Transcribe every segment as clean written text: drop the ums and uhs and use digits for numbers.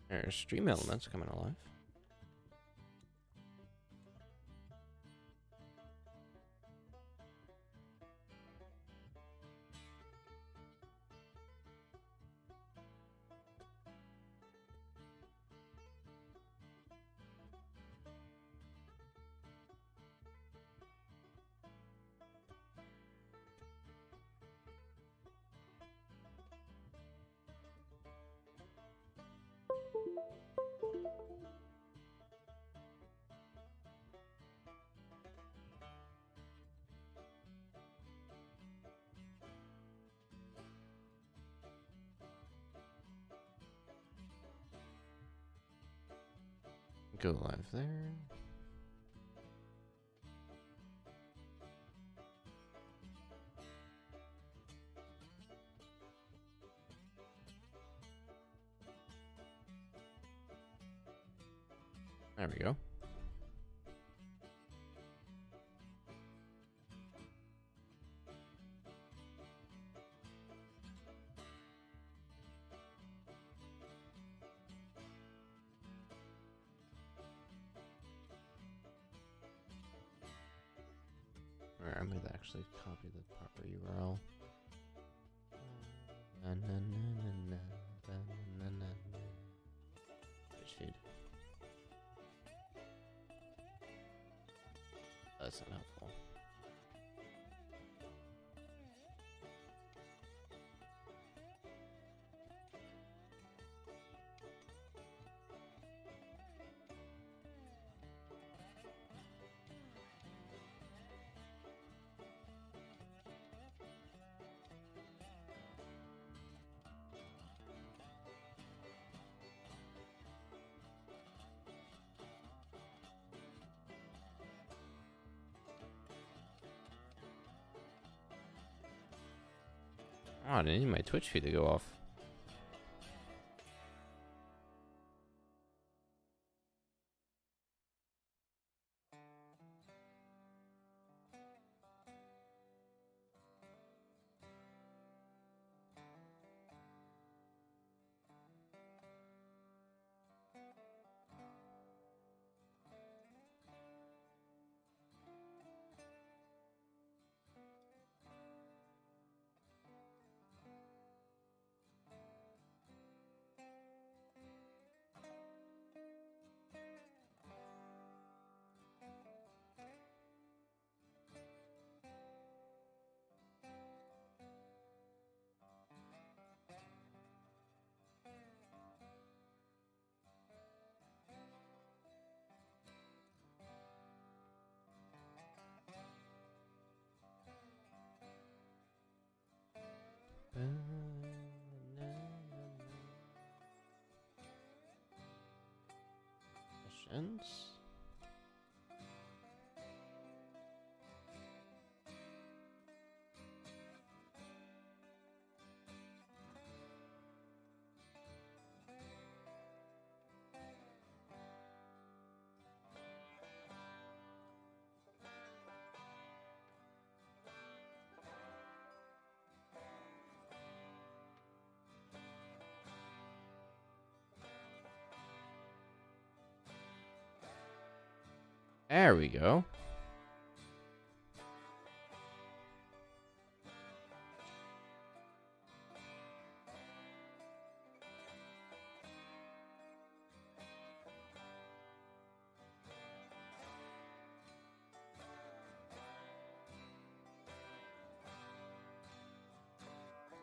There's stream elements coming alive. Go live there. There we go. Alright, I'm gonna actually copy the proper URL. Twitch feed. That's not helpful. Oh, I didn't need my Twitch feed to go off. Questions? There we go.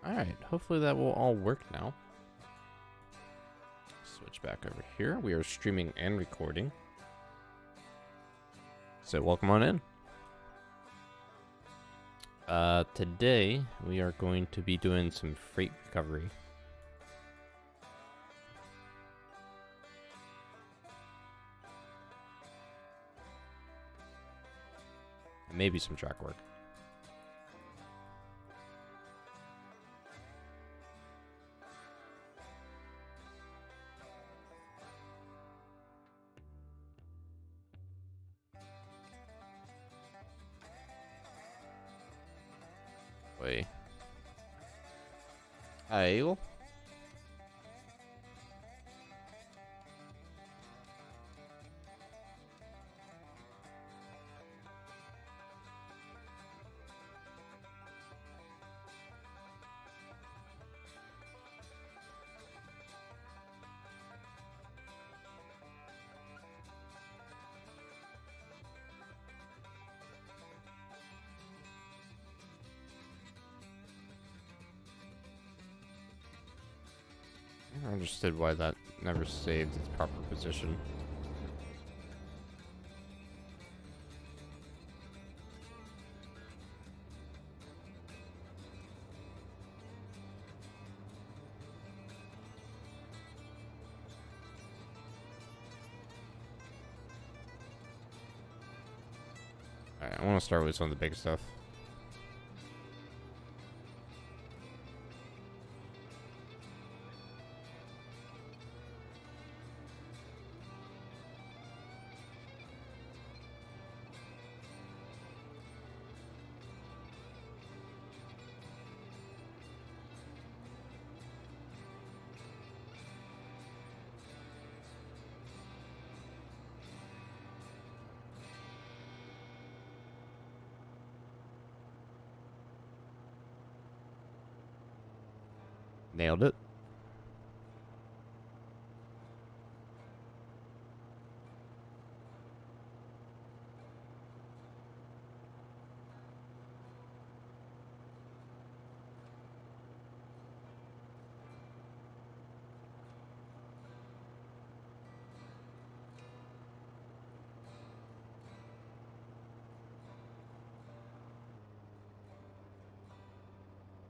All right, hopefully that will all work now. Switch back over here. We are streaming and recording. So welcome on in. Today we are going to be doing some freight recovery. Maybe some track work. way. Hi, Eagle. I never understood why that never saved its proper position. Alright, I want to start with some of the big stuff. Nailed it.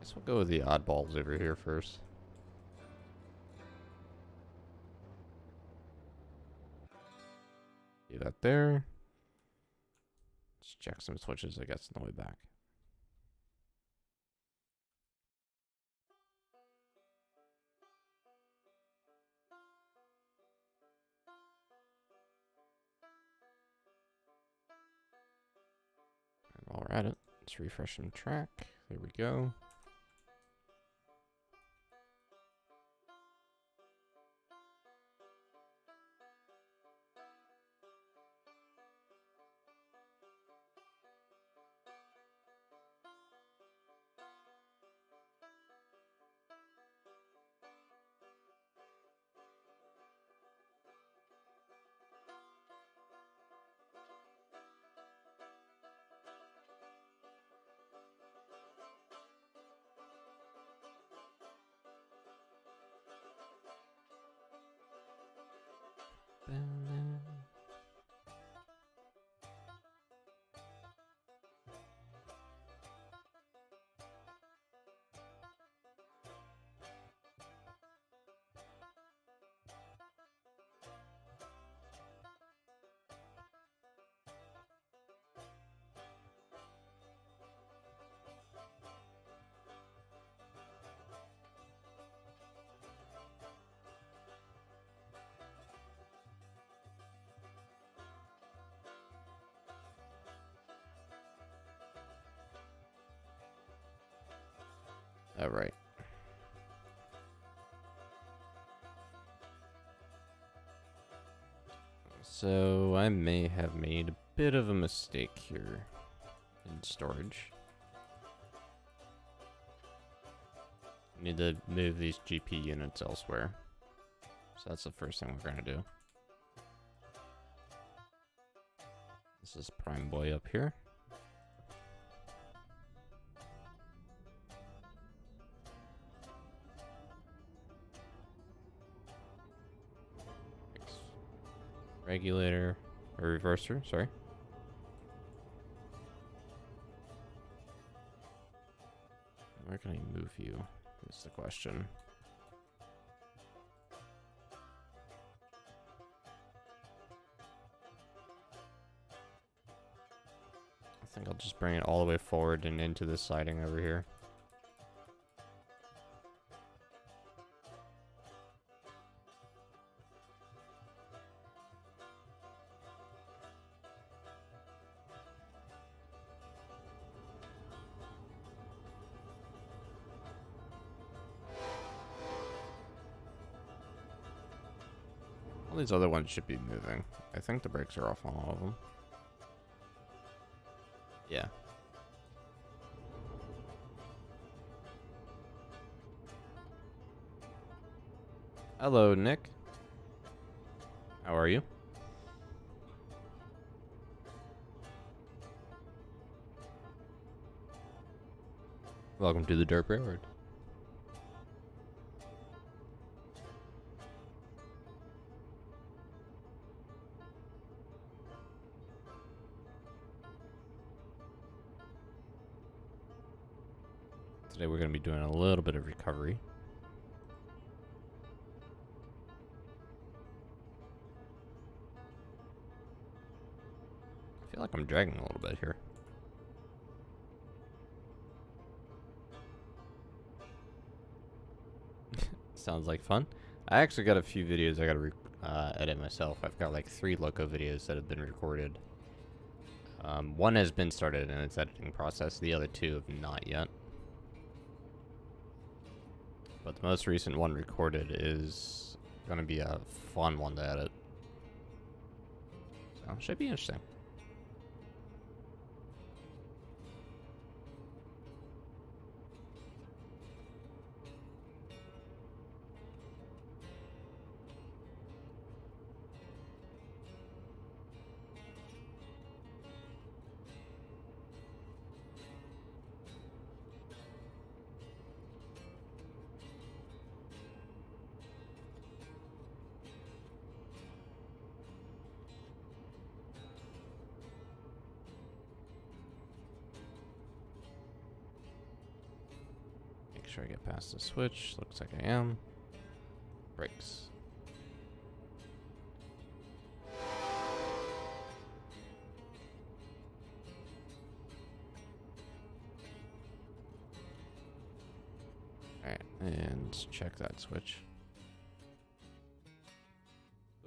Guess we'll go with the oddballs over here first. Do that there. Let's check some switches, I guess, on the way back. And while we're at it, let's refresh some track. There we go. All right. So I may have made a bit of a mistake here in storage. Need to move these GP units elsewhere. So that's the first thing we're gonna do. This is Prime Boy up here. Regulator, or reverser, sorry. Where can I move you? Is the question. I think I'll just bring it all the way forward and into the siding over here. these other ones should be moving. I think the brakes are off on all of them. Yeah. Hello, Nick. How are you? Welcome to the Derp Railroad. Today we're going to be doing a little bit of recovery. I feel like I'm dragging a little bit here. Sounds like fun. I actually got a few videos I got to edit myself. I've got like 3 Loco videos that have been recorded. One has been started in its editing process. The other 2 have not yet. But the most recent one recorded is going to be a fun one to edit. So, should be interesting. Make sure I get past the switch. Looks like I am. Brakes. Alright, and check that switch.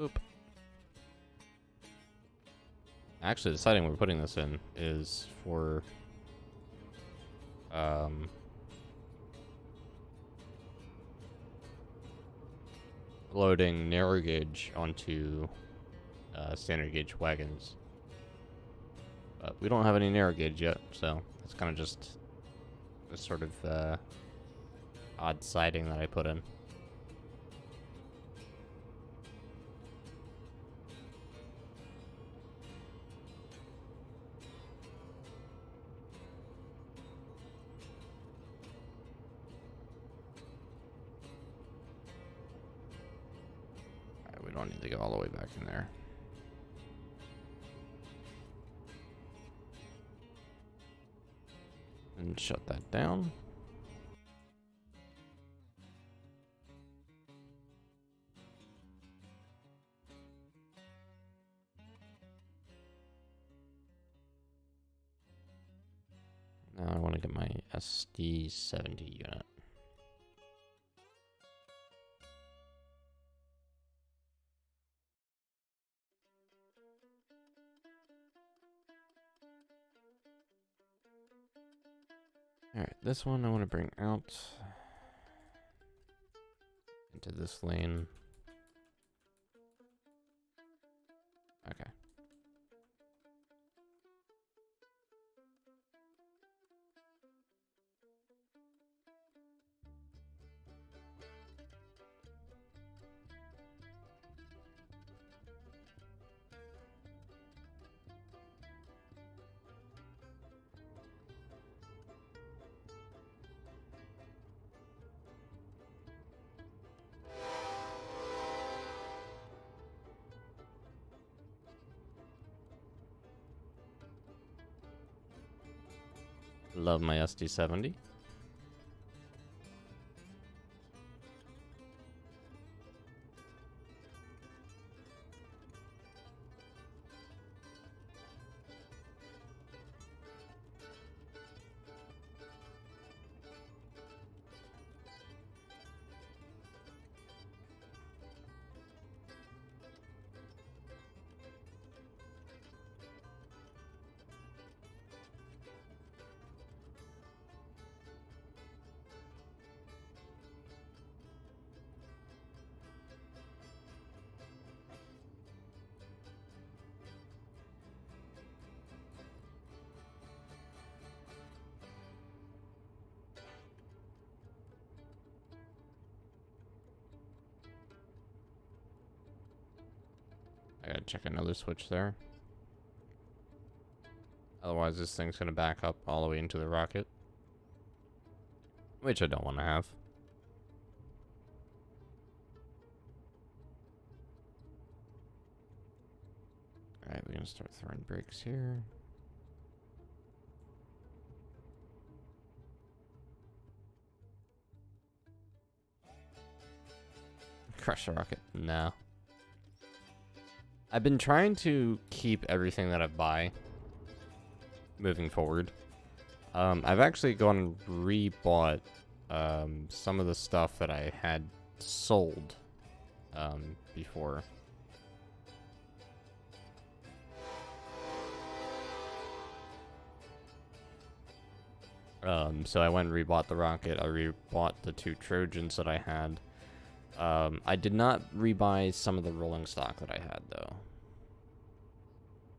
Oop. Actually, the setting we're putting this in is for loading narrow gauge onto standard gauge wagons. But we don't have any narrow gauge yet, so it's kind of just a sort of odd siding that I put in. Alright, we don't need to go all the way back in there. And shut that down. Now I want to get my SD70 unit. Alright, this one I want to bring out into this lane. Okay. Love my SD70. Gotta check another switch there. Otherwise, this thing's gonna back up all the way into the rocket. Which I don't want to have. Alright, we're gonna start throwing brakes here. Crush the rocket. No. I've been trying to keep everything that I buy moving forward. I've actually gone and re-bought some of the stuff that I had sold before. So I went and rebought the rocket. I rebought the 2 Trojans that I had. I did not rebuy some of the rolling stock that I had, though.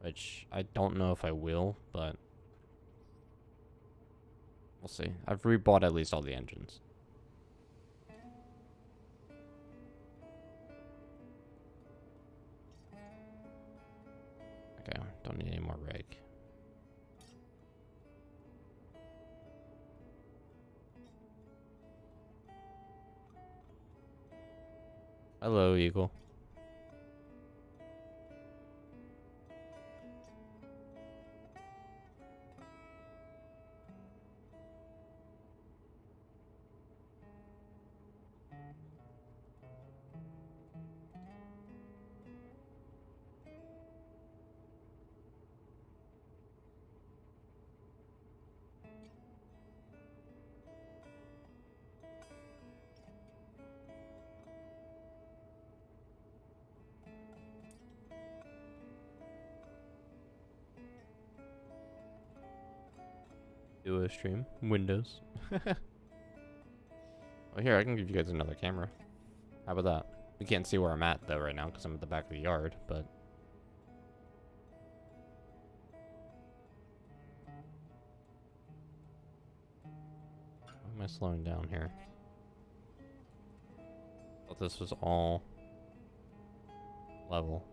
Which I don't know if I will, but we'll see. I've rebought at least all the engines. Okay, don't need any more reg. Hello, Eagle. Do a stream. Windows. Well, here, I can give you guys another camera. How about that? We can't see where I'm at, though, right now, because I'm at the back of the yard, but... Why am I slowing down here? Thought this was all level.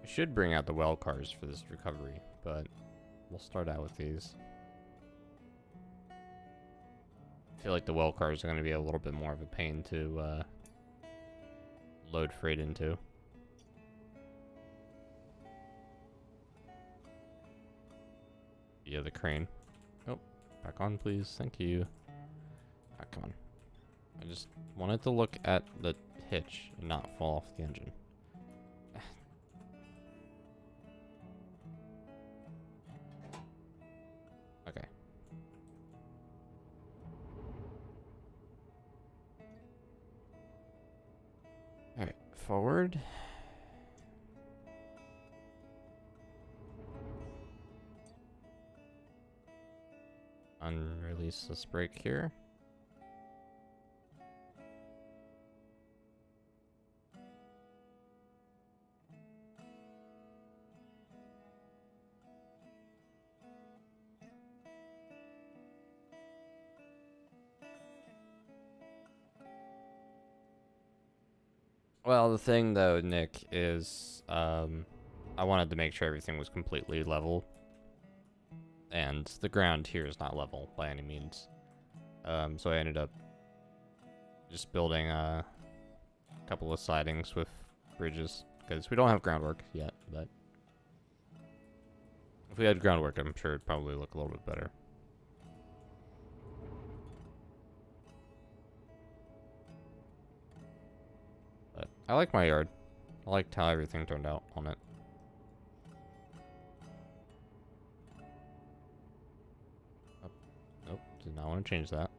I should bring out the well cars for this recovery, but we'll start out with these. I feel like the well cars are going to be a little bit more of a pain to load freight into. Yeah, the crane. Oh, back on, please. Thank you. Ah, come on. I just wanted to look at the hitch and not fall off the engine. Okay. Alright, forward. Unrelease this brake here. Well, the thing though, Nick, is I wanted to make sure everything was completely level. And the ground here is not level by any means. So I ended up just building a couple of sidings with bridges. Because we don't have groundwork yet, but if we had groundwork, I'm sure it'd probably look a little bit better. But I like my yard. I liked how everything turned out on it. Oh, nope, did not want to change that.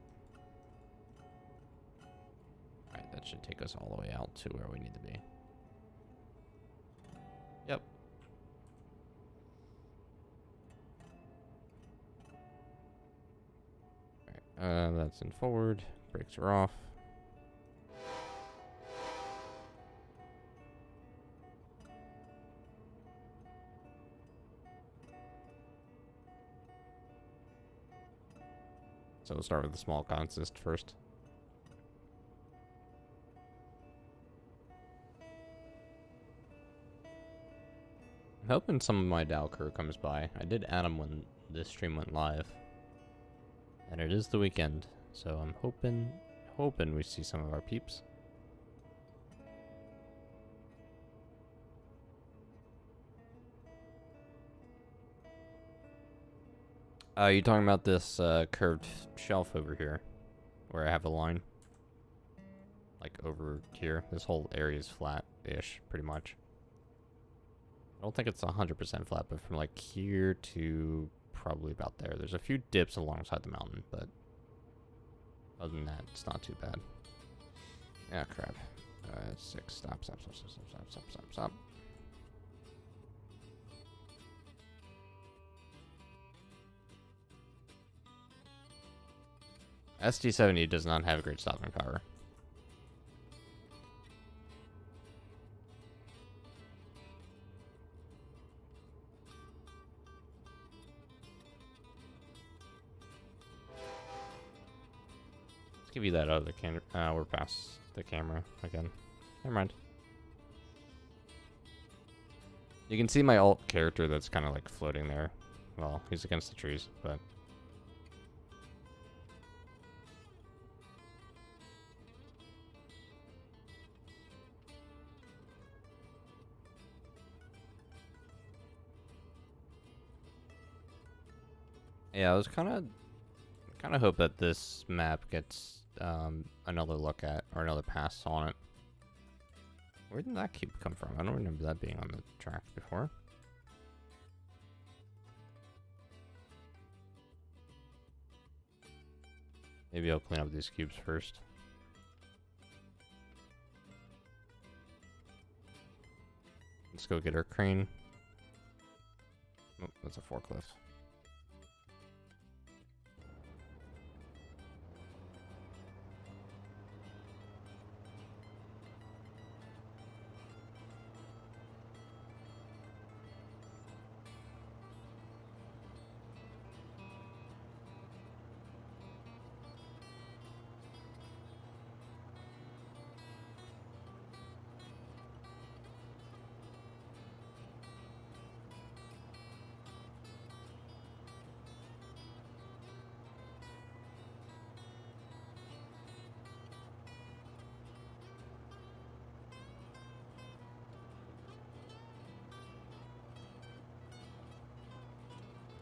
that should take us all the way out to where we need to be. Yep. Alright, that's in forward. Brakes are off. So we'll start with the small consist first. I'm hoping some of my DOW crew comes by. I did add them when this stream went live. And it is the weekend, so I'm hoping we see some of our peeps. You talking about this curved shelf over here, where I have a line? Like over here, this whole area is flat-ish, pretty much. I don't think it's 100% flat, but from like here to probably about there. There's a few dips alongside the mountain, but other than that, it's not too bad. Yeah, crap. 6. Stop. ST70 does not have great stopping power. Let's give you that other camera. We're past the camera again. Never mind. You can see my alt character that's kind of like floating there. Well, he's against the trees, but... Yeah, I was kind of hope that this map gets another look at, or another pass on it. Where did that cube come from? I don't remember that being on the track before. Maybe I'll clean up these cubes first. Let's go get our crane. Oh, that's a forklift.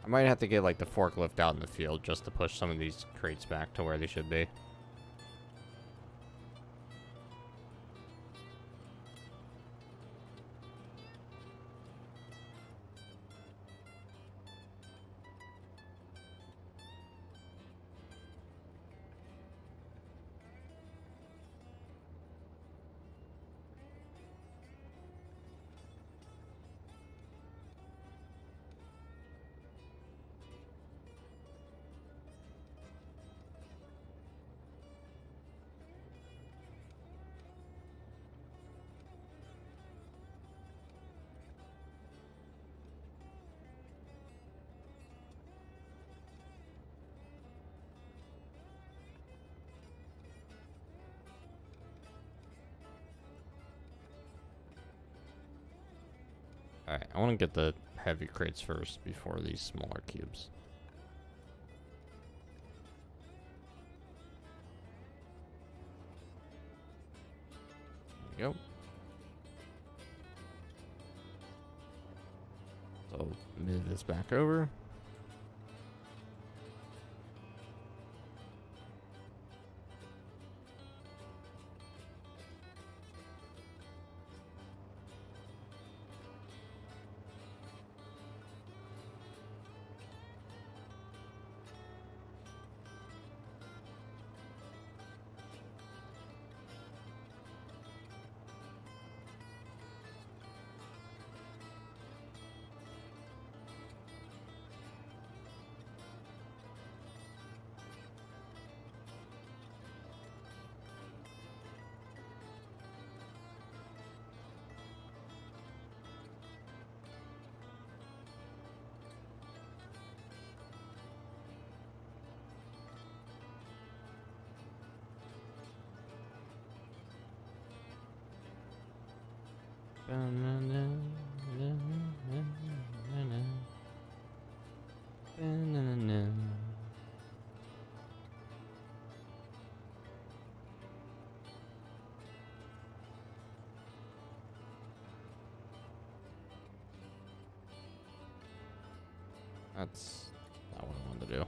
I might have to get like the forklift out in the field just to push some of these crates back to where they should be. Alright, I want to get the heavy crates first before these smaller cubes. There we go. So, move this back over. That's not what I wanted to do.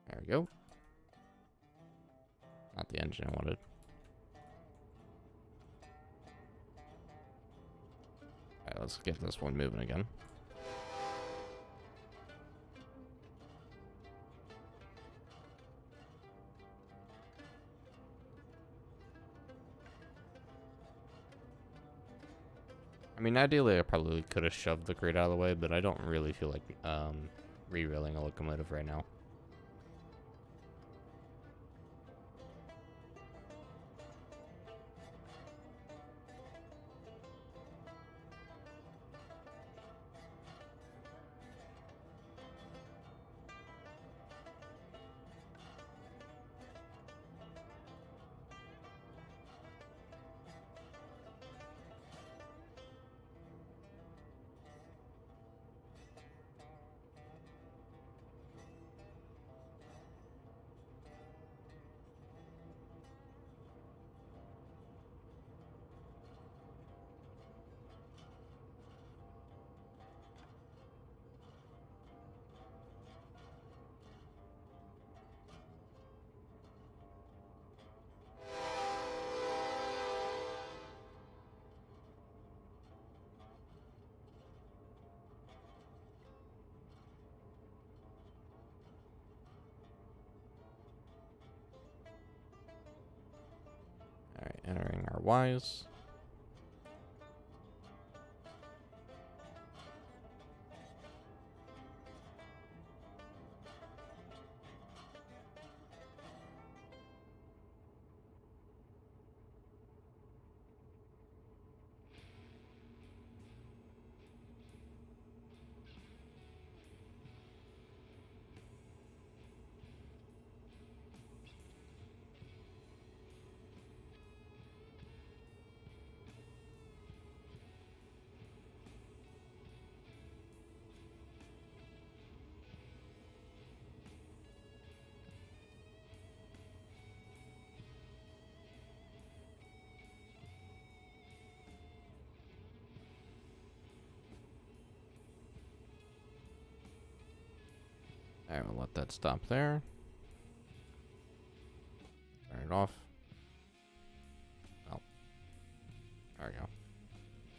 There we go. Not the engine I wanted. Alright, let's get this one moving again. I mean, ideally I probably could have shoved the crate out of the way, but I don't really feel like re-railing a locomotive right now. Alright, entering our Ys. Alright, we'll let that stop there. Turn it off. Oh. There we go.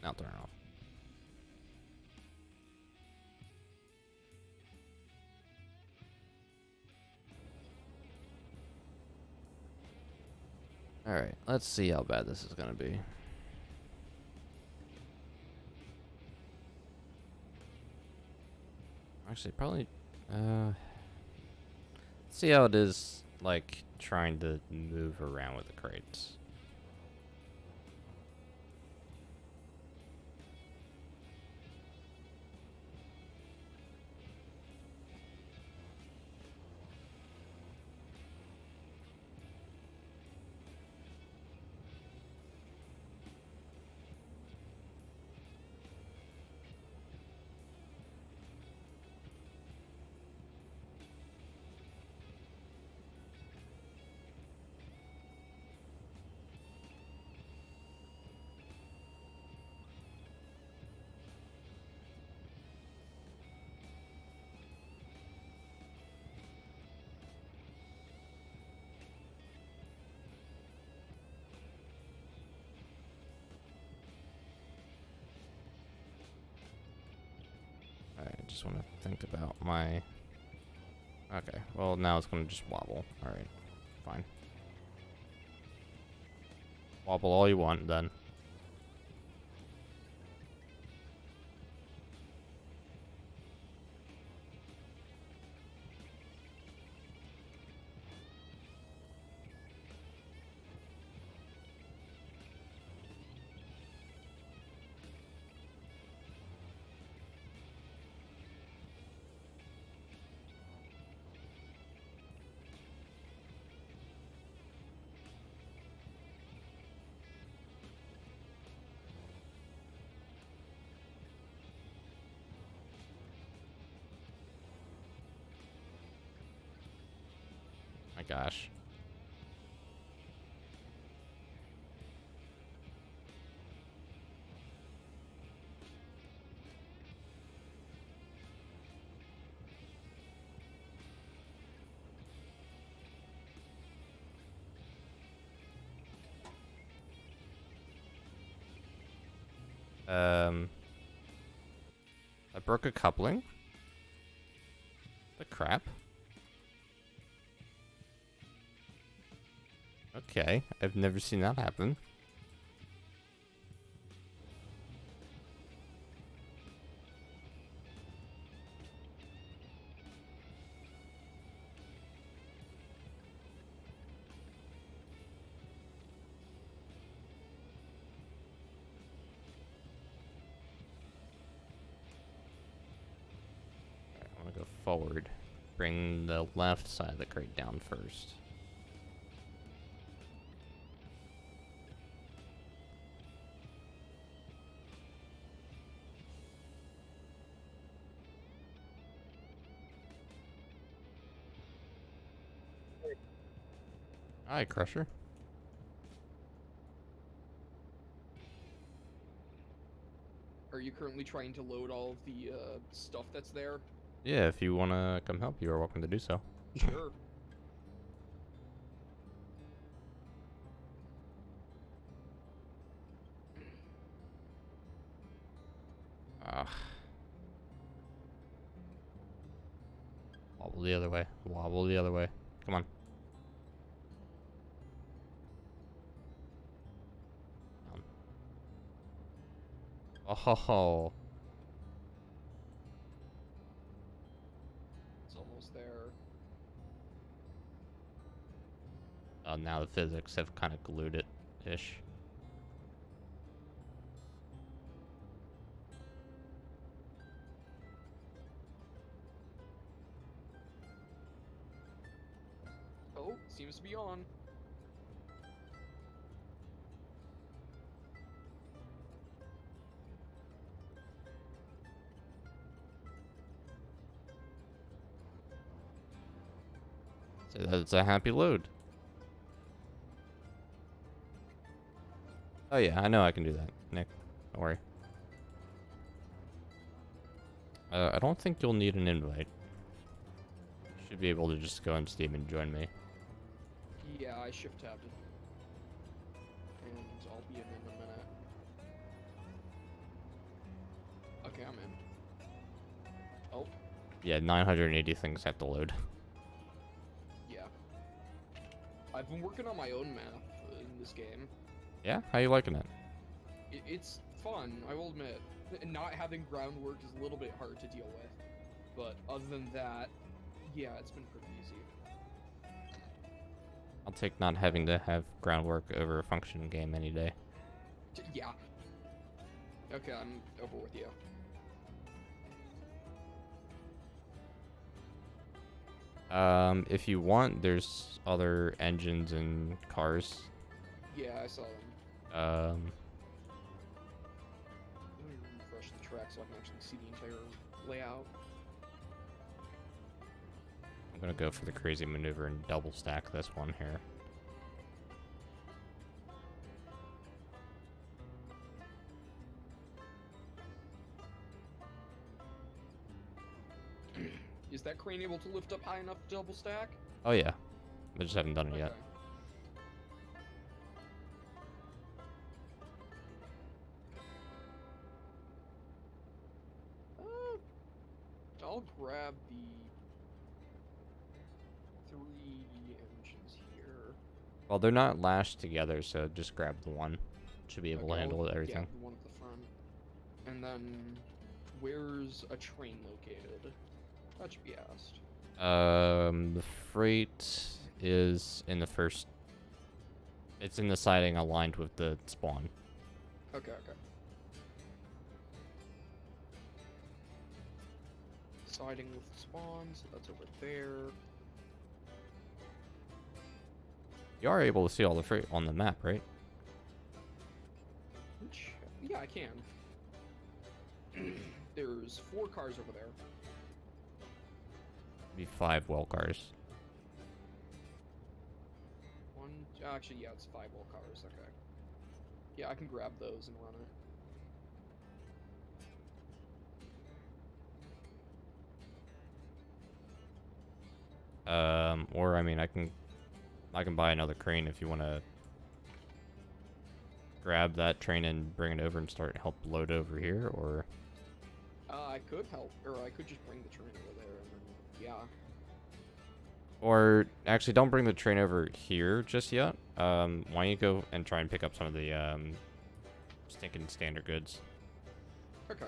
Now turn it off. Alright, let's see how bad this is gonna be. Actually, probably, see how it is, like, trying to move around with the crates. I just want to think about my... Okay, well now it's going to just wobble. Alright, fine. Wobble all you want then. gosh. I broke a coupling. The crap. Okay, I've never seen that happen. I want to go forward. Bring the left side of the crate down first. Hi, Crusher. Are you currently trying to load all of the stuff that's there? Yeah, if you want to come help, you are welcome to do so. Sure. Wobble the other way. Wobble the other way. Come on. Oh. It's almost there. Now the physics have kind of glued it-ish. Oh, seems to be on. So that's a happy load. Oh yeah, I know I can do that, Nick. Don't worry. I don't think you'll need an invite. You should be able to just go on Steam and join me. Yeah, I shift tabbed it. And I'll be in a minute. Okay, I'm in. Oh. Yeah, 980 things have to load. Yeah. I've been working on my own map in this game. Yeah? How you liking it? It's fun, I will admit. Not having groundwork is a little bit hard to deal with. But other than that, yeah, it's been pretty easy. I'll take not having to have groundwork over a functioning game any day. Yeah. Okay, I'm over with you. If you want, there's other engines and cars. Yeah, I saw them. Um, Let me refresh the track so I can actually see the entire layout. I'm gonna go for the crazy maneuver and double stack this one here. Is that crane able to lift up high enough to double stack? Oh yeah, I just haven't done it yet. I'll grab the 3 engines here. Well, they're not lashed together, so just grab the one. Should be able to handle everything. Yeah, the one at the front. And then, where's a train located? That should be asked. The freight is in the first. It's in the siding aligned with the spawn. Okay, okay. Siding with the spawn, so that's over there. You are able to see all the freight on the map, right? Yeah, I can. There's 4 cars over there. Be 5 well cars. Actually, yeah, it's 5 wheel cars. Okay. Yeah, I can grab those and run it. Or I mean, I can buy another crane if you want to grab that train and bring it over and start help load over here, or I could help, or I could just bring the train over there, and then, yeah. or actually don't bring the train over here just yet. Why don't you go and try and pick up some of the stinking standard goods? Okay.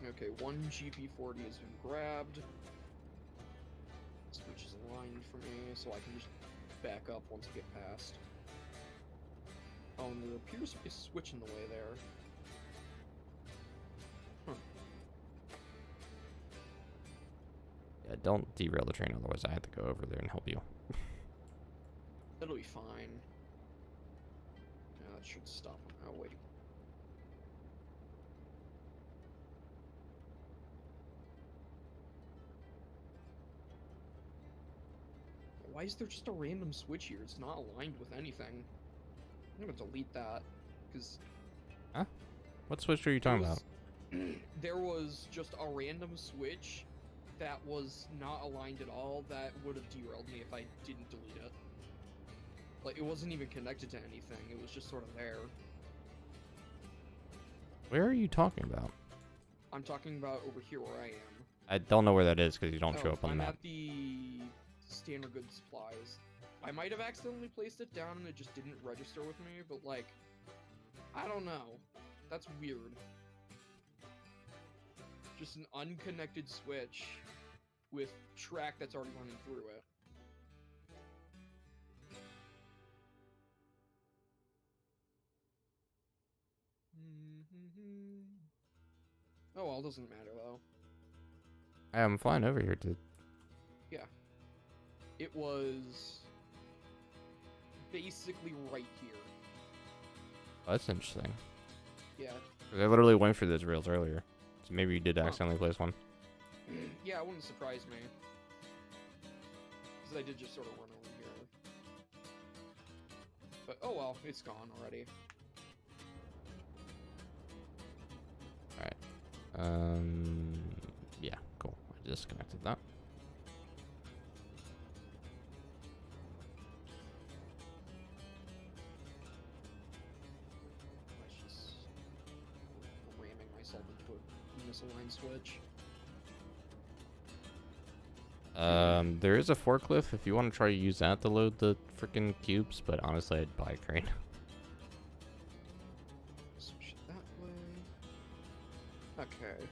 Okay, one GP40 has been grabbed. Switch is aligned for me, so I can just back up once I get past. Oh, and there appears to be a switch in the way there. Huh. Yeah, don't derail the train, otherwise I have to go over there and help you. That'll be fine. Yeah, that should stop him. Oh, wait. Why is there just a random switch here? It's not aligned with anything. I'm gonna delete that, because... Huh? What switch are you talking about? There was just a random switch that was not aligned at all that would have derailed me if I didn't delete it. Like, it wasn't even connected to anything, it was just sort of there. Where are you talking about? I'm talking about over here where I am. I don't know where that is because you don't show up on the I'm map. at the standard goods supplies. I might have accidentally placed it down and it just didn't register with me, but like, I don't know. That's weird. Just an unconnected switch with track that's already running through it. Oh well, doesn't matter though. I'm flying over here, dude. Yeah. It was basically right here. Oh, that's interesting. Yeah. 'Cause I literally went through those rails earlier. So maybe you did Huh. accidentally place one. Yeah, it wouldn't surprise me. Because I did just sort of run over here. But oh well, it's gone already. Alright. Yeah, cool. I disconnected that. That's just ramming myself into a misaligned switch. There is a forklift if you want to try to use that to load the freaking cubes, but honestly, I'd buy a crane. Switch it that way. Okay.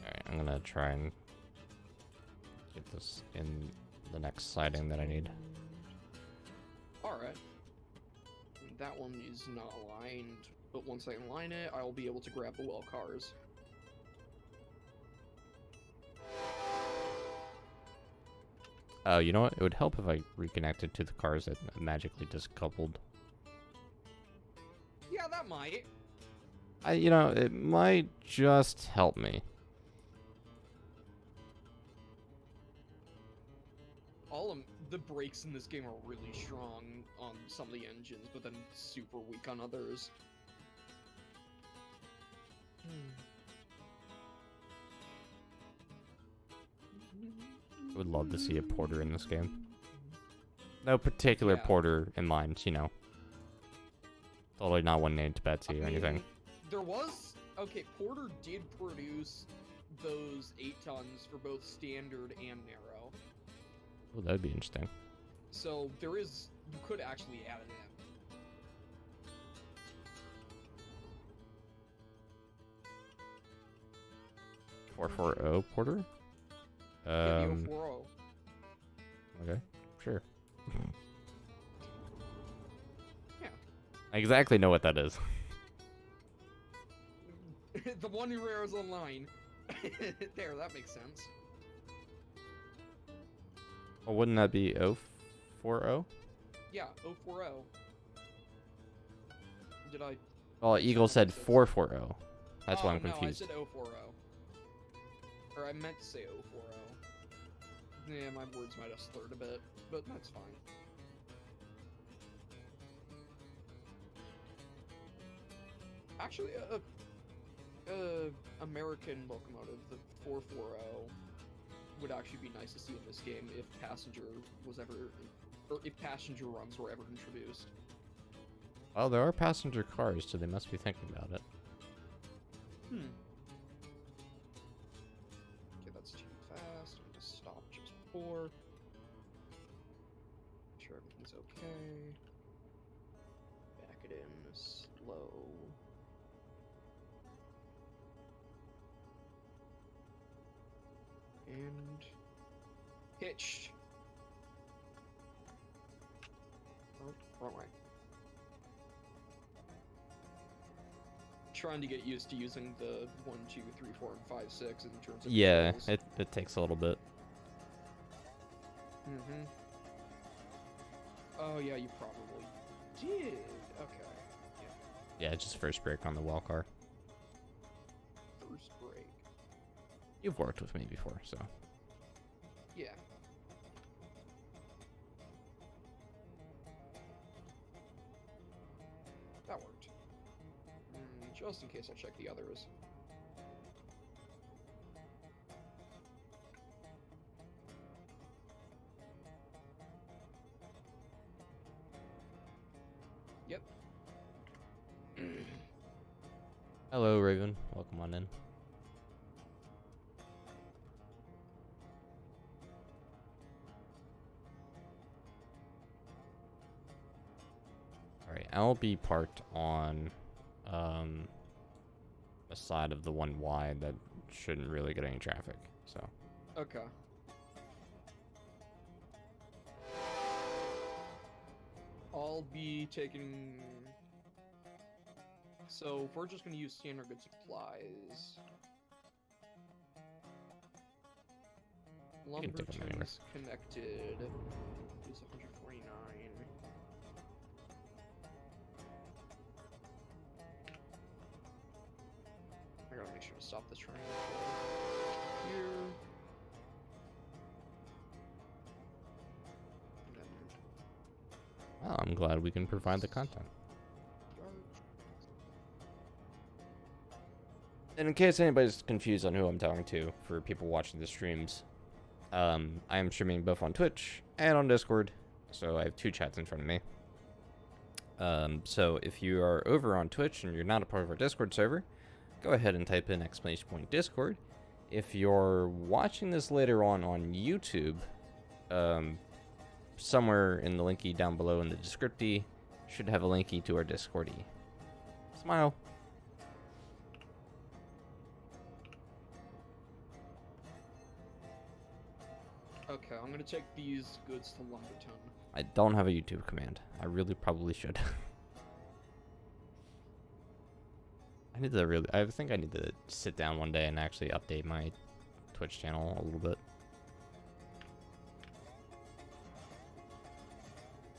Alright, I'm gonna try and get this in the next siding that I need. Alright. That one is not aligned, but once I align it, I'll be able to grab the well cars. Oh, you know what? It would help if I reconnected to the cars that magically discoupled. Yeah, that might. You know, it might just help me. The brakes in this game are really strong on some of the engines, but then super weak on others. I would love to see a porter in this game. No particular Yeah. porter in mind, you know. Totally not one named Betsy or anything. There was... Okay, Porter did produce those 8 tons for both standard and narrow. Oh, that'd be interesting. So there is... You could actually add it in. 440 porter? Yeah, the 040. Okay, sure. Yeah. I exactly know what that is. The one who wears online. There, that makes sense. Well, wouldn't that be 040? Yeah, 040. Did I... Well, Eagle said 440. That's why I'm No, I confused. said 040. Or I meant to say 040. Yeah, my words might have slurred a bit, but that's fine. Actually, American locomotive, the 440, would actually be nice to see in this game if passenger was ever, or if passenger runs were ever introduced. Well, there are passenger cars, so they must be thinking about it. Okay, that's too fast. I'm gonna stop just before. Make sure everything's okay. Back it in slow. And hitched. Oh, wrong way. Trying to get used to using the 1, 2, 3, 4, and 5, 6 in terms of Yeah, controls. it takes a little bit. Oh yeah, you probably did. Okay. Yeah, just first brake on the wall car. First break. You've worked with me before, so. Yeah. That worked. Just in case I check the others. Yep. Hello, Raven. Welcome on in. Alright, I'll be parked on the side of the one wide that shouldn't really get any traffic, so. Okay. I'll be taking... So, if we're just gonna use standard good supplies... You can take them anywhere. Lumberton's connected. Use 149. I gotta make sure to stop this train here. And then Well, I'm glad we can provide the content. And in case anybody's confused on who I'm talking to, for people watching the streams, I am streaming both on Twitch and on Discord, so I have two chats in front of me. So if you are over on Twitch and you're not a part of our Discord server, go ahead and type in !Discord. If you're watching this later on YouTube, somewhere in the linky down below in the descripty should have a linky to our Discordy. Smile. Okay, I'm gonna take these goods to Lumberton. I don't have a YouTube command. I really probably should. I think I need to sit down one day and actually update my Twitch channel a little bit.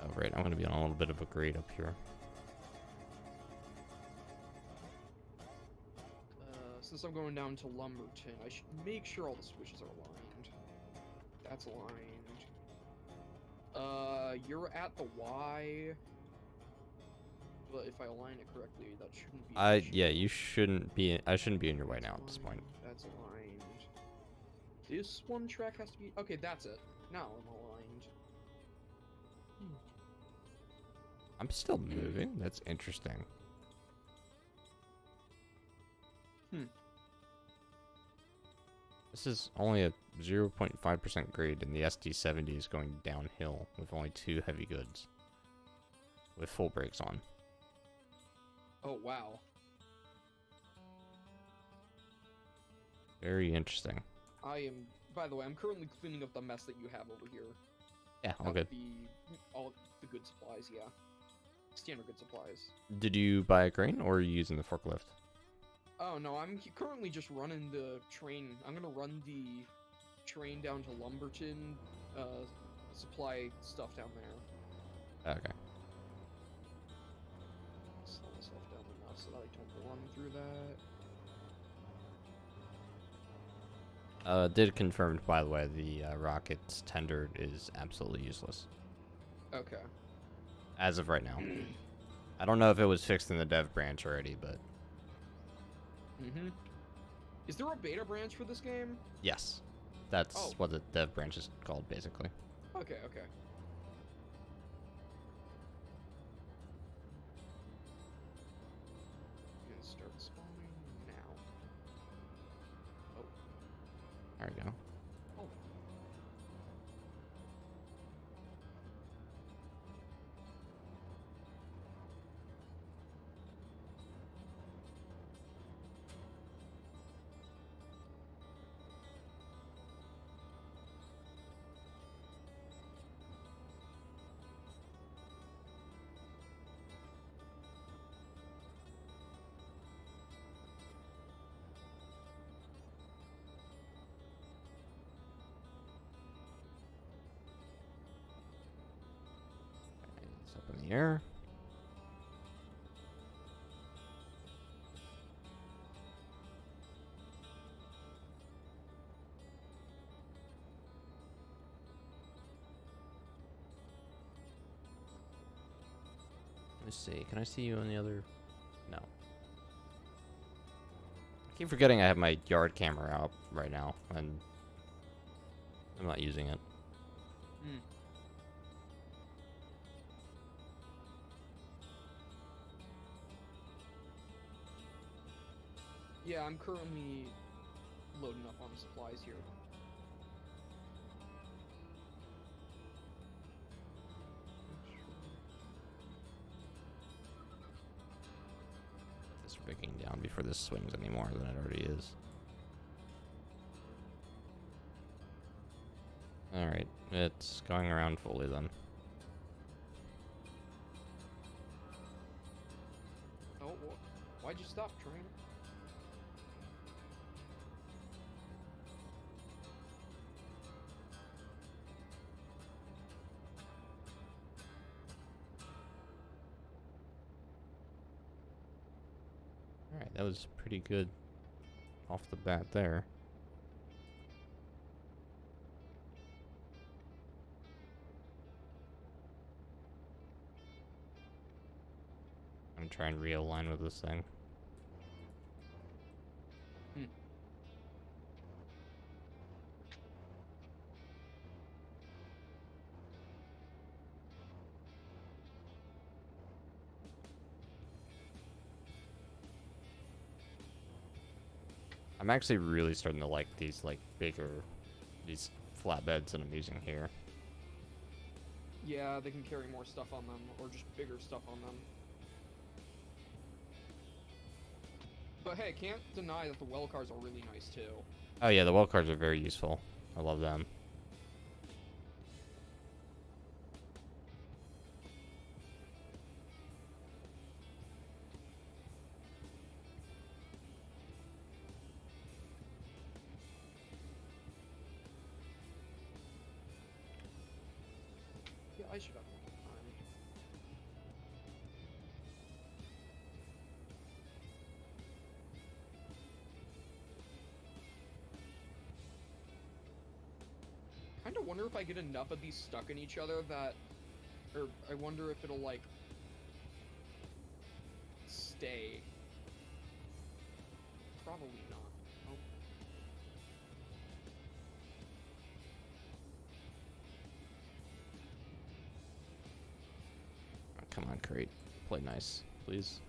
Oh, right, I'm gonna be on a little bit of a grade up here. Since I'm going down to Lumberton, I should make sure all the switches are aligned. That's aligned. You're at the Y. But if I align it correctly, that shouldn't be an issue. Yeah, you shouldn't be. I shouldn't be in your way now at this point. That's aligned. This one track has to be. Okay, that's it. Now I'm aligned. I'm still moving. That's interesting. This is only a 0.5% grade, and the SD70 is going downhill with only 2 heavy goods, with full brakes on. Oh wow. Very interesting. I am. By the way, I'm currently cleaning up the mess that you have over here. Yeah, all good. All the good supplies, yeah. Standard good supplies. Did you buy a crane, or are you using the forklift? Oh no, I'm currently just running the train. I'm gonna run the train down to Lumberton, supply stuff down there. Okay. Slow myself down enough so that I don't run through that. Did confirmed, by the way, the rocket's tender is absolutely useless. Okay. As of right now. I don't know if it was fixed in the dev branch already, but... Mm-hmm. Is there a beta branch for this game? Yes. That's Oh. what the dev branch is called, basically. Okay, okay. I'm gonna start spawning now. Oh. There we go. Oh. It's up in the air. Let's see. Can I see you on the other? No. I keep forgetting I have my yard camera out right now, and I'm not using it. Hmm. Yeah, I'm currently loading up on supplies here. This rigging down before this swings any more than it already is. Alright, it's going around fully then. Oh, why'd you stop trying? Alright, that was pretty good off the bat there. I'm trying to realign with this thing. Hmm. I'm actually really starting to like these these flatbeds that I'm using here. Yeah, they can carry more stuff on them, or just bigger stuff on them. But hey, can't deny that the well cars are really nice too. Oh yeah, the well cars are very useful. I love them. Yeah, I should have more time. Kinda wonder if I get enough of these stuck in each other that... Or, I wonder if it'll, like... stay. Probably not. Oh. Oh, come on, crate. Play nice, please.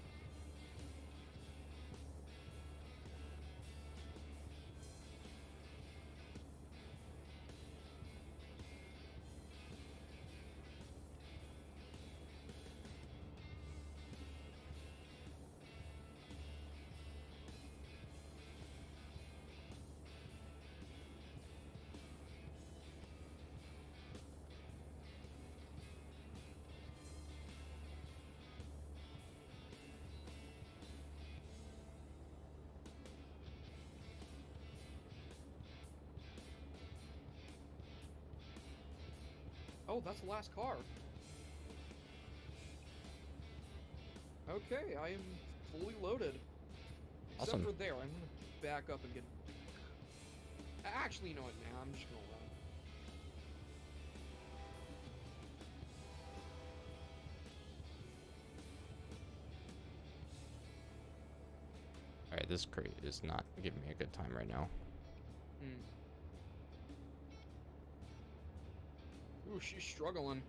Oh, that's the last car. Okay, I am fully loaded. Except Awesome. for there, I'm gonna back up and get... Actually, you know what? Nah, I'm just gonna run. Alright, this crate is not giving me a good time right now. Hmm. Ooh, she's struggling.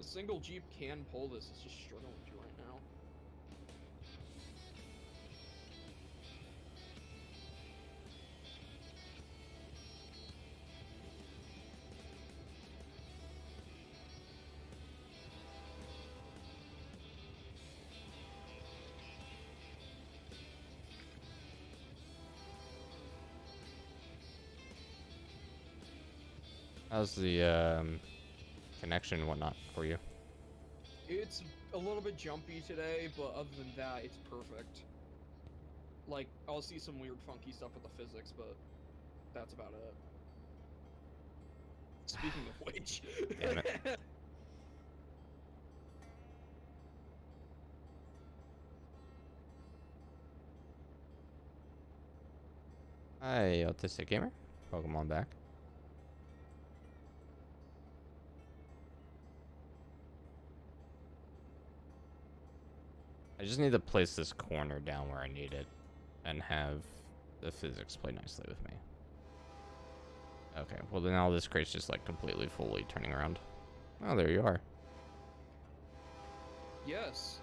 A single Jeep can pull this, it's just struggling to right now. How's the connection and whatnot for you? It's a little bit jumpy today, but other than that, it's perfect. Like, I'll see some weird funky stuff with the physics, but that's about it. Speaking of which... Damn it. Hi, Autistic Gamer. Welcome on back. I just need to place this corner down where I need it and have the physics play nicely with me. Okay, well then now this crate's just like completely fully turning around. Oh, there you are. Yes.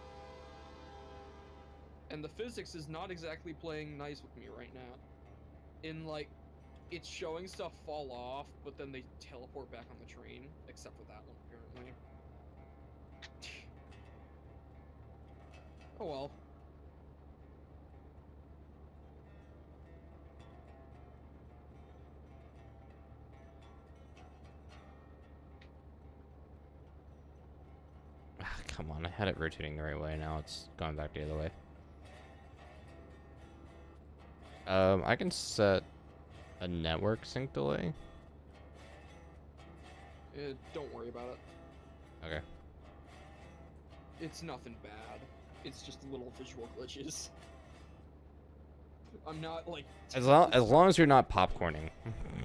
And the physics is not exactly playing nice with me right now. In, like, it's showing stuff fall off, but then they teleport back on the train, except for that one, apparently. Oh well. Ah, come on, I had it rotating the right way, now it's going back the other way. I can set a network sync delay. Don't worry about it. Okay. It's nothing bad. It's just little visual glitches. I'm not, like... As long as you're not popcorning.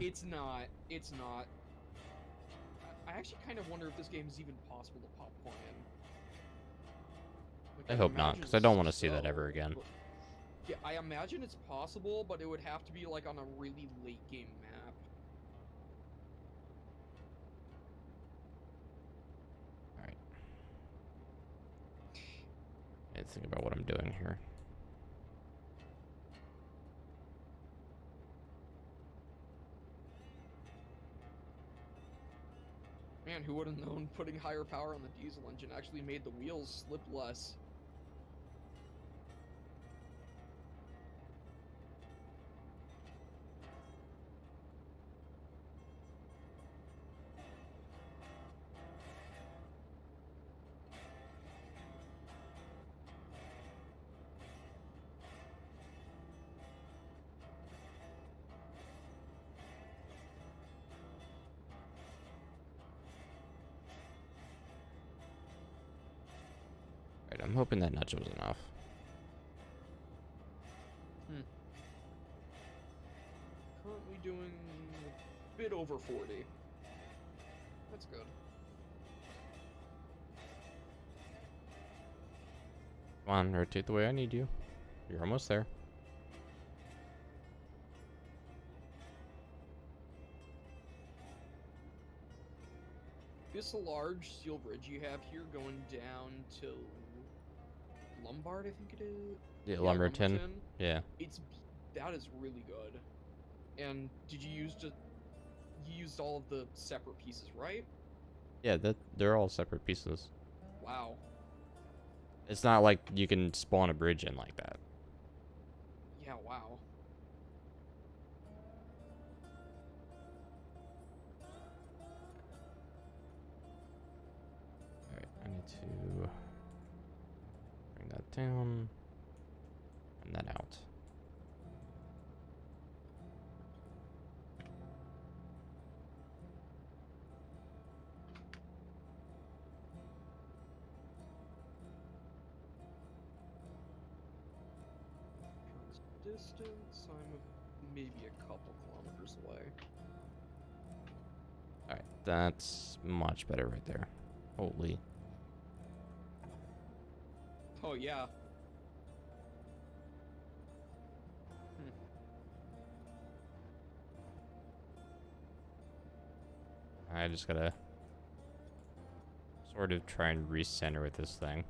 It's not. It's not. I actually kind of wonder if this game is even possible to popcorn in. Like, I hope not, because I don't want to see that ever again. But, yeah, I imagine it's possible, but it would have to be, like, on a really late game map. Alright. I need to think about what I'm doing here. Man, who would have known putting higher power on the diesel engine actually made the wheels slip less? Alright, I'm hoping that nudge was enough. Currently doing a bit over 40. That's good. Come on, rotate the way I need you. You're almost there. This large steel bridge you have here going down to Lombard, I think it is. Yeah, Lumberton. Yeah. That is really good. And did you use you used all of the separate pieces, right? Yeah, they're all separate pieces. Wow. It's not like you can spawn a bridge in like that. Yeah, wow. Alright, I need to bring that down and that out. distance? Maybe a couple kilometers away. Alright, that's much better right there. Holy. Oh, yeah. I just gotta sort of try and recenter with this thing.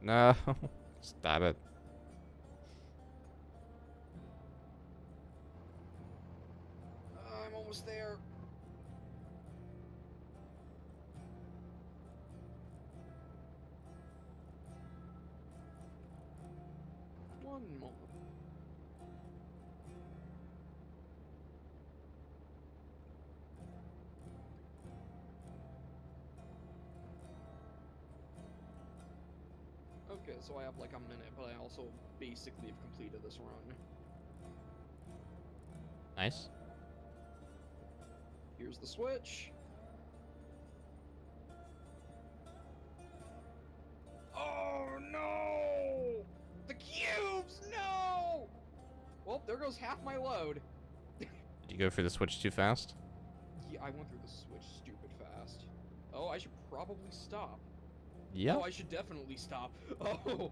No, stop it. I'm almost there. One more. Okay, so I have like a minute, but I also basically have completed this run. Nice. Here's the switch. Oh no! The cubes! No! Well, there goes half my load. Did you go for the switch too fast? Yeah, I went through the switch stupid fast. Oh, I should probably stop. Yeah. Oh, I should definitely stop. Oh.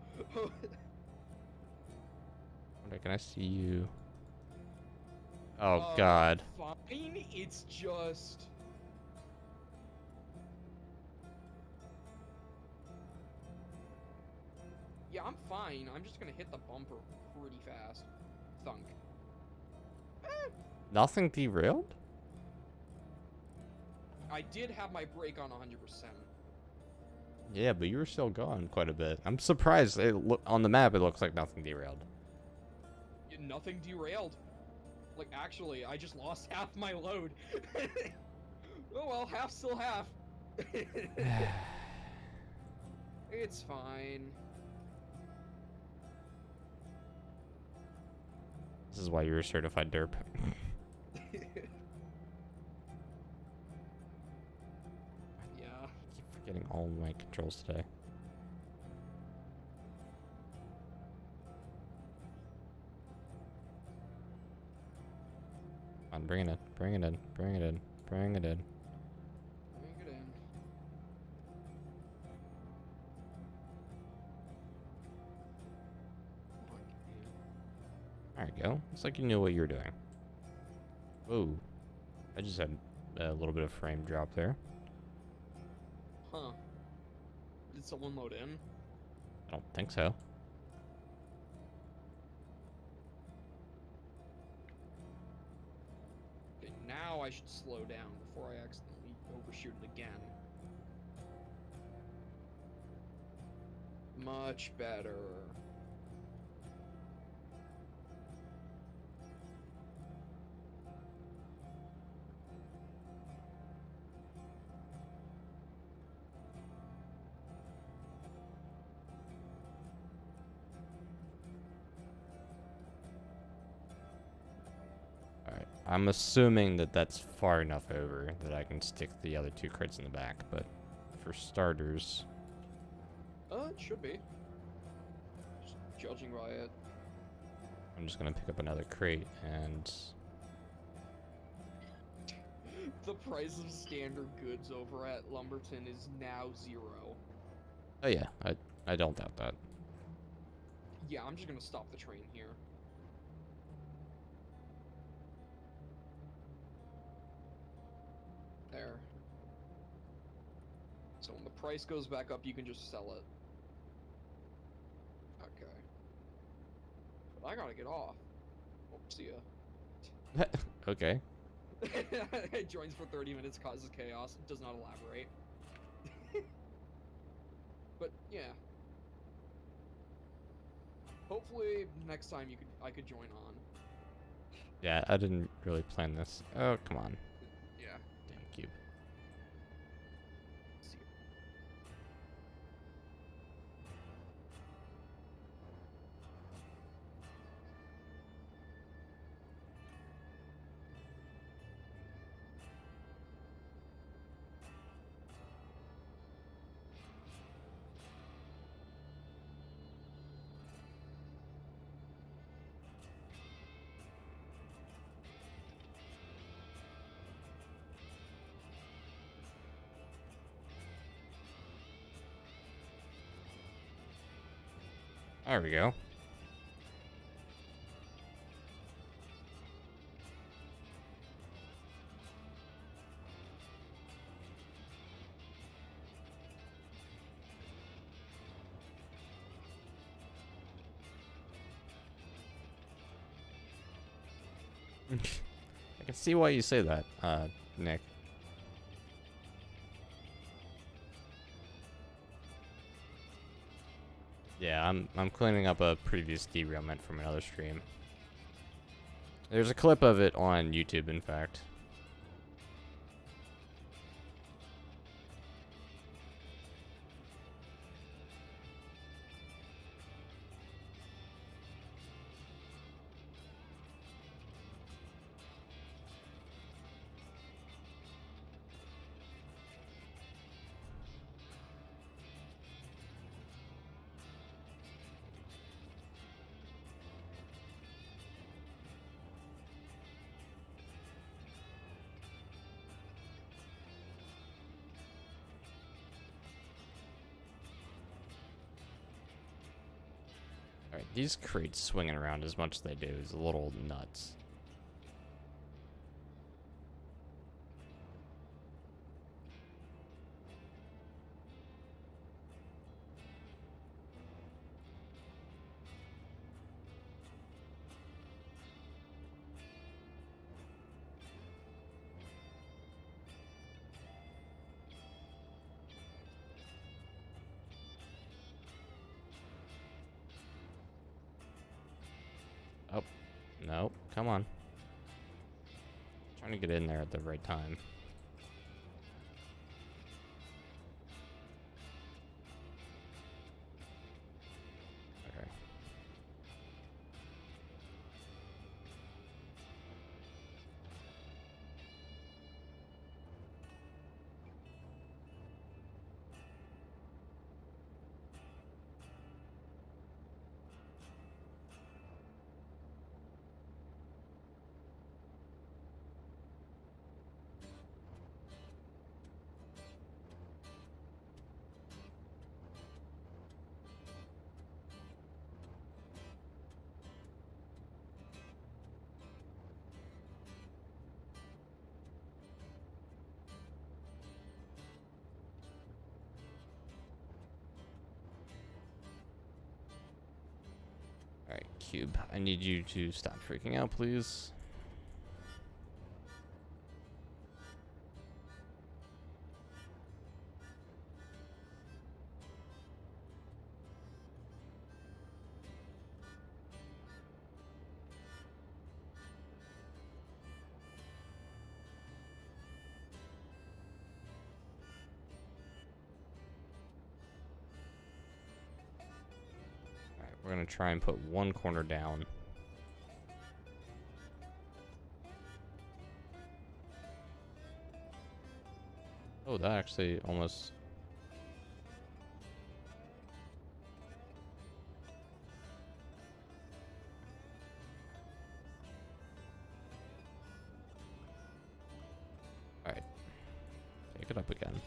Okay, can I see you? Oh, God. Fine, it's just... Yeah, I'm fine. I'm just gonna hit the bumper pretty fast. Thunk. Nothing derailed? I did have my brake on 100%. Yeah, but you were still going quite a bit. I'm surprised. On the map, it looks like nothing derailed. Yeah, nothing derailed. Like, actually, I just lost half my load. Oh well, half still half. It's fine. This is why you're a certified derp. Yeah. I keep forgetting all my controls today. Come on, bring it in, bring it in, bring it in, bring it in. Bring it in. There you go. Looks like you knew what you were doing. Whoa. I just had a little bit of frame drop there. Huh. Did someone load in? I don't think so. Okay, now I should slow down before I accidentally overshoot it again. Much better. Alright. I'm assuming that that's far enough over that I can stick the other two crits in the back, but for starters... It should be. Just judging by it. I'm just gonna pick up another crate and... The price of standard goods over at Lumberton is now 0. Oh yeah, I don't doubt that. Yeah, I'm just gonna stop the train here. There. So when the price goes back up, you can just sell it. Okay. But I gotta get off. Oh, see ya. Okay. It joins for 30 minutes, causes chaos, does not elaborate. But, yeah. Hopefully next time I could join on. Yeah, I didn't really plan this. Oh, come on. Yeah. Damn cube. See. There we go. I can see why you say that, Nick. Yeah, I'm cleaning up a previous derailment from another stream. There's a clip of it on YouTube, in fact. Alright, these crates swinging around as much as they do is a little nuts. Oh, no, come on. Trying to get in there at the right time. Okay. Alright, Cube, I need you to stop freaking out, please. Alright, we're gonna try and put one corner down. Oh, that actually almost... Alright. Take it up again.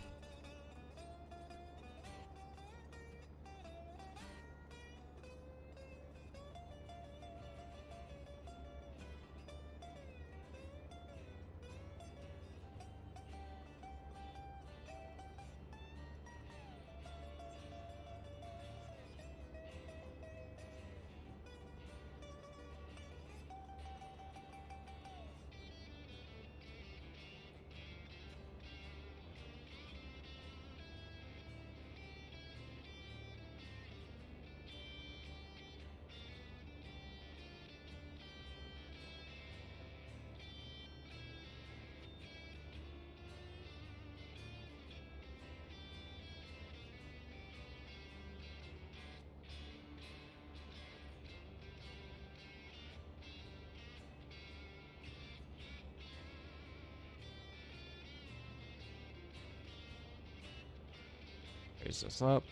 Raise this up.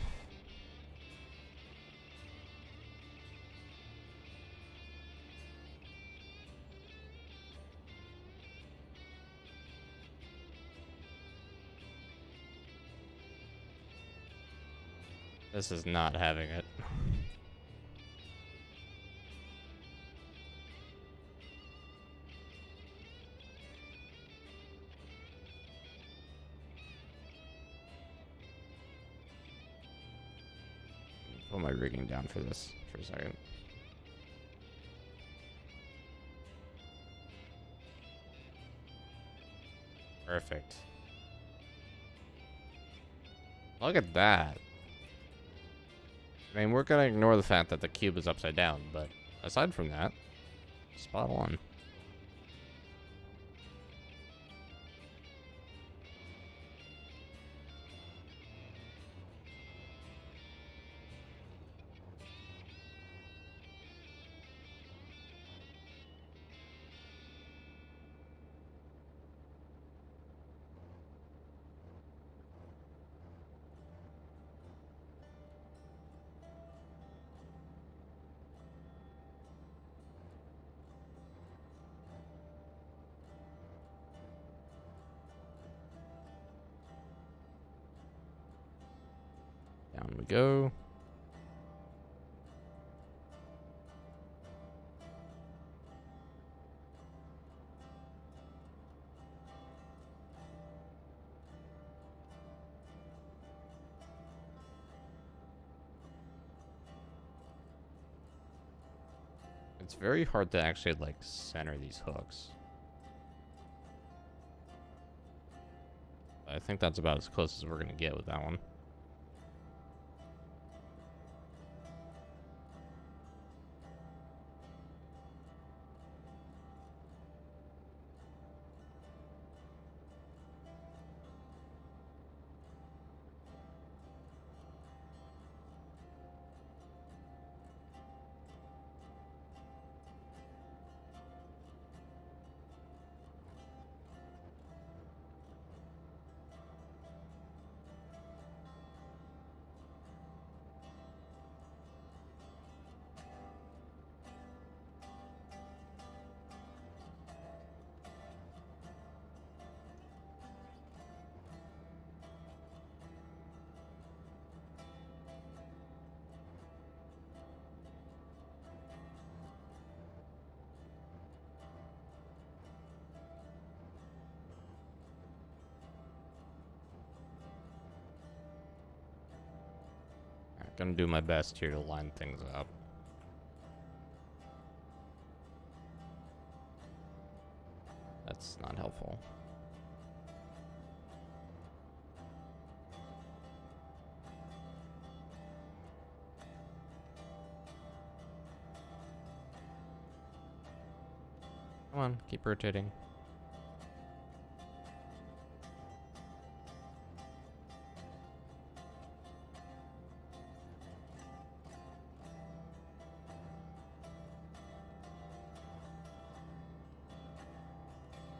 This is not having it. Put my rigging down for this for a second. Perfect. Look at that. I mean, we're gonna ignore the fact that the cube is upside down, but aside from that, spot on. Down we go. It's very hard to actually, like, center these hooks. I think that's about as close as we're gonna get with that one. Gonna do my best here to line things up. That's not helpful. Come on, keep rotating.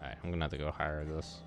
Alright, I'm gonna have to go higher this.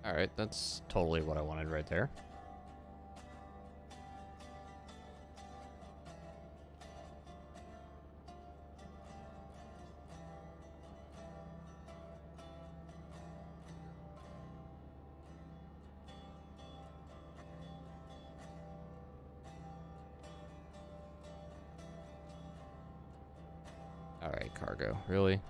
Alright, that's totally what I wanted right there. Alright, cargo. Really?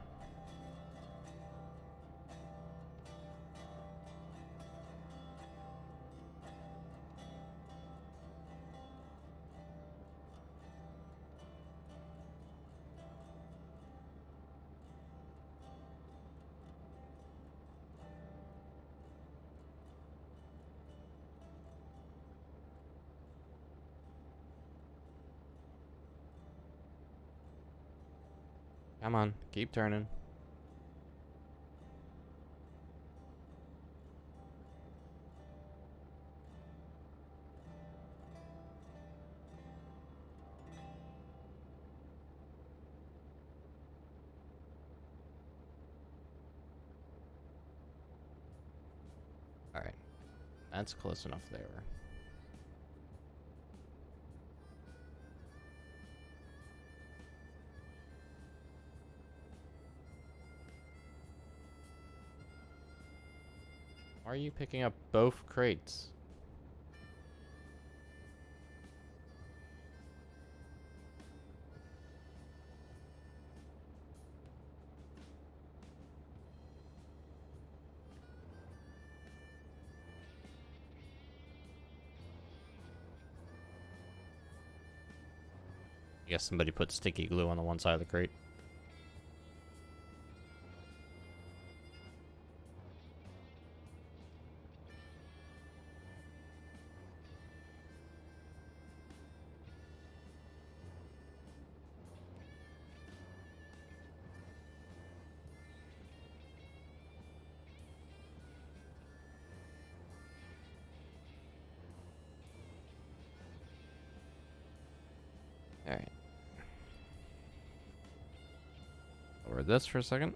Come on, keep turning. Alright. That's close enough there. Why are you picking up both crates? I guess somebody put sticky glue on the one side of the crate. Alright. Lower this for a second.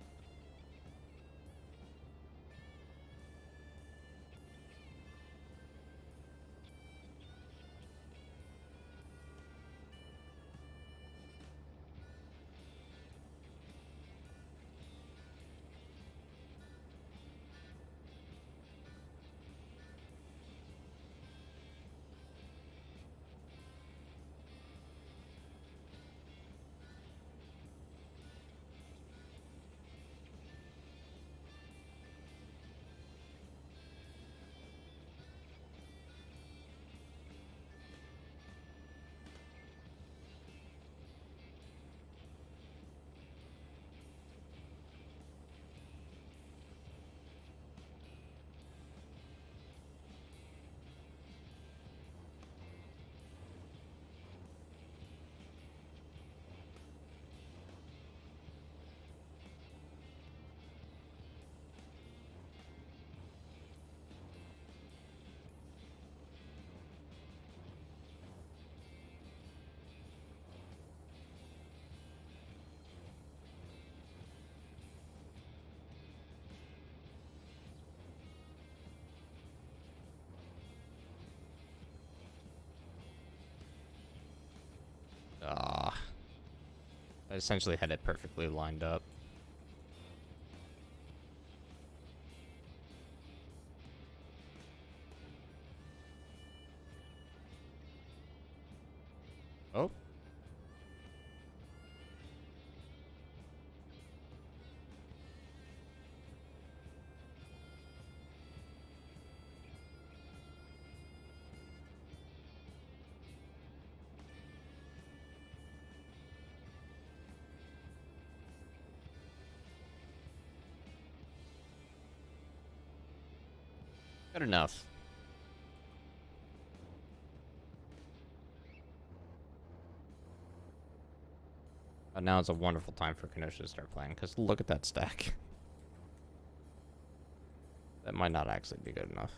Ah. I essentially had it perfectly lined up. Oh. Good enough. But now is a wonderful time for Kenosha to start playing, because look at that stack. That might not actually be good enough.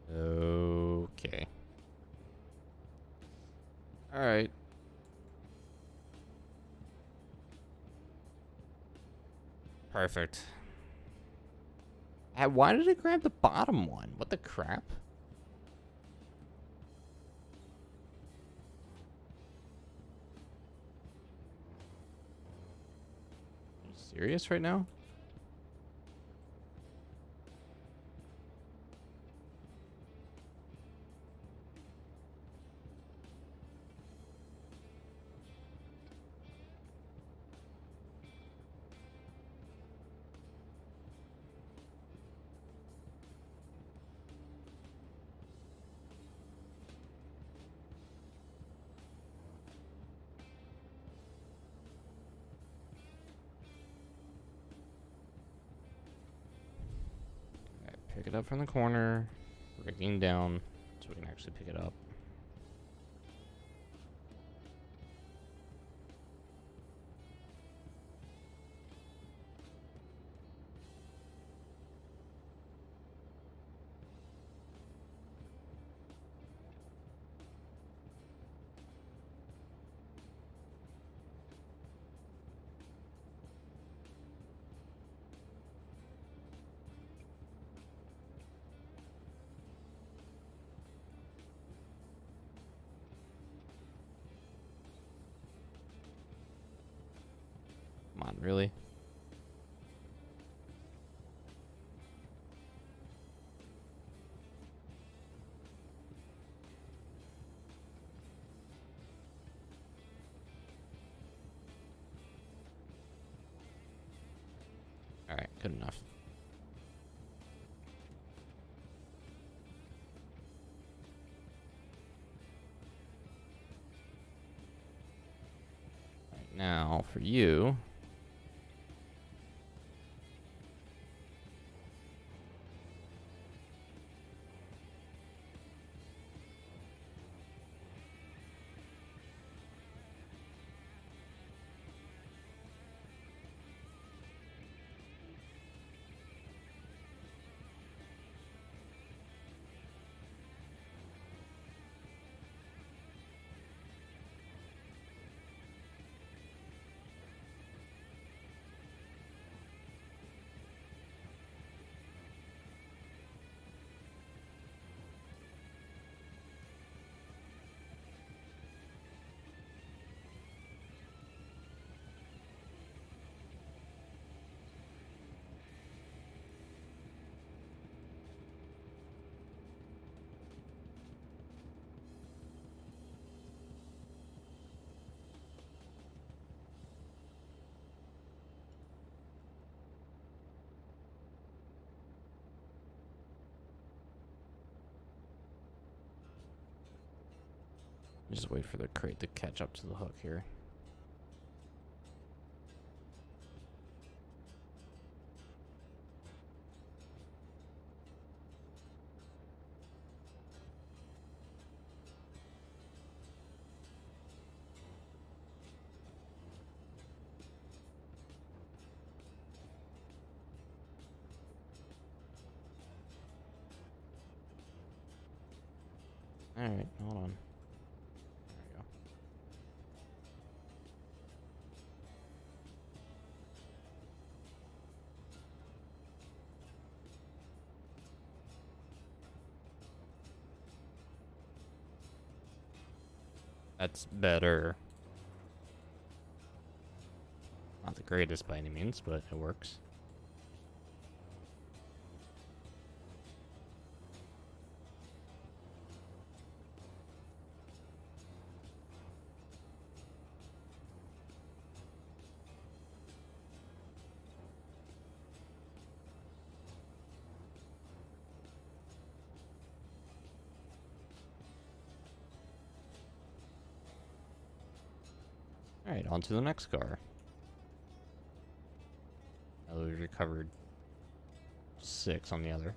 Okay. Alright. Perfect. Why did it grab the bottom one? What the crap? Are you serious right now? pick it up from the corner, rigging down so we can actually pick it up. Come on, really? Alright, good enough. Right, now, for you... Just wait for the crate to catch up to the hook here. Alright, hold on. There we go. That's better. Not the greatest by any means, but it works. Alright, on to the next car. We recovered 6 on the other.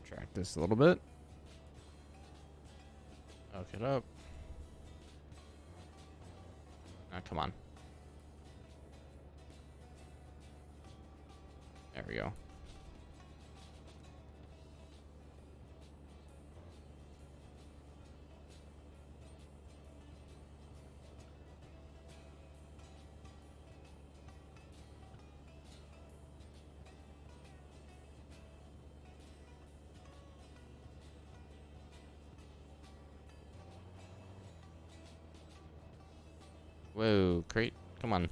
Track this a little bit. Hook it up. Ah, come on. There we go. Whoa, crate. Come on.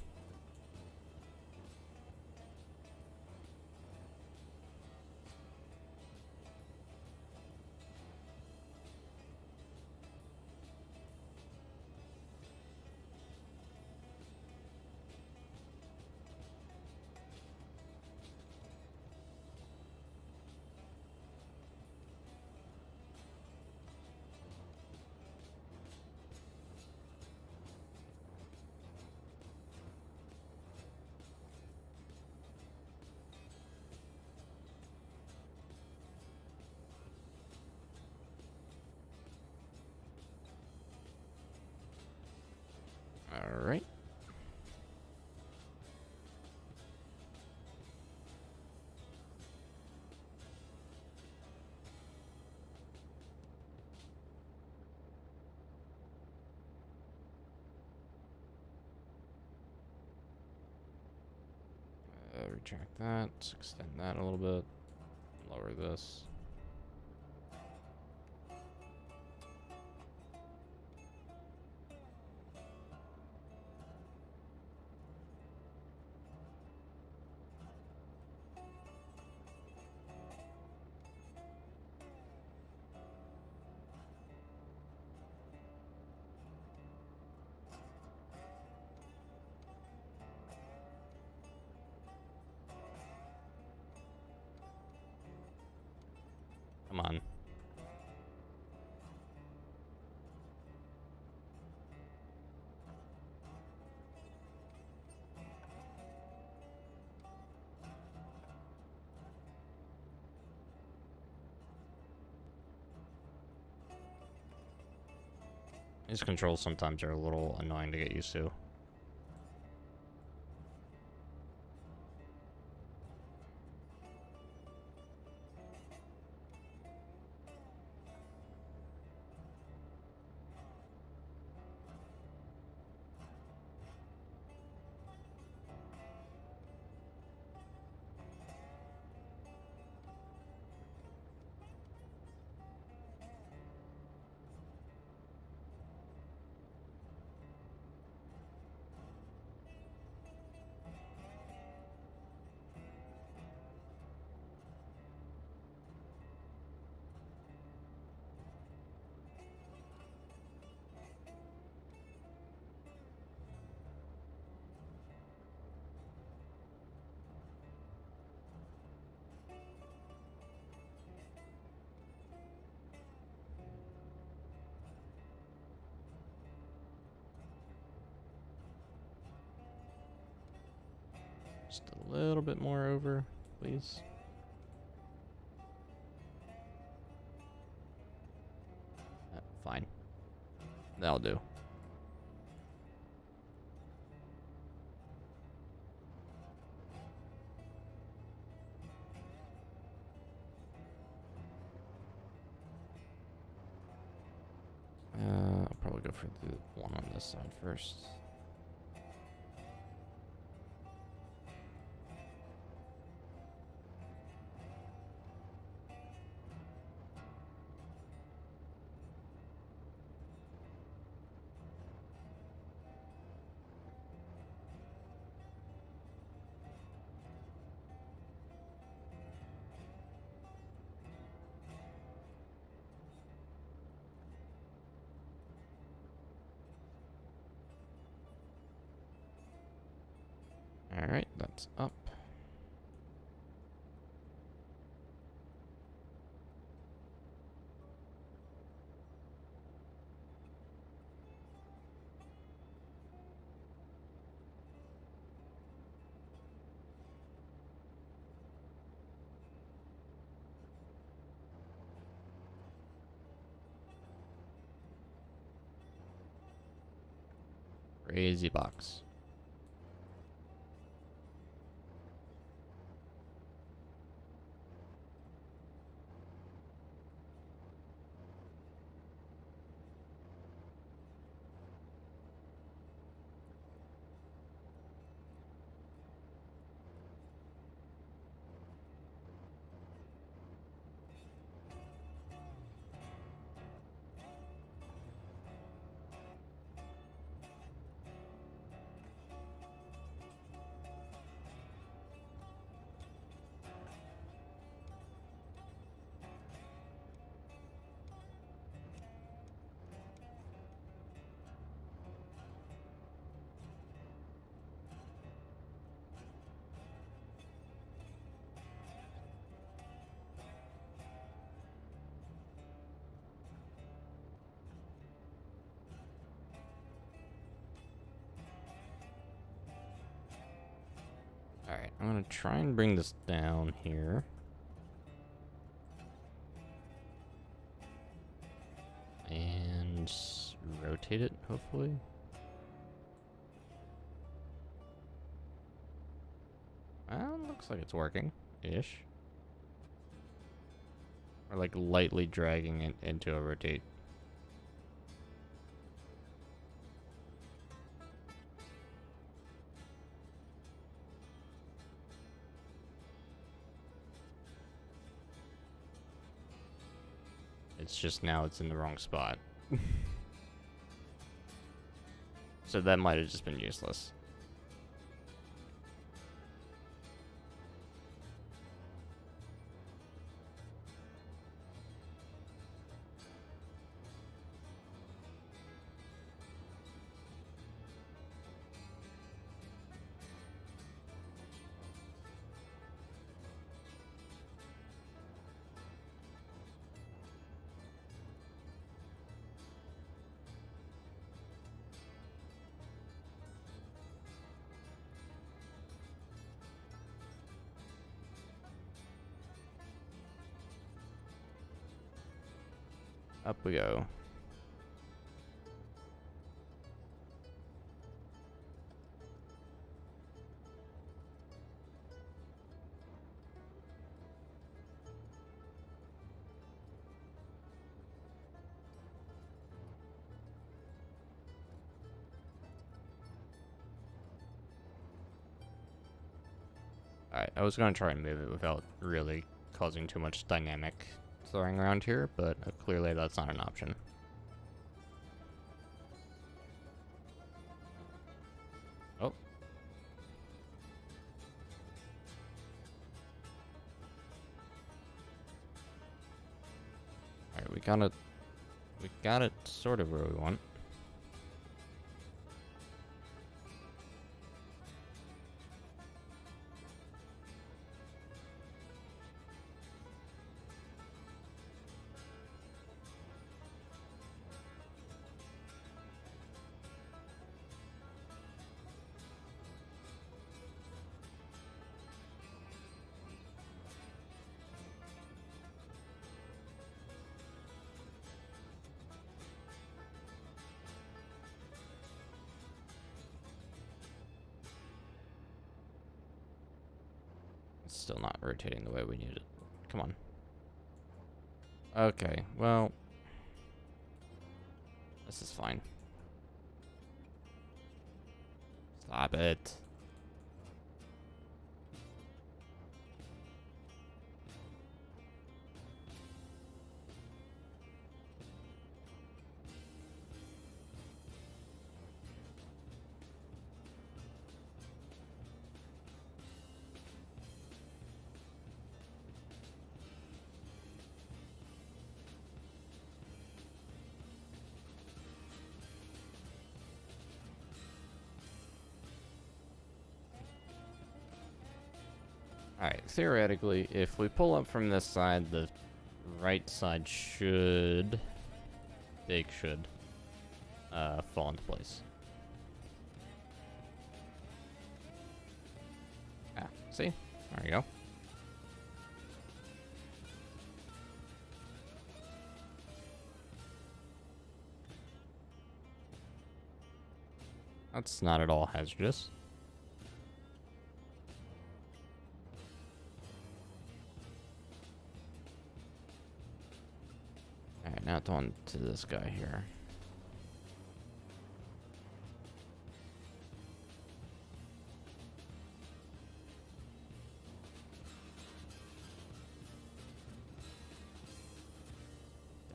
All right. Retract that, extend that a little bit, lower this. Come on. These controls sometimes are a little annoying to get used to. Just a little bit more over, please. Fine. That'll do. I'll probably go for the one on this side first. Alright, that's up. Crazy box. Alright, I'm gonna try and bring this down here. And rotate it, hopefully. Well, looks like it's working-ish. Or like lightly dragging it into a rotate. It's just now it's in the wrong spot. So that might have just been useless. Up we go. Alright, I was gonna try and move it without really causing too much dynamic throwing around here, but clearly that's not an option. Oh. Alright, we got it sort of where we want. It's still not rotating the way we need it. Come on. Okay, well, this is fine. Stop it. Alright, theoretically, if we pull up from this side, the right side should... Big should... fall into place. Ah, see? There we go. That's not at all hazardous. Alright, now on to this guy here.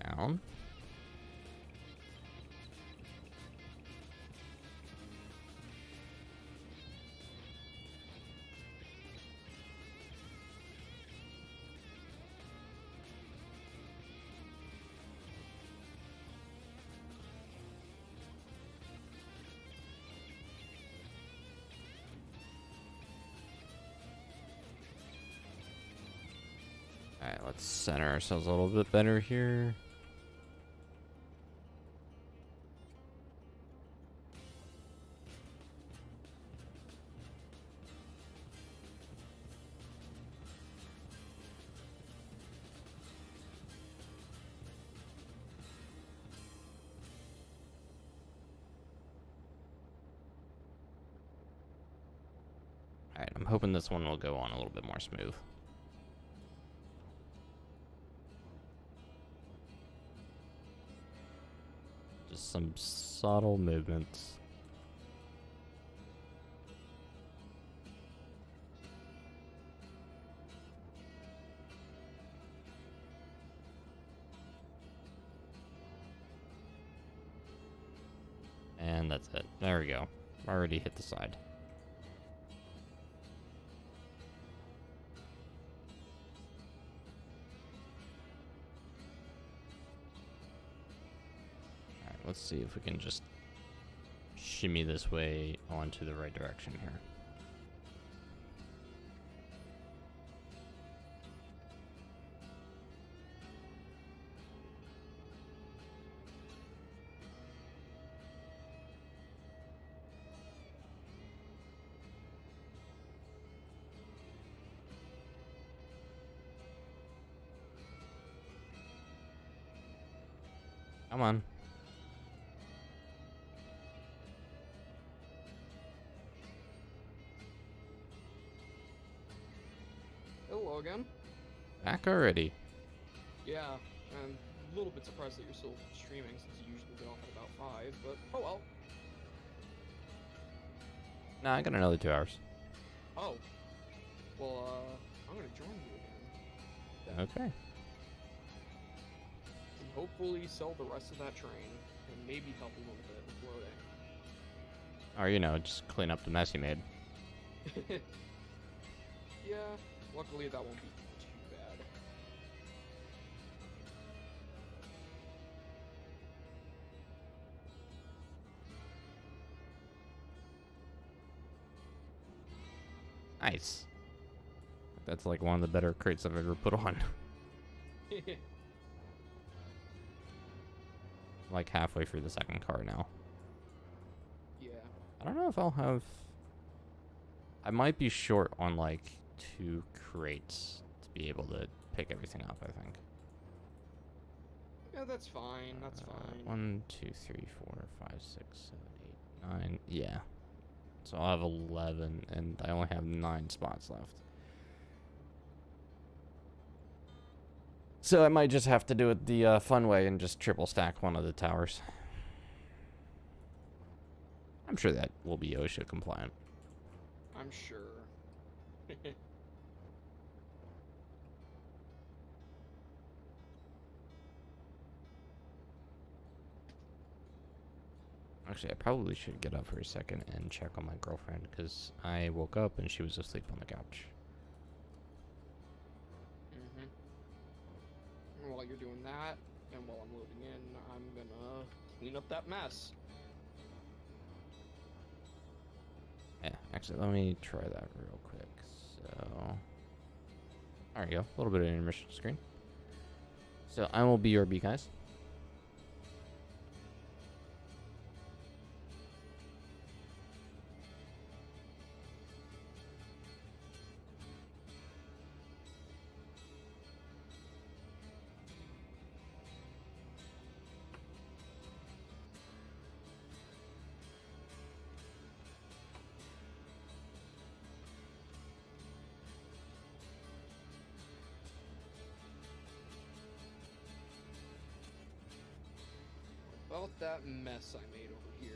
Down. Alright, let's center ourselves a little bit better here. Alright, I'm hoping this one will go on a little bit more smooth. Just some subtle movements. And that's it. There we go. Already hit the side. Alright, let's see if we can just shimmy this way onto the right direction here. Come on. Hello again. Back already. Yeah, I'm a little bit surprised that you're still streaming since you usually get off at about 5, but oh well. Nah, I got another 2 hours. Oh. Well, I'm gonna join you again. Then. Okay. And hopefully sell the rest of that train, and maybe help a little bit with loading. Or, you know, just clean up the mess you made. Yeah, luckily that won't be too bad. Nice. That's like one of the better crates I've ever put on. Like halfway through the second car now. Yeah. I don't know if I'll have... I might be short on like 2 crates to be able to pick everything up, I think. Yeah, that's fine. That's fine. 1, 2, 3, 4, 5, 6, 7, 8, 9. Yeah. So I'll have 11, and I only have 9 spots left. So I might just have to do it the fun way and just triple stack one of the towers. I'm sure that will be OSHA compliant. I'm sure. Actually, I probably should get up for a second and check on my girlfriend, because I woke up and she was asleep on the couch. And while you're doing that, and while I'm loading in, I'm gonna clean up that mess. Yeah, actually, let me try that real quick. So, there you go. A little bit of intermission screen. So, I will be your B, guys. About that mess I made over here.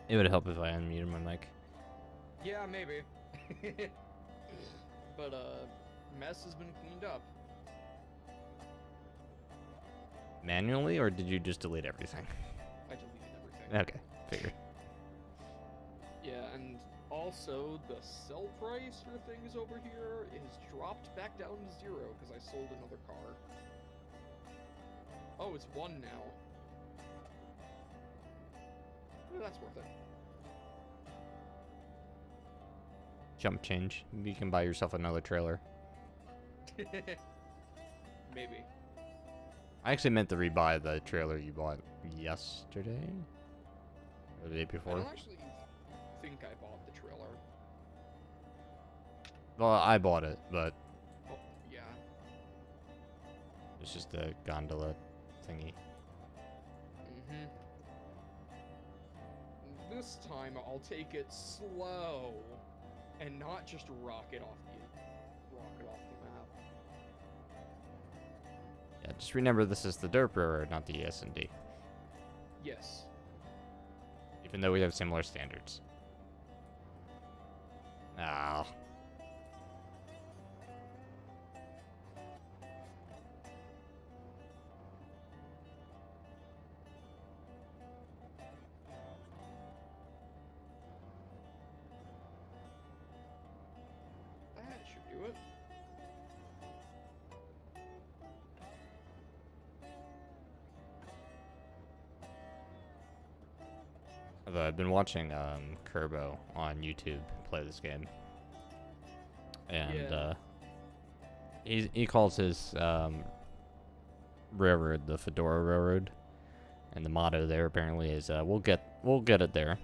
It would help if I unmuted my mic. Yeah, maybe. But, mess has been cleaned up. Manually, or did you just delete everything? I deleted everything. Okay, figured. Yeah, and also the sell price for things over here is dropped back down to 0 because I sold another car. Oh, it's 1 now. That's worth it. Jump change. You can buy yourself another trailer. Maybe. I actually meant to rebuy the trailer you bought yesterday? Or the day I before? don't actually think I bought the trailer. Well, I bought it, but Oh, yeah. it's just a gondola thingy. Mm-hmm. This time I'll take it slow and not just rocket off the map. Yeah, just remember this is the Derp Railroad, not the ES&D. Yes. Even though we have similar standards. Ah. That should do it. Although I've been watching Kerbo on YouTube play this game. And Yeah. he calls his railroad the Fedora Railroad. And the motto there apparently is we'll get it there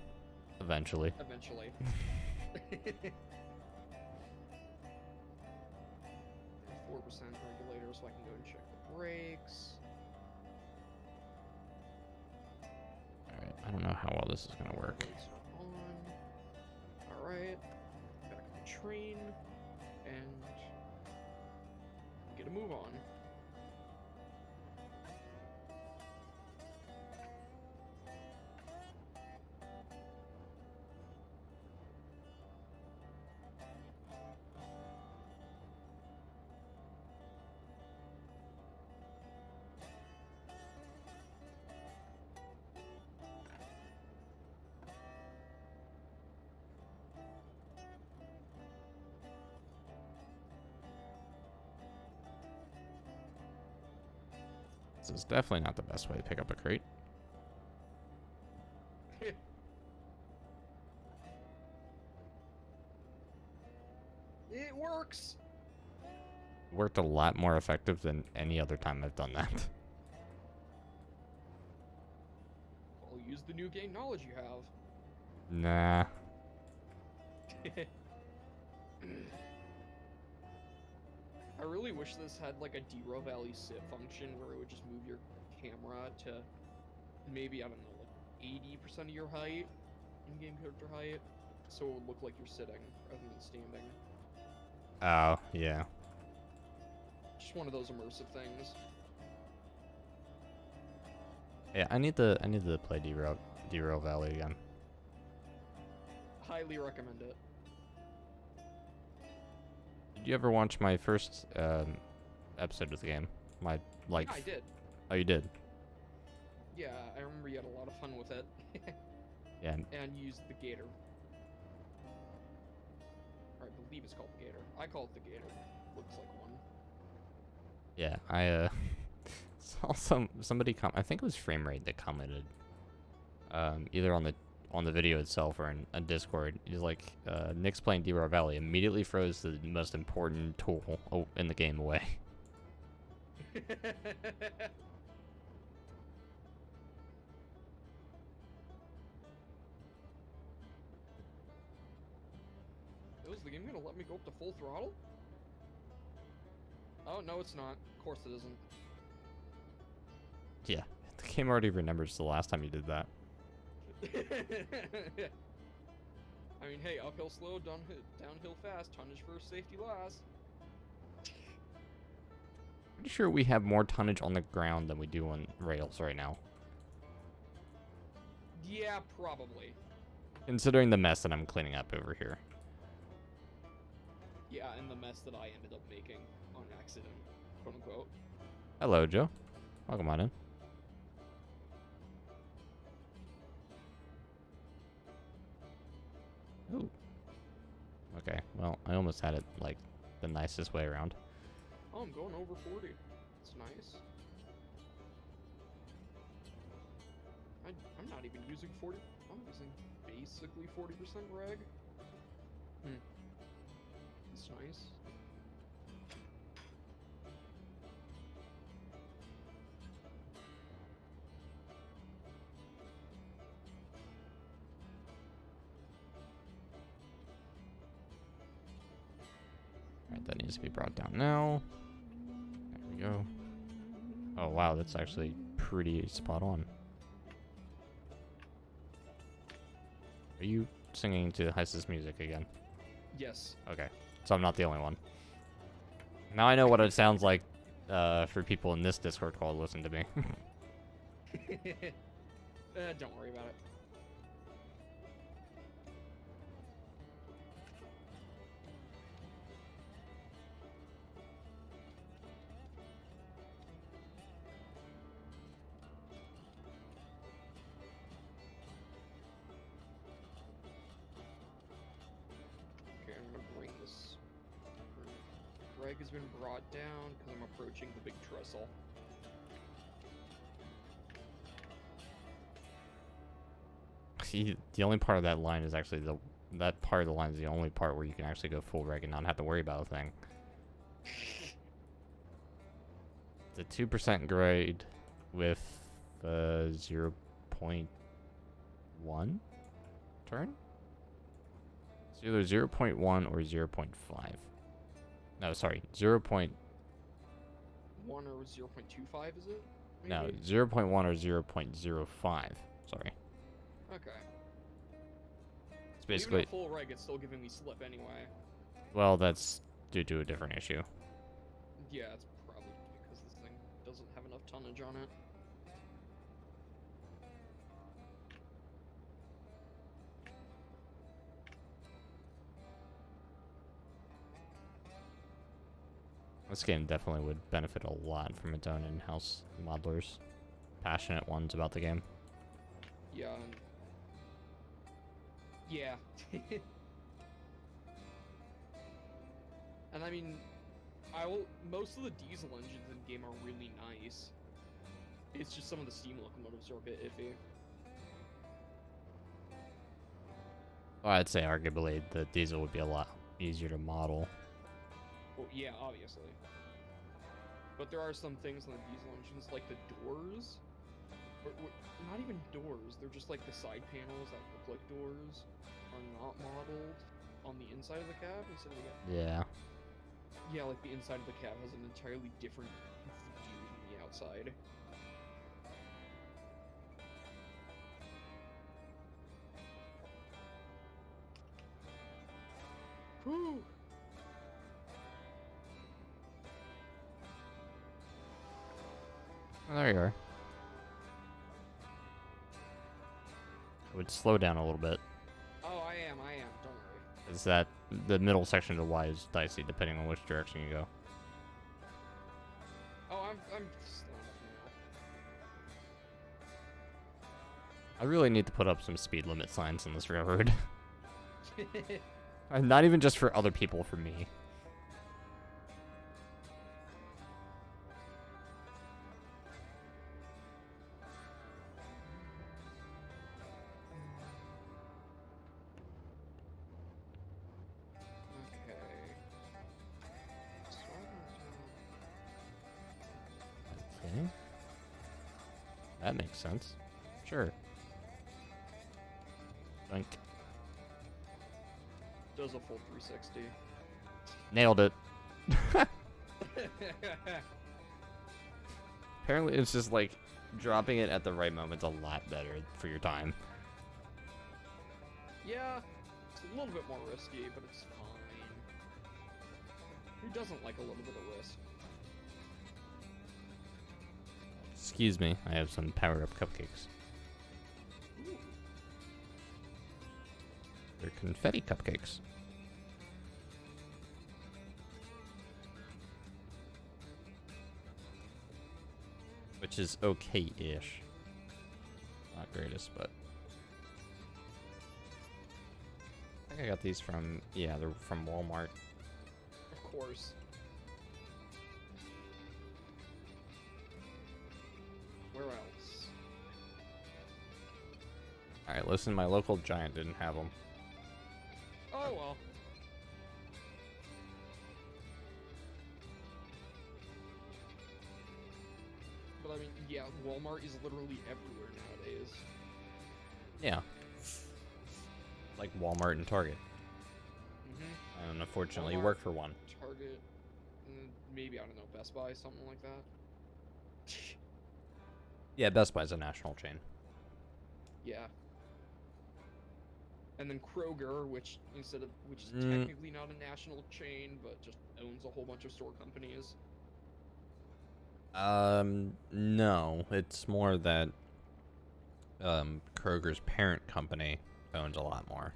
eventually. Eventually. 4% regulator, so I can go and check the brakes. Alright, I don't know how well this is gonna work. Brakes are on. Alright. Back on the train. And get a move on. This is definitely not the best way to pick up a crate. It works! Worked a lot more effective than any other time I've done that. I'll use the new game knowledge you have. Nah. I really wish this had like a DOW Valley sit function where it would just move your camera to maybe, I don't know, like 80% of your height, in-game character height, so it would look like you're sitting rather than standing. Oh, yeah. Just one of those immersive things. Yeah, I need to play D-Rail Valley again. Highly recommend it. Did you ever watch my first episode of the game? My like. I did. Oh, you did. Yeah, I remember you had a lot of fun with it. Yeah. And used the gator. Or I believe it's called the gator. I call it the gator. Looks like one. Yeah, I saw somebody I think it was Framerate that commented, either on the video itself or in a Discord. He's like, Nick's playing D-Rail Valley immediately throws the most important tool in the game away. Is the game gonna let me go up to full throttle? Oh, no, it's not. Of course it isn't. Yeah, the game already remembers the last time you did that. I mean, hey, uphill slow, downhill fast, tonnage first, safety last. Pretty sure we have more tonnage on the ground than we do on rails right now. Yeah, probably. Considering the mess that I'm cleaning up over here. Yeah, and the mess that I ended up making on accident, quote unquote. Hello, Joe. Welcome on in. Ooh. Okay, well, I almost had it, like, the nicest way around. Oh, I'm going over 40. That's nice. I'm not even using 40. I'm using basically 40% reg. That's nice. Alright, that needs to be brought down now. There we go. Oh, wow, that's actually pretty spot on. Are you singing to Heist's music again? Yes. Okay, so I'm not the only one. Now I know what it sounds like for people in this Discord call to listen to me. Don't worry about it. Okay, I'm gonna bring this. Reg has been brought down because I'm approaching the big trestle. See, the only part of that line is actually that part of the line is the only part where you can actually go full reg and not have to worry about a thing. It's a 2% grade with 0.1 turn? It's either 0.1 or 0.5. No, sorry, 0.1 1 or 0.25, is it? no, Maybe? 0.1 or 0.05. Sorry. Okay. It's Well, even basically, at full reg, it's still giving me slip anyway. well, that's due to a different issue. Yeah, it's probably because this thing doesn't have enough tonnage on it. This game definitely would benefit a lot from its own in-house modelers. Passionate ones about the game. Yeah. Yeah. And I mean, most of the diesel engines in the game are really nice. It's just some of the steam locomotives are a bit iffy. Well, I'd say arguably the diesel would be a lot easier to model. Well, yeah, obviously. But there are some things on the diesel engines, like the doors. Or not even doors, they're just like the side panels that look like doors are not modeled on the inside of the cab instead of the... Yeah. Yeah, like the inside of the cab has an entirely different view than the outside. Whew! Oh, there you are. It would slow down a little bit. Oh, I am, don't worry. Is that the middle section of the Y is dicey depending on which direction you go. Oh, I'm slow enough I really need to put up some speed limit signs on this railroad. now. And not even just for other people, for me. Okay. That makes sense. Sure. Think. Does a full 360. Nailed it. Apparently it's just like dropping it at the right moment's a lot better for your time. Yeah, it's a little bit more risky, but it's fine. Who doesn't like a little bit of risk? Excuse me, I have some power-up cupcakes. Ooh. confetti cupcakes. Which is okay-ish. Not greatest, but... I think I got these from... Yeah, they're from Walmart. Of course. Where else? Alright, listen, my local giant didn't have them. Oh well. But I mean, yeah, Walmart is literally everywhere nowadays. Yeah. Like Walmart and Target. Mm-hmm. And unfortunately, Walmart, work for one. Target, maybe, I don't know, Best Buy, something like that. Yeah, Best Buy's a national chain. Yeah. And then Kroger, which is technically not a national chain, but just owns a whole bunch of store companies. No. It's more that Kroger's parent company owns a lot more.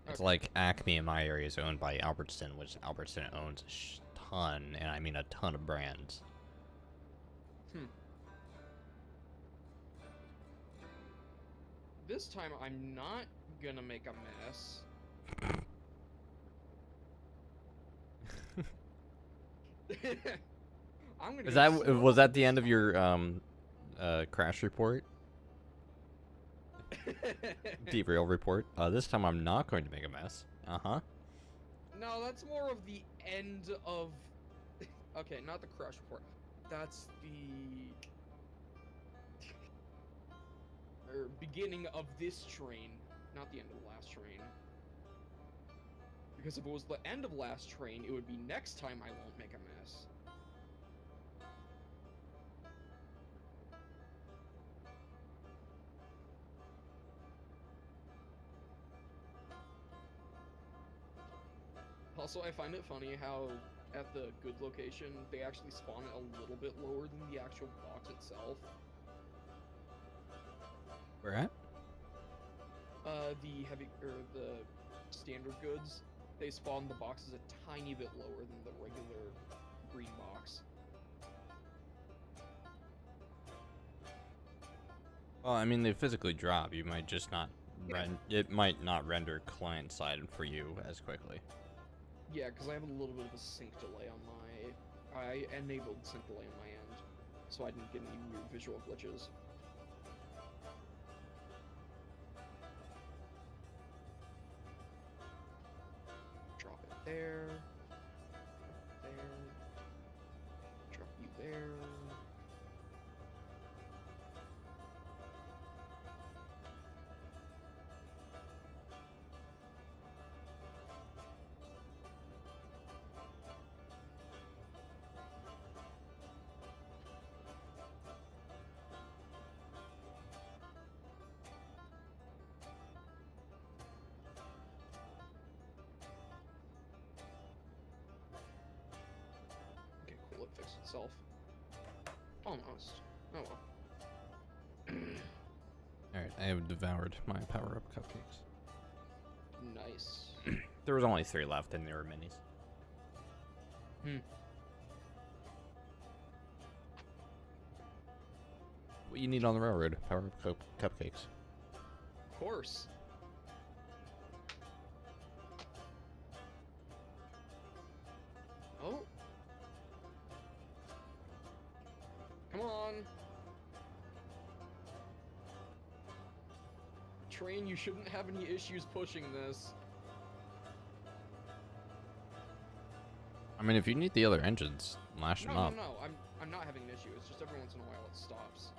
It's Okay. like Acme in my area is owned by Albertson, which Albertson owns a ton, and I mean a ton of brands. This time I'm not gonna make a mess. I'm gonna Is go that slow was that the this end of time. your crash report? Derail report. This time I'm not going to make a mess. Uh-huh. No, that's more of the end of... Okay, not the crash report. That's the... or beginning of this train, not the end of the last train. Because if it was the end of last train, it would be next time I won't make a mess. Also, I find it funny how at the good location, they actually spawn a little bit lower than the actual box itself. Where at? The heavy, or the standard goods, they spawn the boxes a tiny bit lower than the regular green box. Well, I mean, they physically drop. You might just not it might not render client side for you as quickly. Yeah, because I have a little bit of a sync delay on my... I enabled sync delay on my end, so I didn't get any weird visual glitches. Drop it there. There. Drop you there. Okay, cool, it fixed itself. Almost. Oh well. Alright, I have devoured my power-up cupcakes. Nice. There was only 3 left, and they were minis. What you need on the railroad? Power-up cupcakes. Of course. Oh. Come on. Train, you shouldn't have any issues pushing this. I mean, if you need the other engines, lash them up. No, I'm not having an issue. It's just every once in a while it stops.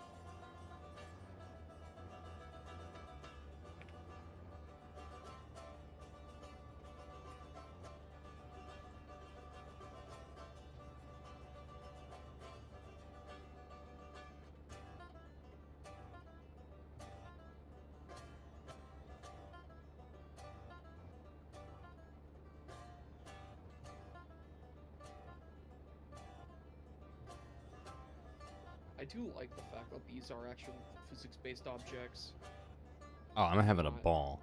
I do like the fact that these are actual physics-based objects. Oh, I'm having a ball.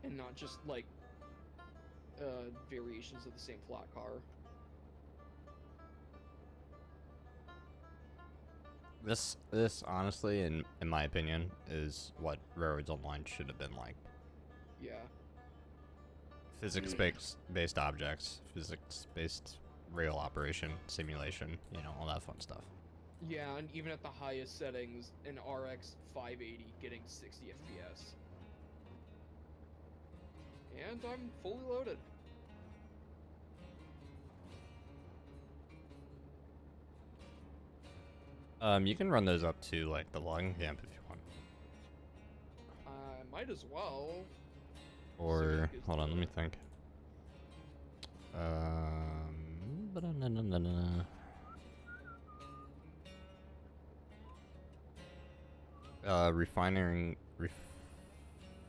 and not just like variations of the same flat car. This honestly, in my opinion, is what Railroads Online should have been like. Yeah. Physics-based objects, physics-based rail operation, simulation, you know, all that fun stuff. Yeah, and even at the highest settings, an RX 580 getting 60 FPS. And I'm fully loaded. You can run those up to like the logging camp if you want. I might as well. Or hold on, let me think. Refining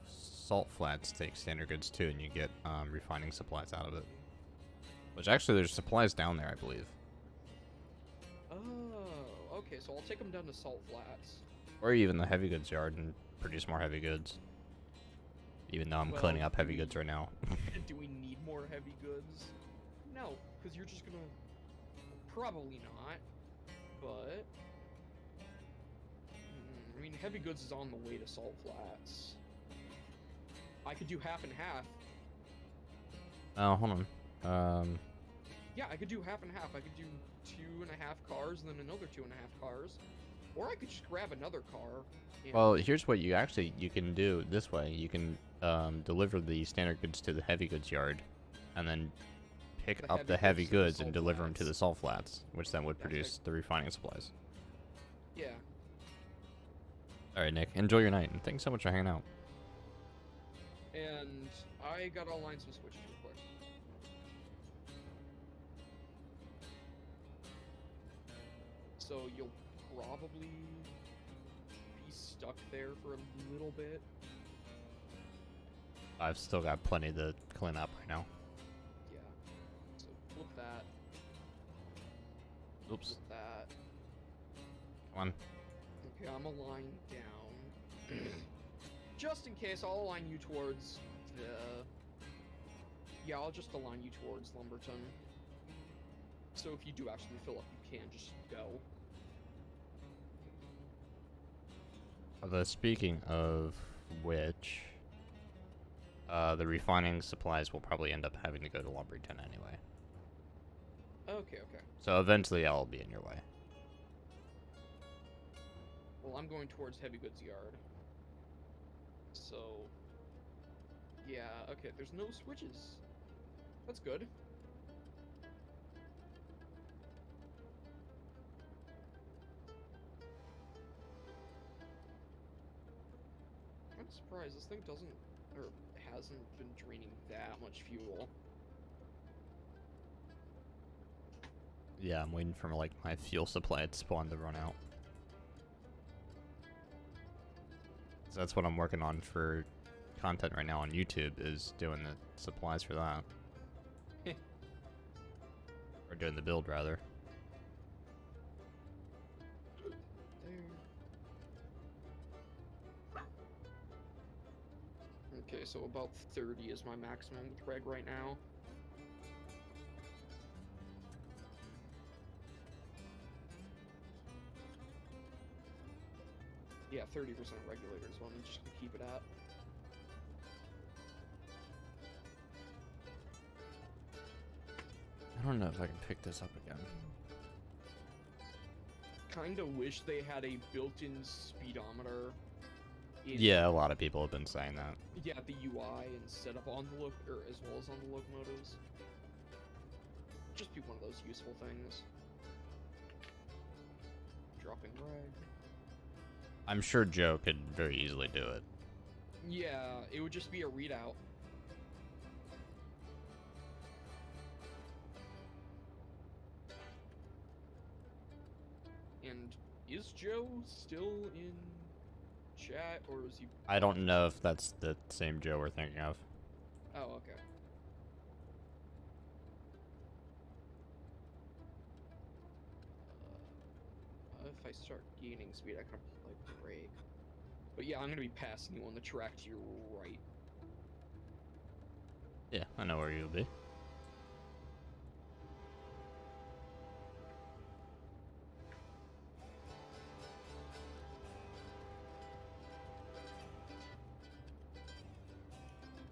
salt flats take standard goods too, and you get refining supplies out of it. Which actually, there's supplies down there, I believe. Oh, okay, so I'll take them down to Salt Flats. Or even the heavy goods yard and produce more heavy goods. Even though I'm cleaning up heavy goods right now. Do we need more heavy goods? No, because you're just gonna... Probably not, but... I mean, heavy goods is on the way to Salt Flats. I could do half and half. Oh, hold on. Yeah, I could do half and half. I could do 2.5 cars and then another 2.5 cars. Or I could just grab another car. Well, here's what you can do this way. You can deliver the standard goods to the heavy goods yard, and then pick up the heavy goods and deliver them to the salt flats, which then would produce the refining supplies. Yeah. Alright, Nick, enjoy your night, and thanks so much for hanging out. And I gotta align some switches real quick. So you'll probably be stuck there for a little bit. I've still got plenty to clean up right now. Yeah. So flip that. Oops. Flip that. Come on. Okay, I'm aligned down. Just in case, I'll align you towards the... Yeah, I'll just align you towards Lumberton. So if you do actually fill up, you can just go. Although, speaking of which, the refining supplies will probably end up having to go to Lumberton anyway. Okay, okay. So eventually I'll be in your way. Well, I'm going towards Heavy Goods Yard. So... Yeah, okay, there's no switches. That's good. I'm surprised this thing doesn't, or hasn't been draining that much fuel. Yeah, I'm waiting for like my fuel supply at spawn to run out. So that's what I'm working on for content right now on YouTube, is doing the supplies for that. Or doing the build, rather. Okay, so about 30 is my maximum with Reg right now. Yeah, 30% regulator is what I'm just gonna keep it at. I don't know if I can pick this up again. Kinda wish they had a built-in speedometer. Yeah, a lot of people have been saying that. Yeah, the UI instead of on the or as well as on the locomotives. Just be one of those useful things. Dropping reg. I'm sure Joe could very easily do it. Yeah, it would just be a readout. And is Joe still in chat, or is he... I don't know if that's the same Joe we're thinking of. Oh, okay. If I start gaining speed, I can apply brake. But yeah, I'm gonna be passing you on the track to your right. Yeah, I know where you'll be.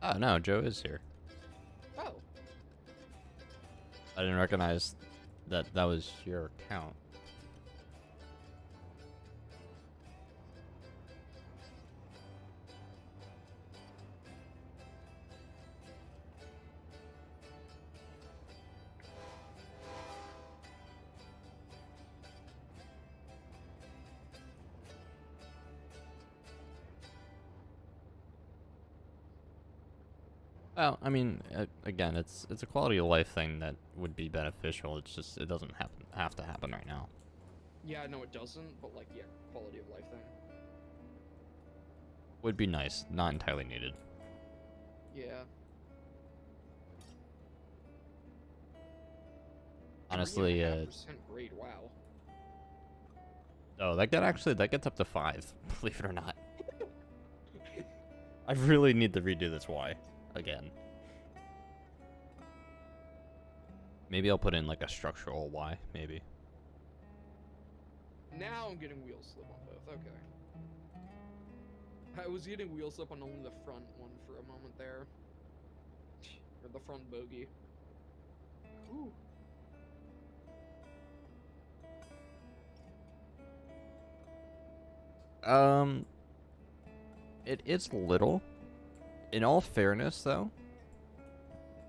Oh, no, Joe is here. Oh. I didn't recognize that that was your account. Well, I mean, again, it's a quality of life thing that would be beneficial. It's just it doesn't have to happen right now. Yeah, no, it doesn't. But like, yeah, quality of life thing. Would be nice, not entirely needed. Yeah. Honestly, 3.5% grade. Wow. oh, that gets up to 5. Believe it or not. I really need to redo this Y again. Maybe I'll put in like a structural Y, maybe. Now I'm getting wheel slip on both. Okay. I was getting wheel slip on only the front one for a moment there. Or the front bogey. Ooh. It is little. In all fairness, though,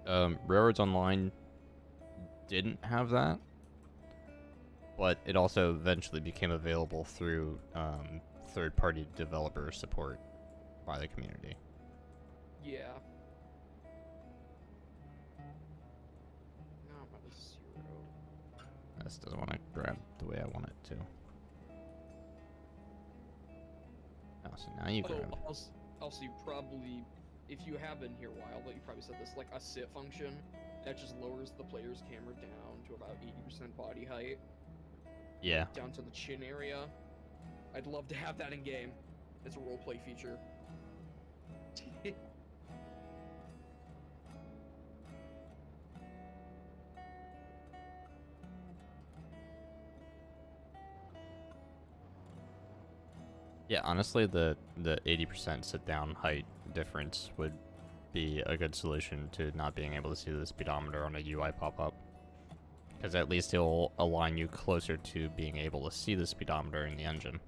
Railroads Online didn't have that, but it also eventually became available through third-party developer support by the community. Yeah. Now I'm at a 0. This doesn't want to grab the way I want it to. Oh, so now you grab. Also, you probably, if you have been here a while, but you probably said this, like a sit function that just lowers the player's camera down to about 80% body height. Yeah. Down to the chin area. I'd love to have that in game. It's a roleplay feature. Yeah, honestly, the 80% sit down height difference would be a good solution to not being able to see the speedometer on a UI pop-up. Because at least it'll align you closer to being able to see the speedometer in the engine.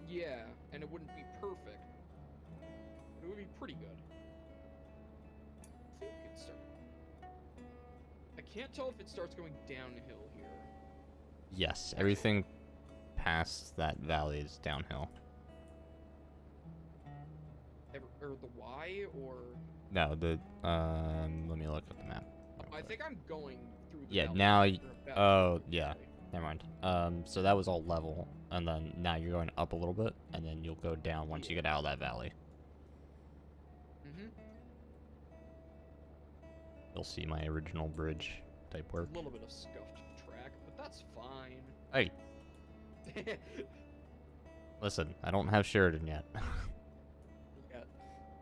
Yeah, and it wouldn't be perfect. But it would be pretty good. I think it starts. I can't tell if it starts going downhill here. Yes, everything past that valley is downhill. Or the Y, or... No, the, let me look at the map. I think I'm going through the Yeah, valley, now, or yeah, never mind. So that was all level, and then now you're going up a little bit, and then you'll go down once you get out of that valley. Mm-hmm. You'll see my original bridge type work. A little bit of scuffed track, but that's fine. Hey, listen, I don't have Sheridan yet. Yeah.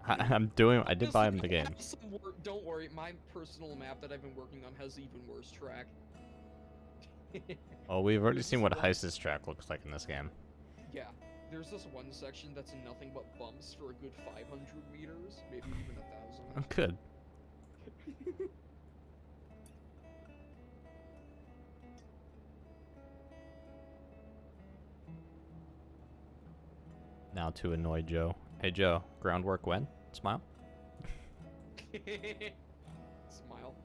I did buy him the game. Don't worry, my personal map that I've been working on has even worse track. Oh, we've already seen what Heist's track looks like in this game. Yeah, there's this one section that's nothing but bumps for a good 500 meters, maybe even 1,000. Oh, good. Now to annoy Joe. Hey Joe, groundwork when? Smile. Smile.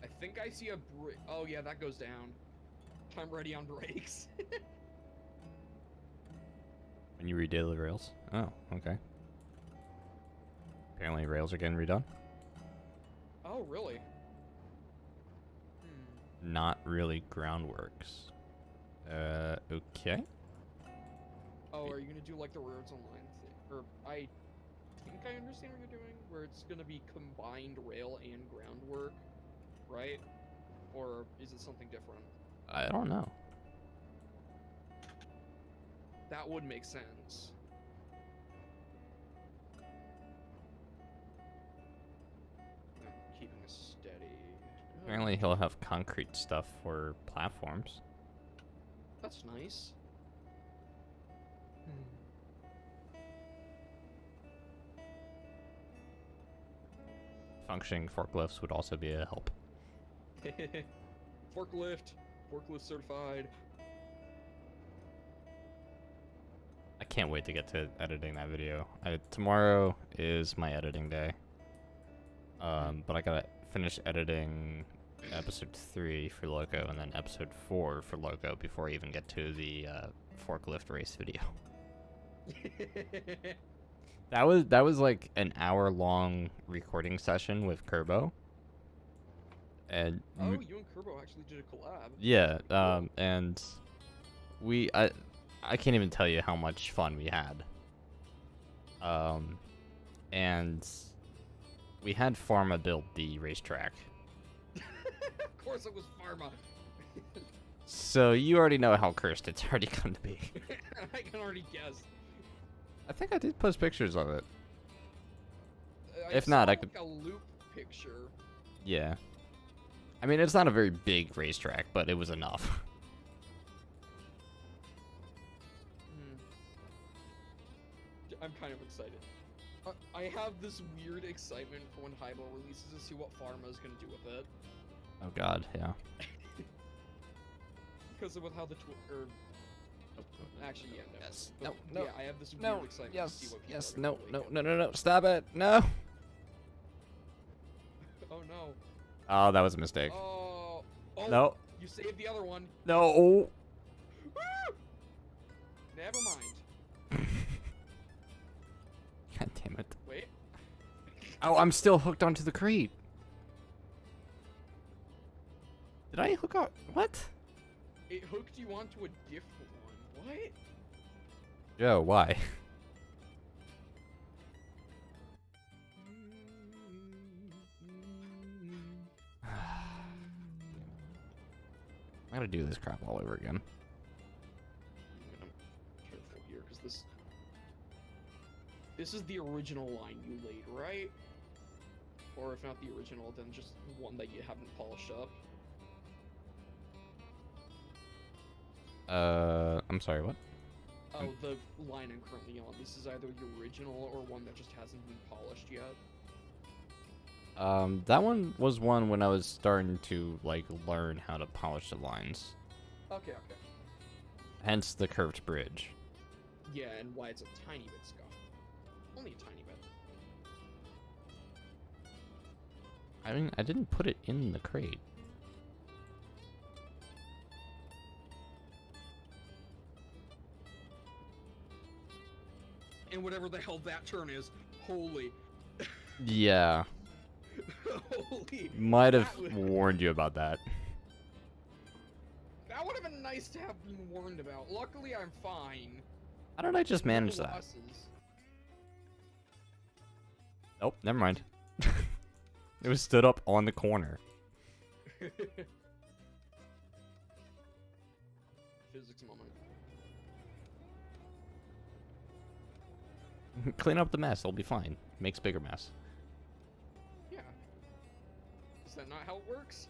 I think I see a brick. Oh yeah, that goes down. I'm ready on brakes. When you redid the rails? Oh, okay. Apparently rails are getting redone. Oh, really? Not really groundworks. Okay. Oh, are you gonna do like the Railroads Online thing? Or I think I understand what you're doing, where it's gonna be combined rail and groundwork, right? Or is it something different? I don't know. That would make sense. Keeping us steady. Apparently he'll have concrete stuff for platforms. That's nice. Functioning forklifts would also be a help. Forklift certified. I can't wait to get to editing that video. Tomorrow is my editing day. But I gotta finish editing episode 3 for Loco and then episode 4 for Loco before I even get to the forklift race video. That was like an hour-long recording session with Kerbo. And oh, you and Kerbo actually did a collab. yeah, and I can't even tell you how much fun we had. And we had Pharma build the racetrack. Of course it was Pharma. So you already know how cursed it's already come to be. I can already guess. I think I did post pictures of it. If saw, not, I like, could. a loop picture. Yeah. I mean, it's not a very big racetrack, but it was enough. I'm kind of excited. I have this weird excitement for when Haibo releases to see what Pharma is going to do with it. Oh god, yeah. Because with how the actually, yeah, no. Yes. But, No. Yeah, I have this weird No. excitement Yes. to see what people Yes. are No. gonna No. like. No. No. No. Stop it. No. Oh no. Oh, that was a mistake. Oh. No. You saved the other one. No. Woo! Never mind. God damn it. Wait. Oh, I'm still hooked onto the crate. Did I hook up? What? It hooked you onto a different one. What? Joe, why? I gotta do this crap all over again. I'm careful here, because this is the original line you laid, right? Or if not the original, then just one that you haven't polished up. I'm sorry, what? Oh, the line I'm currently on. This is either the original or one that just hasn't been polished yet. That one was one when I was starting to, like, learn how to polish the lines. Okay. Hence the curved bridge. Yeah, and why it's a tiny bit scuffed. Only a tiny bit. I mean, I didn't put it in the crate. And whatever the hell that turn is, holy. Yeah. Holy. Might have that would- warned you about that. That would have been nice to have been warned about. Luckily, I'm fine. How did I just No manage that? losses. Nope, never mind. It was stood up on the corner. Physics moment. Clean up the mess, it'll be fine. Makes bigger mess. Yeah. Is that not how it works?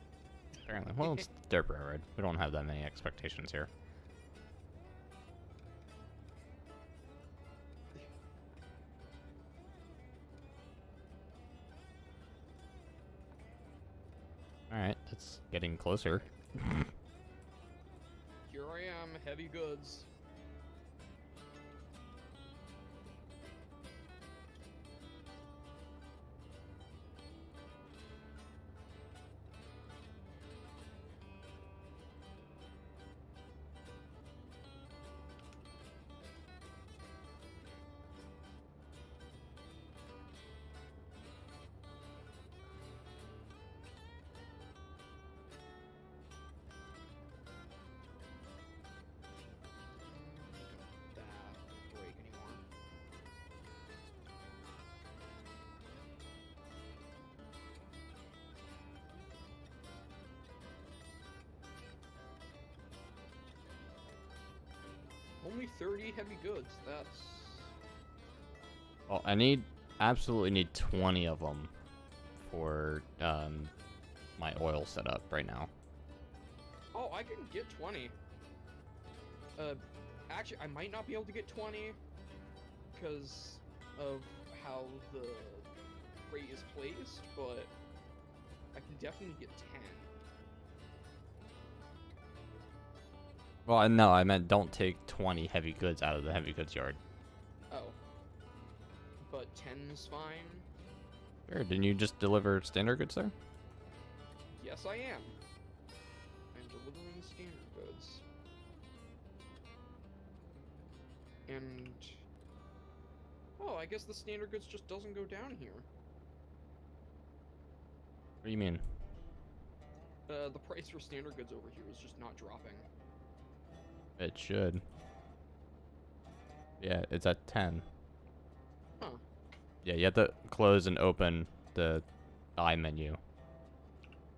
Apparently. Well, it's Derp Railroad. We don't have that many expectations here. Alright, it's getting closer. Here I am, heavy goods. Only 30 heavy goods. That's... Well, absolutely need 20 of them for my oil setup right now. Oh, I can get 20. Actually, I might not be able to get 20 because of how the crate is placed, but I can definitely get 10. Well, no, I meant don't take 20 heavy goods out of the heavy goods yard. Oh. But 10 is fine? Sure, didn't you just deliver standard goods there? Yes, I am. I'm delivering standard goods. And... oh, I guess the standard goods just doesn't go down here. What do you mean? The price for standard goods over here is just not dropping. It should. Yeah, it's at 10. Huh. Yeah, you have to close and open the I menu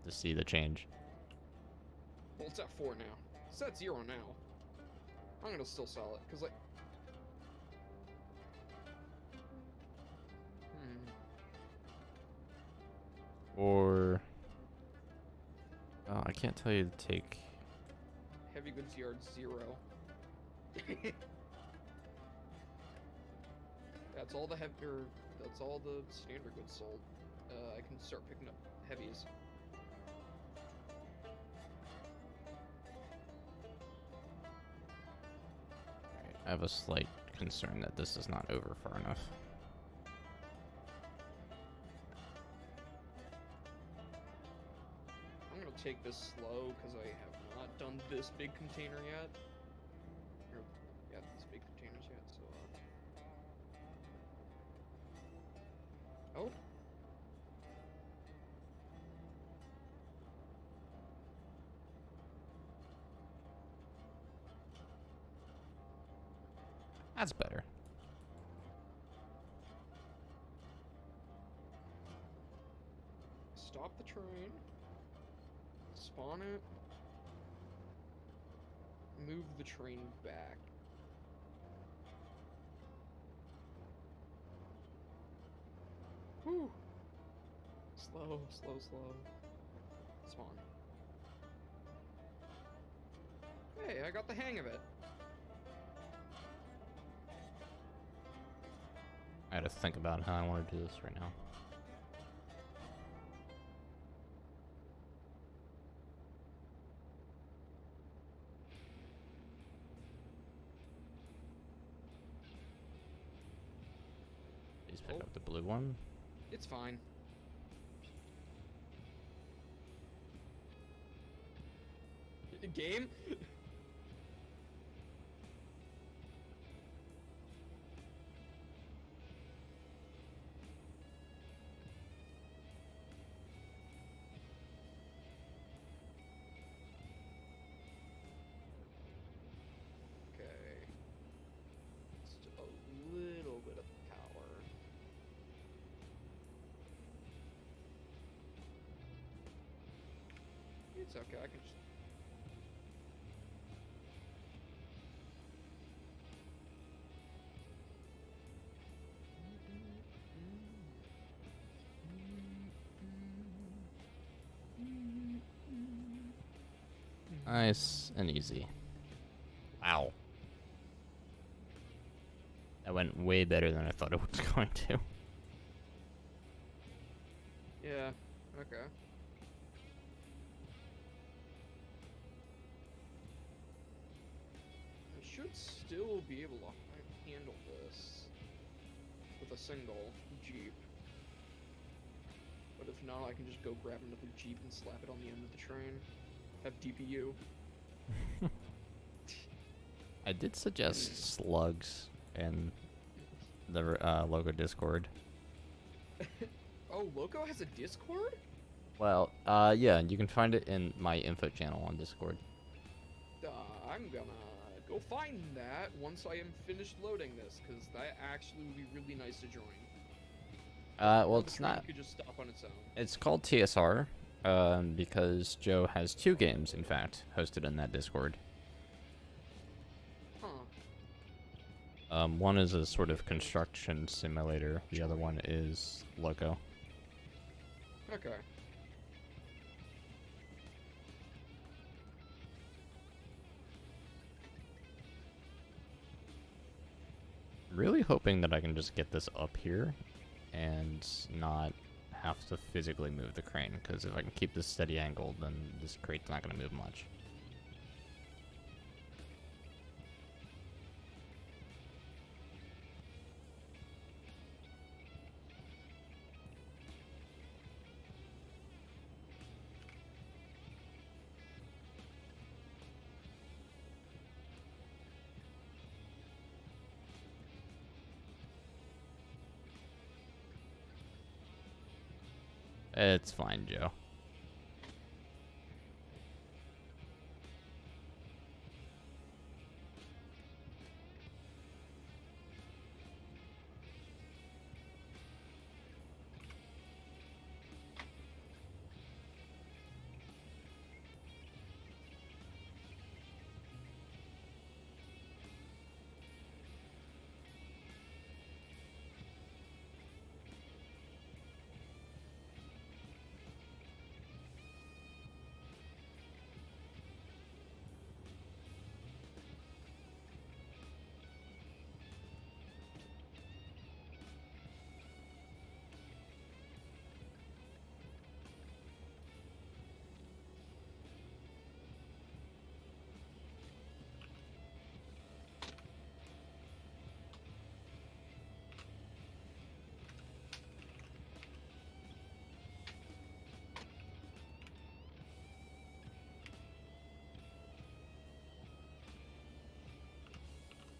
to see the change. Well, it's at 4 now. It's at 0 now. I'm gonna still sell it, because, like... Or... oh, I can't tell you to take... heavy goods yard 0. That's all the that's all the standard goods sold. I can start picking up heavies. Alright, I have a slight concern that this is not over far enough. I'm gonna take this slow because I have not done this big container yet. Or, yeah, these big containers yet, so... oh. That's better. Stop the train. Spawn it. Move the train back. Whew. Slow, slow, slow. Spawn. Hey, I got the hang of it. I had to think about how I want to do this right now. Please pick up the blue one. It's fine. Game? Okay. Just a little bit of power. It's okay, I can just... Nice and easy. Wow. That went way better than I thought it was going to. Yeah, okay. I should still be able to handle this with a single Jeep. But if not, I can just go grab another Jeep and slap it on the end of the train. Have DPU. I did suggest slugs in the Loco Discord. Oh, Loco has a Discord? Well, yeah, you can find it in my info channel on Discord. I'm gonna go find that once I am finished loading this, because that actually would be really nice to join. Well, The it's train not. could just stop on its own. It's called TSR, because Joe has 2 games, in fact, hosted in that Discord. Huh. One is a sort of construction simulator. The other one is Loco. Okay. Really hoping that I can just get this up here and not have to physically move the crane, because if I can keep this steady angle, then this crate's not going to move much. It's fine, Joe.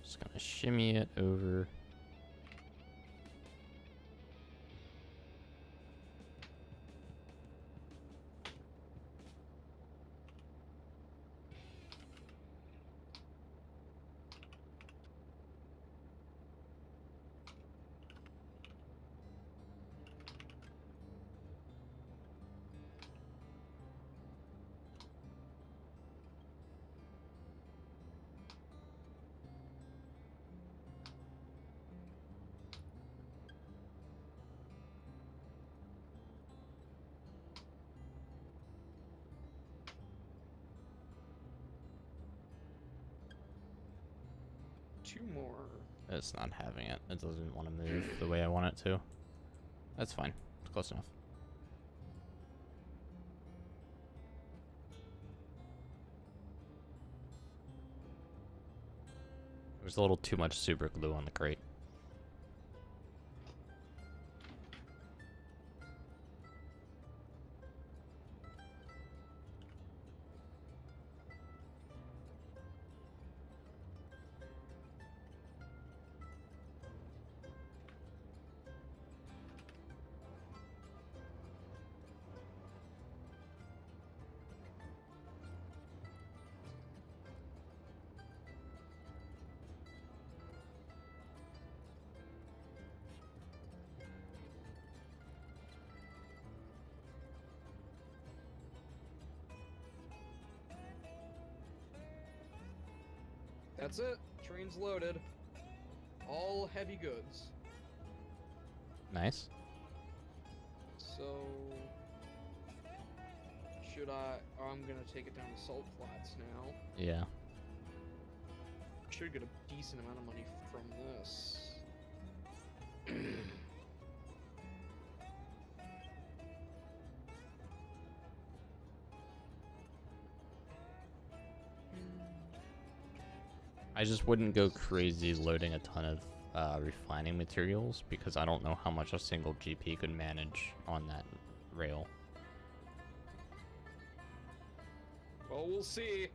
Just gonna shimmy it over. Two more. It's not having it. It doesn't want to move the way I want it to. That's fine. It's close enough. There's a little too much super glue on the crate. That's it. Train's loaded. All heavy goods. Nice. So... should I... I'm gonna take it down to Salt Flats now. Yeah. Should get a decent amount of money from this. I just wouldn't go crazy loading a ton of refining materials, because I don't know how much a single GP could manage on that rail. Well, we'll see.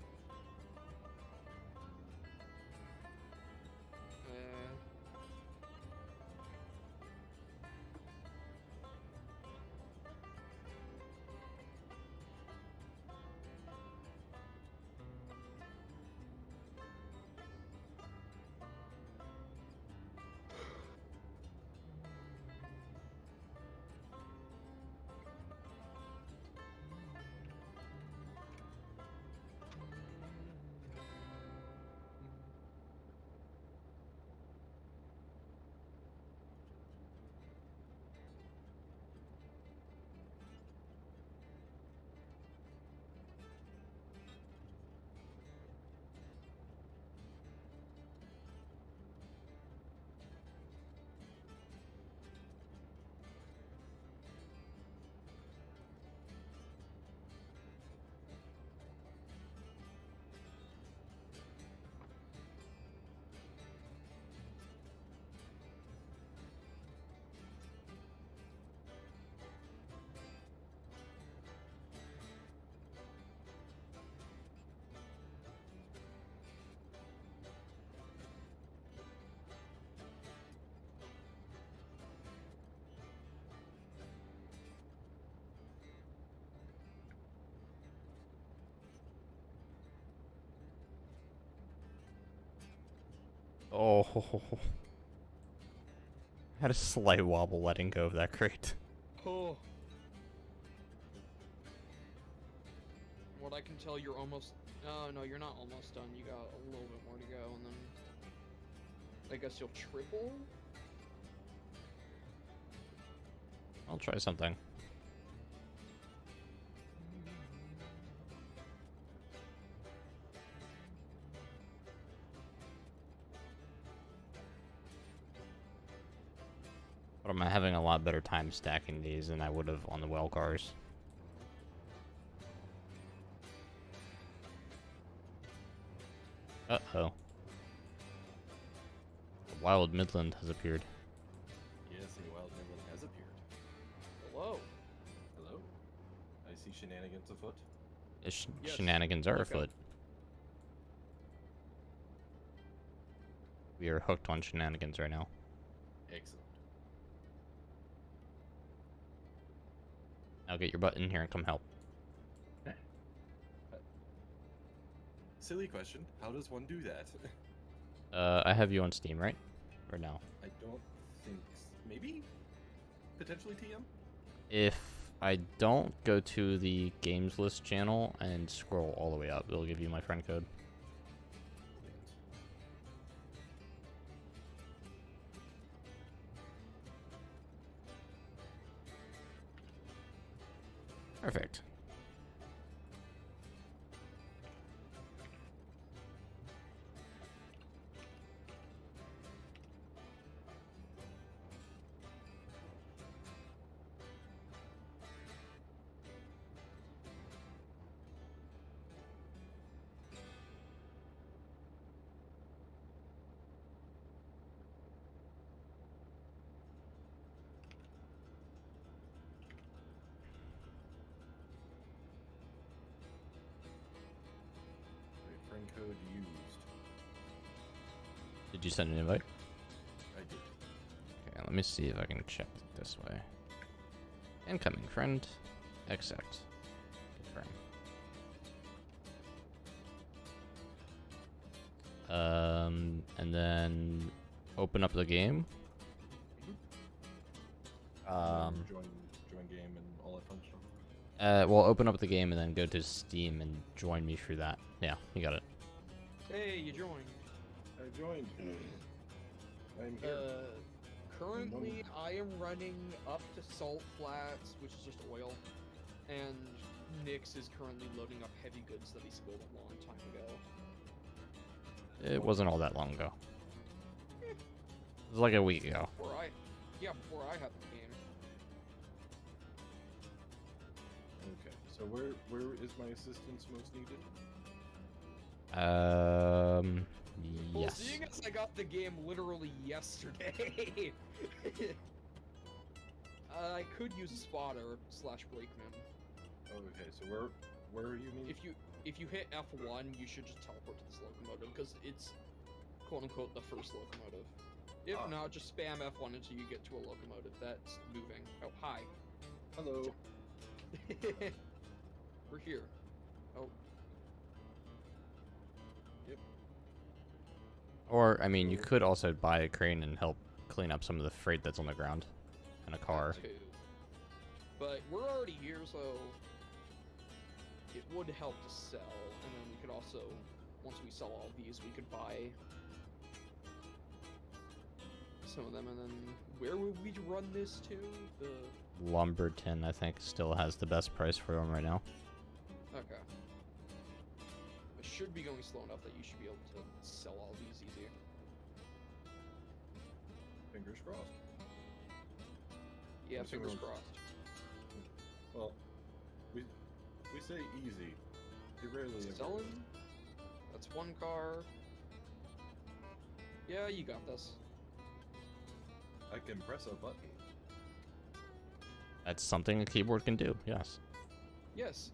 Oh. Had a slight wobble letting go of that crate. Oh. What I can tell, you're almost... Oh, no, you're not almost done. You got a little bit more to go, and then... I guess you'll triple? I'll try something. But I'm having a lot better time stacking these than I would have on the well cars. Uh-oh. The Wild Midland has appeared. Yes, a wild Midland has appeared. Hello. Hello? I see shenanigans afoot. Yes, Shenanigans are Loco. afoot. We are hooked on shenanigans right now. Excellent. Now get your butt in here and come help. Silly question. How does one do that? I have you on Steam, right? Or no? I don't think... Maybe? Potentially TM? If I don't, go to the games list channel and scroll all the way up. It'll give you my friend code. Perfect. Wait, friend code used. Did you send an invite? I did. Okay, let me see if I can check it this way. Incoming friend. Accept. Confirm. And then open up the game. Join game and all that fun stuff. Well, open up the game and then go to Steam and join me through that. Yeah, you got it. Hey, you joined. I joined. I'm here. Currently, I am running up to Salt Flats, which is just oil, and Nix is currently loading up heavy goods that he spilled a long time ago. It wasn't all that long ago. It was like a week ago. Before I had the game. Okay, so where is my assistance most needed? Well, Yes. seeing as I got the game literally yesterday, I could use a spotter / brakeman. Okay, so where are you needed? If you hit F1, you should just teleport to this locomotive because it's quote unquote the first locomotive. If not, just spam F1 until you get to a locomotive that's moving. Oh, hi. Hello. We're here. Oh. Yep. Or, I mean, you could also buy a crane and help clean up some of the freight that's on the ground in a car. That too. But we're already here, so it would help to sell. And then we could also, once we sell all these, we could buy some of them. And then where would we run this to? The Lumberton, I think, still has the best price for them right now. okay. It should be going slow enough that you should be able to sell all these easier. Fingers crossed. Yeah, I'm fingers assuming- crossed. Well, we say easy. You rarely ever- Selling? That's one car. Yeah, you got this. I can press a button. That's something a keyboard can do, yes. Yes.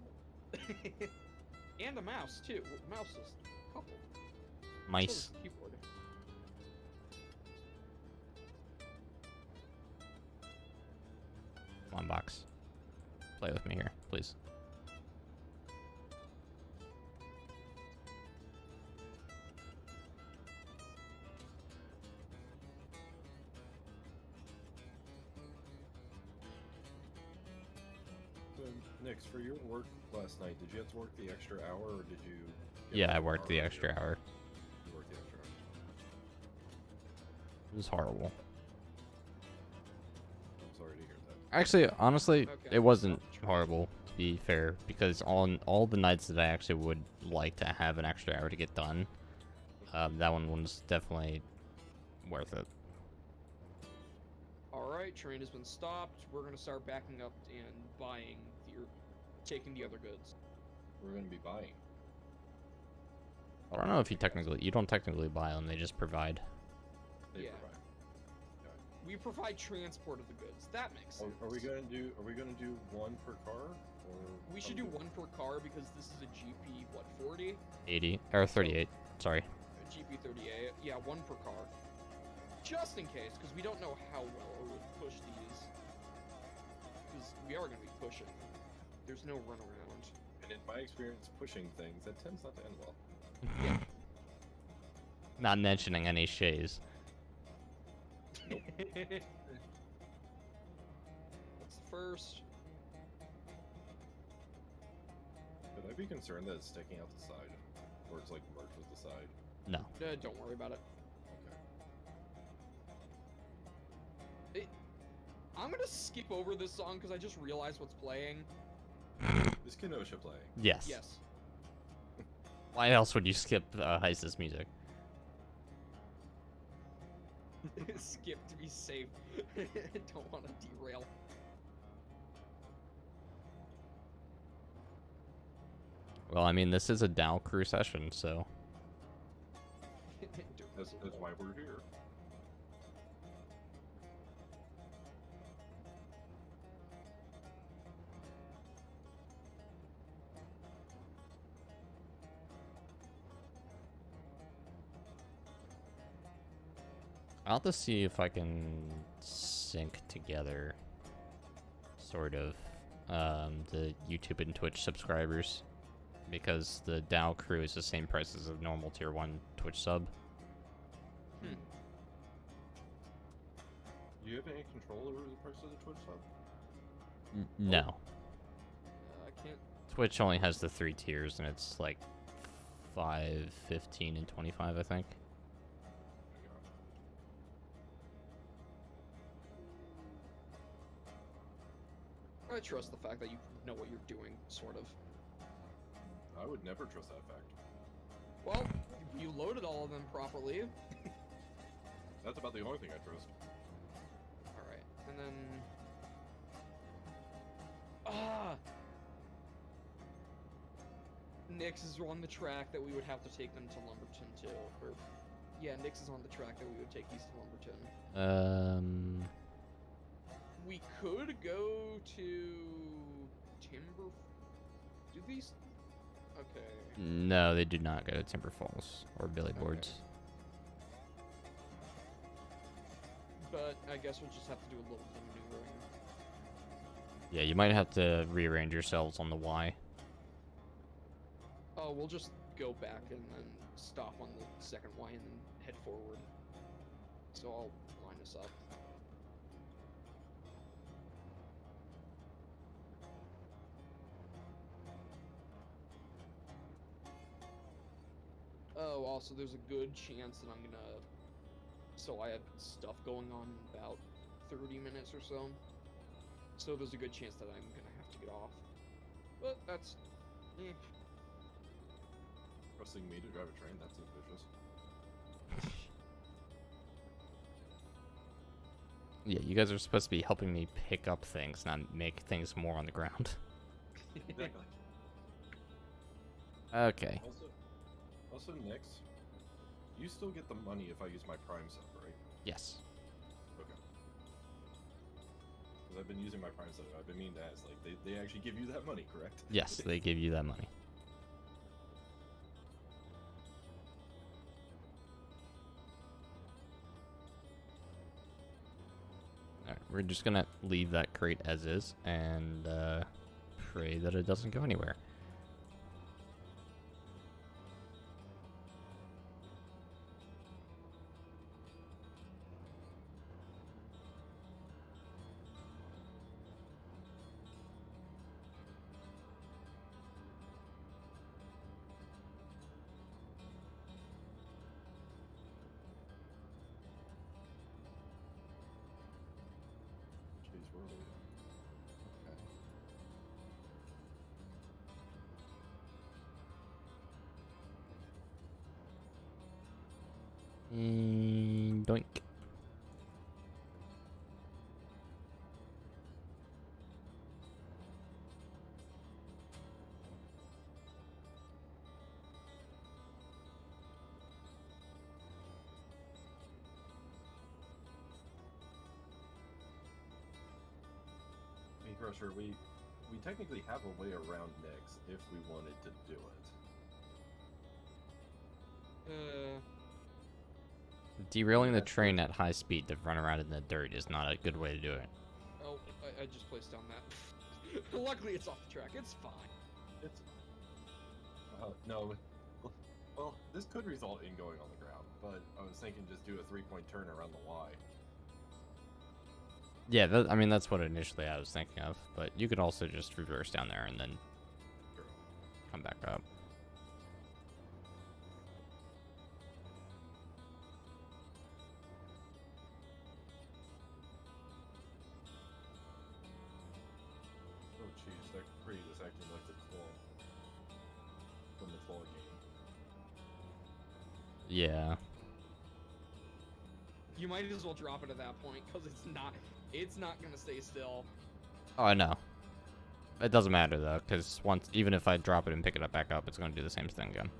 And a mouse, too. Mouse is a couple. So Mice. is the keyboard. Come on, box. Play with me here, please. Nix, for your work last night, did you have to work the extra hour, or did you? Get Yeah, more I worked the hour extra earlier? hour. You worked the extra hour. It was horrible. I'm sorry to hear that. Actually, honestly, Okay. it wasn't horrible, to be fair, because on all the nights that I actually would like to have an extra hour to get done, that one was definitely worth it. Alright, train has been stopped. We're gonna start backing up and buying taking the other goods. We're going to be buying. I don't know if you don't technically buy them, they just provide. They Yeah. provide. We provide transport of the goods. That makes sense. Are we going to do? Are we going to do one per car? Or We should do one per car because this is a GP, what, 40? 80, or 38, sorry. A GP 38. Yeah, one per car. Just in case, because we don't know how well it would push these. Because we are going to be pushing. There's no runaround. And in my experience pushing things, that tends not to end well. Not mentioning any shays. What's the first? Could I be concerned that it's sticking out the side? Or it's like merged with the side? No. Don't worry about it. Okay. I'm gonna skip over this song because I just realized what's playing. Is Kenosha playing? Yes. Yes. Why else would you skip Heist's music? Skip to be safe. Don't want to derail. Well, I mean, this is a DOW crew session, so... That's why we're here. I'll have to see if I can sync together, sort of, the YouTube and Twitch subscribers, because the DOW crew is the same price as a normal tier 1 Twitch sub. Hmm. Do you have any control over the price of the Twitch sub? No. I can't. Twitch only has the 3 tiers, and it's like 5, 15, and 25, I think. I trust the fact that you know what you're doing, sort of. I would never trust that fact. Well, you loaded all of them properly. That's about the only thing I trust. Alright, and then... Ah! Nix is on the track that we would have to take them to Lumberton, too. Or, yeah, Nix is on the track that we would take these to Lumberton. We could go to Timber... Do these... Okay. No, they do not go to Timber Falls or Billy Boards. But I guess we'll just have to do a little bit of maneuvering. Yeah, you might have to rearrange yourselves on the Y. Oh, we'll just go back and then stop on the second Y and then head forward. So I'll line us up. Oh, also there's a good chance that I'm gonna... So I have stuff going on in about 30 minutes or so. So there's a good chance that I'm gonna have to get off. But that's... Trusting me to drive a train? That's ambitious. Yeah, you guys are supposed to be helping me pick up things, not make things more on the ground. Exactly. Okay. Also, Nix, you still get the money if I use my Prime sub, right? Yes. Okay. Because I've been using my Prime sub, I've been meaning to ask, like, they actually give you that money, correct? Yes, they give you that money. Alright, we're just gonna leave that crate as is and pray that it doesn't go anywhere. Doink. Hey, Crusher, we technically have a way around Nyx if we wanted to do it. Derailing the That's train at high speed to run around in the dirt is not a good way to do it. Oh, I just placed down that. Luckily, it's off the track. It's fine. It's no. Well, this could result in going on the ground, but I was thinking just do a 3-point turn around the Y. Yeah, I mean, that's what initially I was thinking of, but you could also just reverse down there and then Sure. come back up. Oh, jeez, that crate is acting like the claw from the claw game. Yeah. You might as well drop it at that point because it's not gonna stay still. Oh, I know. It doesn't matter though, because even if I drop it and pick it up back up, it's going to do the same thing again.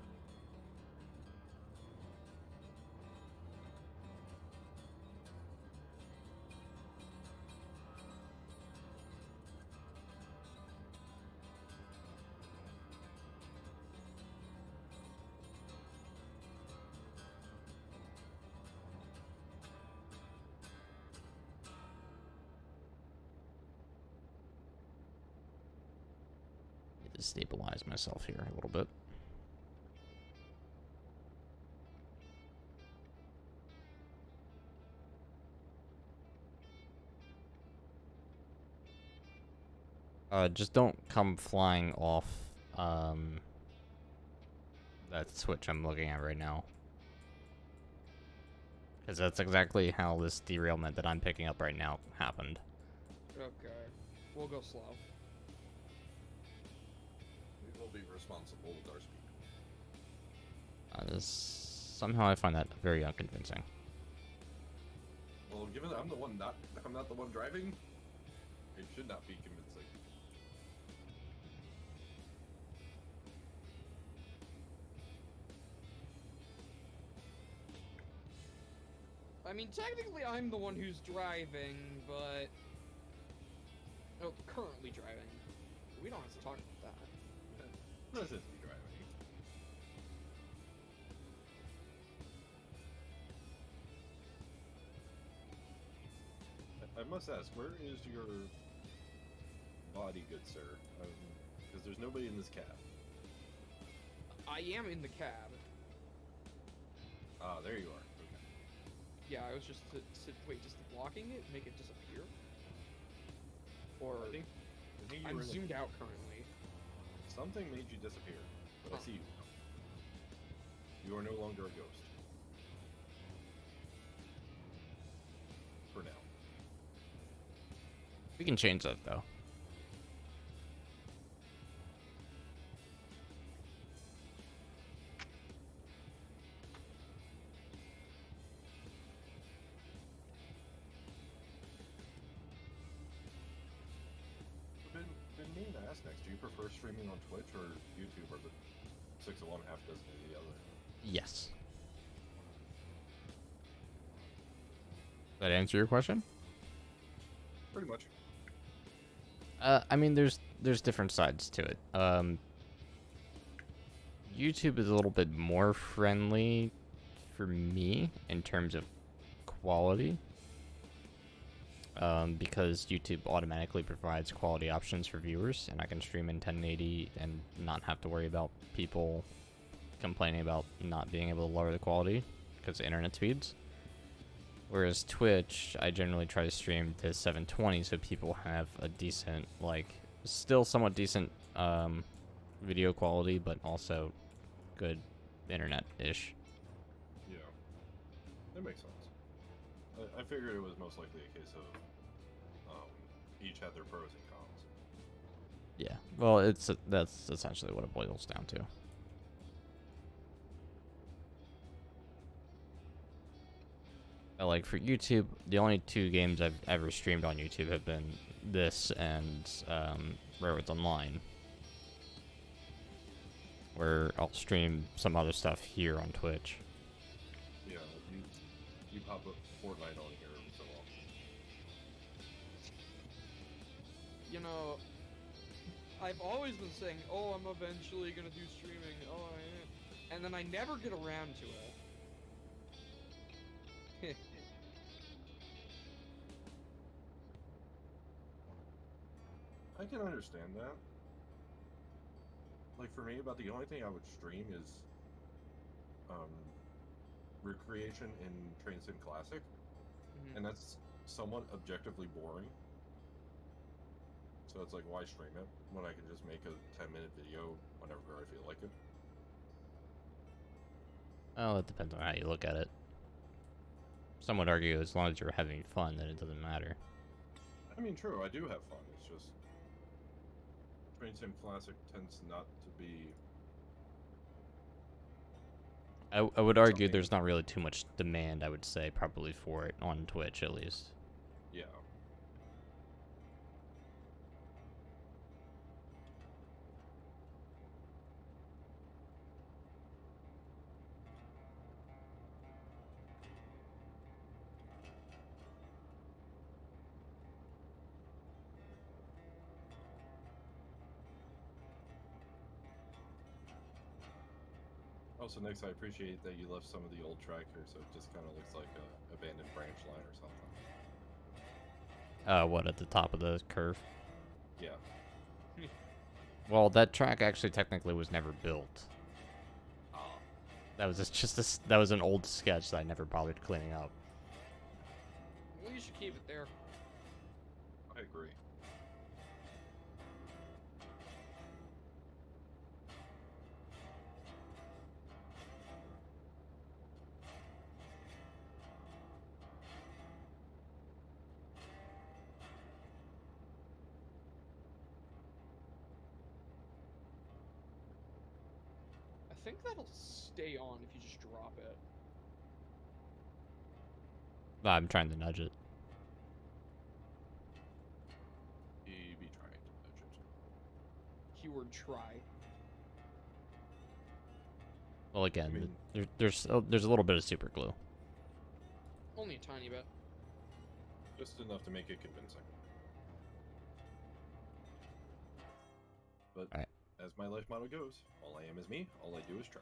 Need to stabilize myself here a little bit. Just don't come flying off that switch I'm looking at right now. Because that's exactly how this derailment that I'm picking up right now happened. Okay, we'll go slow. We will be responsible with our speed. Somehow I find that very unconvincing. Well, given that I'm not the one driving, it should not be convincing. I mean, technically, I'm the one who's driving, but currently driving. We don't have to talk about that. This is me driving. I must ask, where is your body, good sir? Because there's nobody in this cab. I am in the cab. Ah, there you are. Okay. Yeah, I was just wait, just blocking it, make it disappear? Or I think you I'm were in the- zoomed out currently. Something made you disappear, but I Huh. see you. You are no longer a ghost. For now. We can change that though. Been meaning to ask next, do you prefer streaming on Twitch or YouTube, or the 6 of one, half dozen of the other? Yes. That answer your question? Pretty much. I mean, there's different sides to it. YouTube is a little bit more friendly for me in terms of quality. Because YouTube automatically provides quality options for viewers, and I can stream in 1080 and not have to worry about people complaining about not being able to lower the quality because of internet speeds. Whereas Twitch, I generally try to stream to 720 so people have a decent, like, still somewhat decent video quality, but also good internet-ish. Yeah. That makes sense. I figured it was most likely a case of each had their pros and cons. Yeah, well, that's essentially what it boils down to. like for YouTube, the only 2 games I've ever streamed on YouTube have been this and Railroads Online, where I'll stream some other stuff here on Twitch. Yeah, you pop up Fortnite on here every so often. You know, I've always been saying, oh, I'm eventually gonna do streaming, oh, I am. And then I never get around to it. I can understand that. Like for me, about the only thing I would stream is recreation in Train Sim Classic, Mhm. and that's somewhat objectively boring. So it's like, why stream it when I can just make a 10-minute video whenever I feel like it? Oh, it depends on how you look at it. Some would argue as long as you're having fun, then it doesn't matter. I mean, true, I do have fun. It's just Train Sim Classic tends not to be. I would argue Something- there's not really too much demand, I would say, probably for it on Twitch at least. Yeah. Also, next, I appreciate that you left some of the old track here, so it just kind of looks like a abandoned branch line or something. What, at the top of the curve? Yeah. Well, that track actually technically was never built. Ah. That was that was an old sketch that I never bothered cleaning up. Well, you should keep it there. I agree. I think that'll stay on if you just drop it. I'm trying to nudge it. He be trying to nudge it. Keyword try. Well, again, I mean- there's a little bit of super glue. Only a tiny bit. Just enough to make it convincing. But Alright. as my life motto goes, all I am is me, all I do is try.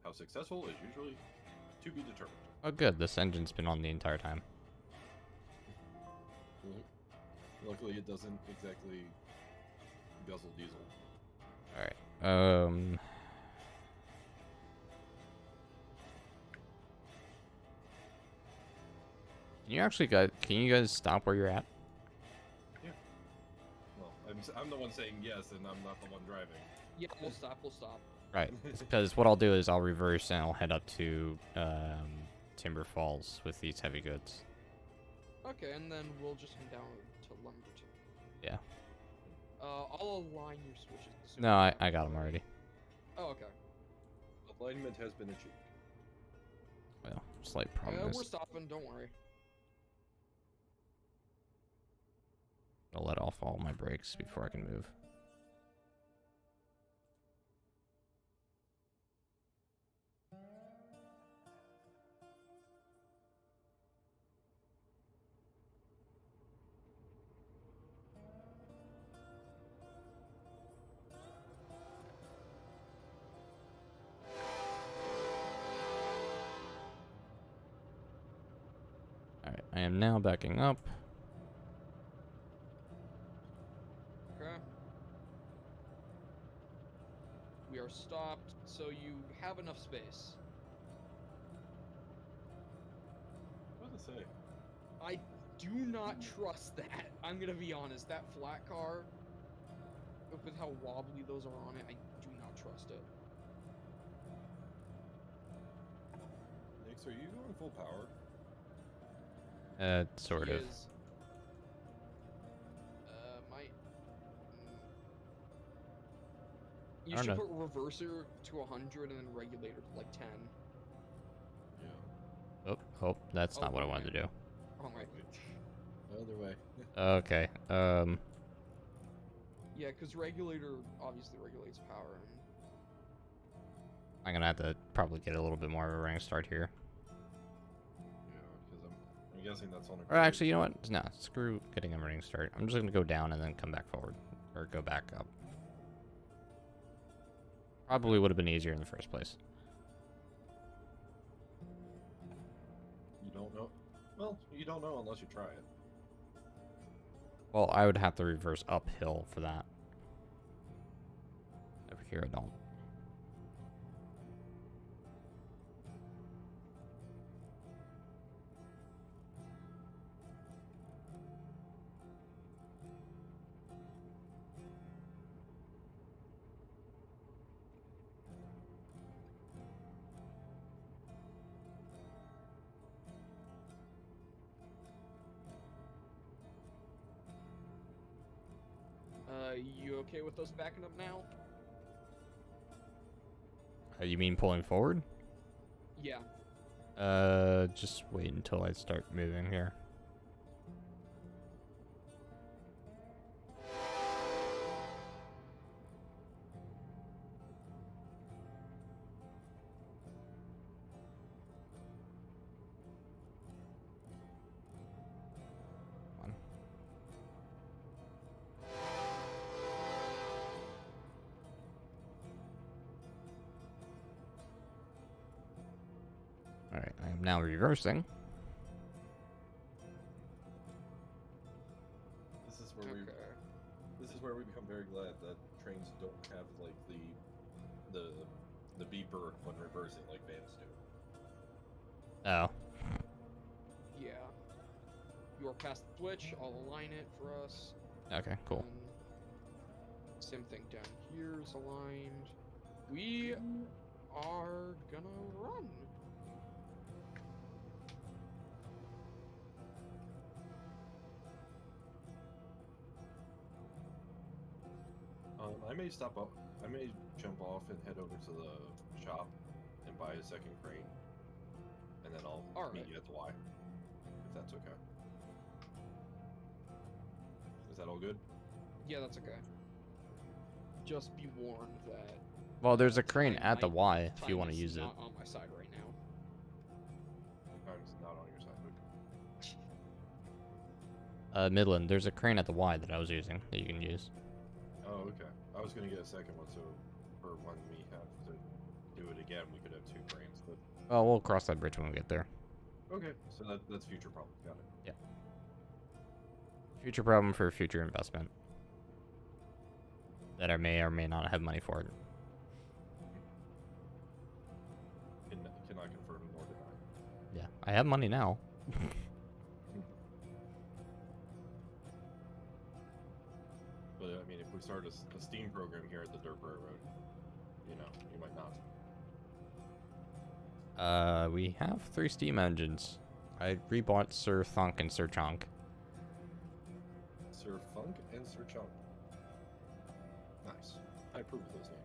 How successful is usually to be determined. Oh, good. This engine's been on the entire time. Luckily, it doesn't exactly guzzle diesel. All right. Can you guys stop where you're at? Well, I'm the one saying yes, and I'm not the one driving. Yeah, we'll stop, we'll stop. Right. Because what I'll do is I'll reverse and I'll head up to Timber Falls with these heavy goods. Okay, and then we'll just come down to Lumberton. Yeah. I'll align your switches. as soon No, as I got them already. Oh, okay. Alignment has been achieved. Well, slight problem We're is stopping, don't worry. I'll let off all my brakes before I can move. Alright, I am now backing up. Okay. We are stopped, so you have enough space. What to say? I do not trust that. I'm gonna be honest. That flat car, with how wobbly those are on it, I do not trust it. Nix, are you going full power? Sort He of. is. You I don't should know. put reverser to 100 and then regulator to like 10. Yeah. Oh, that's Oh, not what I okay. wanted to do. Wrong way. Other way. Okay. Yeah, because regulator obviously regulates power. And... I'm gonna have to probably get a little bit more of a running start here. Yeah, because I'm guessing that's on a. Or actually, you know what? No, screw getting a running start. I'm just gonna go down and then come back forward, or go back up. Probably would have been easier in the first place. You don't know. Well, you don't know unless you try it. Well, I would have to reverse uphill for that. Over here, I don't. You okay with us backing up now? You mean pulling forward? Yeah. Just wait until I start moving here. Come on. Alright, I am now reversing. This is where Okay. This is where we become very glad that trains don't have like the beeper when reversing like vans do. Oh. Yeah. You're past the switch. I'll align it for us. Okay, cool. And same thing down here is aligned. We are gonna run. I may stop up. I may jump off and head over to the shop and buy a second crane, and then I'll meet you at the Y, if that's okay. Is that all good? Yeah, that's okay. Just be warned that Well, there's a crane time at the might- Y if you time want to is use it. not on my side right now. Time's not on your side, Luke. Midland, there's a crane at the Y that I was using that you can use. Oh, okay. I was gonna get a second one, so for when we have to do it again, we could have two cranes. But Well, we'll cross that bridge when we get there. okay, so that's future problem. Got it. Future problem for future investment. That I may or may not have money for it. Cannot confirm nor deny. Yeah, I have money now. But I mean, if we start a Steam program here at the Derp Railroad, you know, you might not. We have 3 steam engines. I rebought Sir Thunk and Sir Chonk. Sir Funk and Sir Chunk. Nice. I approve of those names.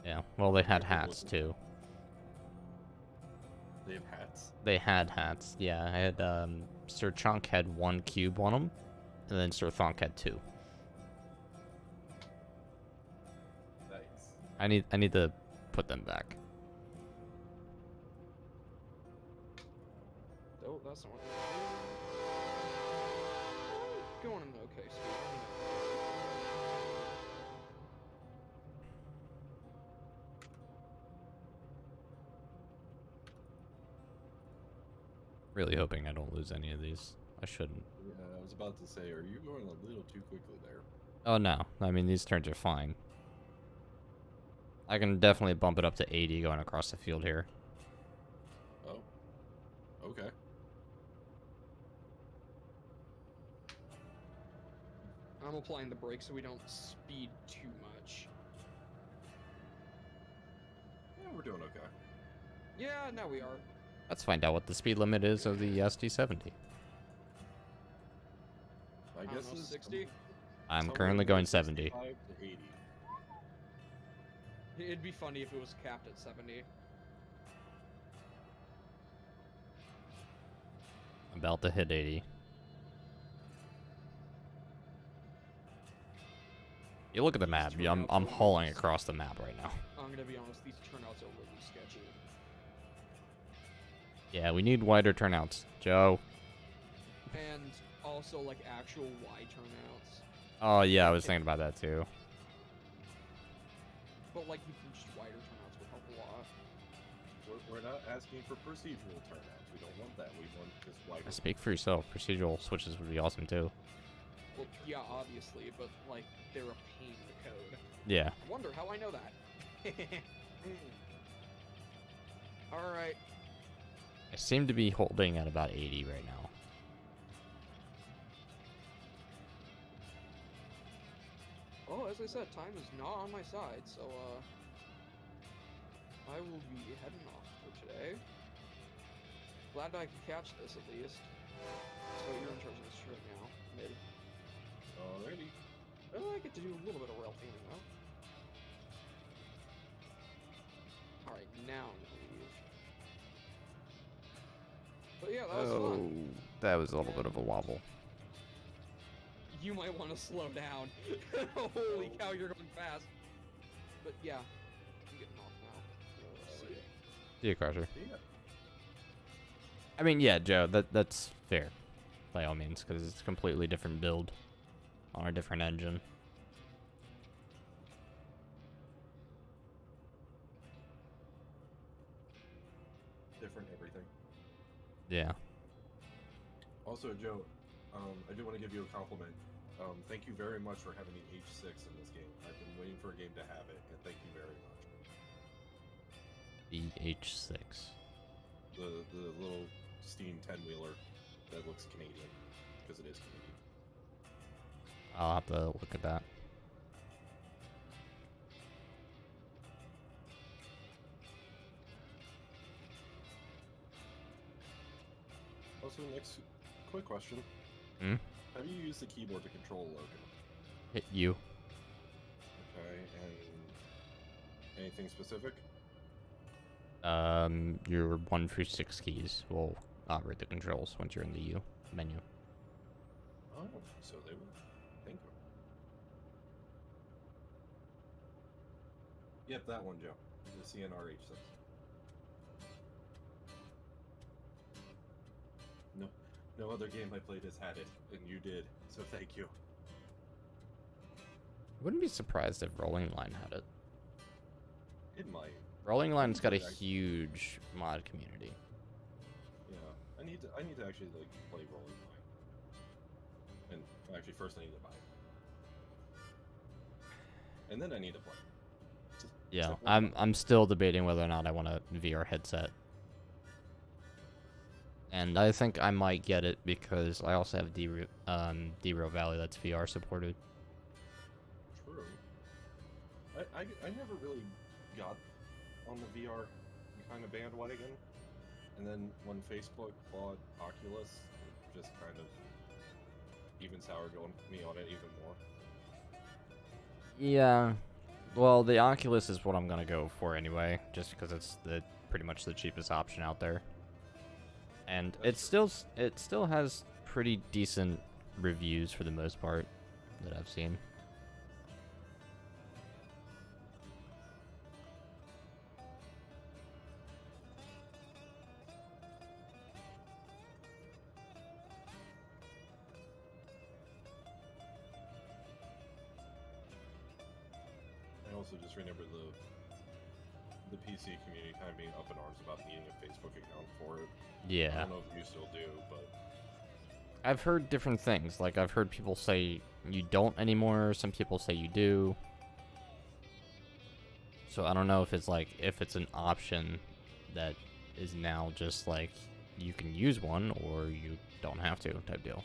Yeah, well, they had They're good hats looking. too. They have hats. They had hats, yeah. I had, Sir Chunk had 1 cube on them, and then Sir Thunk had 2. Nice. I need to put them back. Oh, that's not what I going an okay speed. Really hoping I don't lose any of these. I shouldn't. Yeah, I was about to say, are you going a little too quickly there? Oh no, I mean these turns are fine. I can definitely bump it up to 80 going across the field here. Oh. Okay. I'm applying the brakes so we don't speed too much. Yeah, we're doing okay. Yeah, now we are. Let's find out what the speed limit is of the SD70. I I guess don't know, it's 60? I'm somewhere currently near going 70. 65 to 80. It'd be funny if it was capped at 70. About to hit 80. You look at the map. I'm hauling across the map right now. I'm gonna be honest, these turnouts are really sketchy. Yeah, we need wider turnouts, Joe. And also, like, actual wide turnouts. Oh, yeah, I was thinking about that, too. But, like, even just wider turnouts would help a lot. We're not asking for procedural turnouts. We don't want that. We want just wider. Speak for yourself. Procedural switches would be awesome, too. Well, yeah, obviously, but, like, they're a pain in the code. Yeah. I wonder how I know that. Alright. I seem to be holding at about 80 right now. Oh, as I said, time is not on my side, so, I will be heading off for today. Glad I could catch this, at least. So you're in charge of this right now, mid. Alrighty. Oh, I get to do a little bit of rail theming, though. Alright, now I'm gonna leave. But yeah, that was fun. That was a little bit of a wobble. You might want to slow down. Holy cow, you're going fast. But yeah, I'm getting off now. See ya. See you, Crusher. Yeah. I mean, yeah, Joe, that's fair. By all means, because it's a completely different build on a different engine. Different everything. Yeah. Also, Joe, I do want to give you a compliment. Thank you very much for having the H6 in this game. I've been waiting for a game to have it, and thank you very much. The H6. The little Steam 10-wheeler that looks Canadian, because it is Canadian. I'll have to look at that. Also, next quick question. Hmm? Have you used the keyboard to control Loco? Hit you. Okay, and anything specific? Your 1 through 6 keys will operate the controls once you're in the U menu. Oh, so they will. Thank you. Yep, that one, Joe. The CNRH6. No other game I played has had it, and you did, so thank you. Wouldn't be surprised if Rolling Line had it. It might. Rolling Line's got a huge mod community. Yeah, I need to actually like play Rolling Line. And actually, first I need to buy it, and then I need to play. Yeah, I'm still debating whether or not I want a VR headset. And I think I might get it because I also have DRO Valley that's VR supported. True. I never really got on the VR kind of bandwagon, and then when Facebook bought Oculus, it just kind of even soured me on it even more. Yeah, well, the Oculus is what I'm gonna go for anyway, just because it's pretty much the cheapest option out there. And it still has pretty decent reviews for the most part that I've seen. I also just remember the PC community kind of being up in arms about needing a Facebook account for it. Yeah. I don't know if you still do, but I've heard different things. Like, I've heard people say you don't anymore. Some people say you do. So I don't know if it's like, if it's an option that is now just like, you can use one or you don't have to type deal.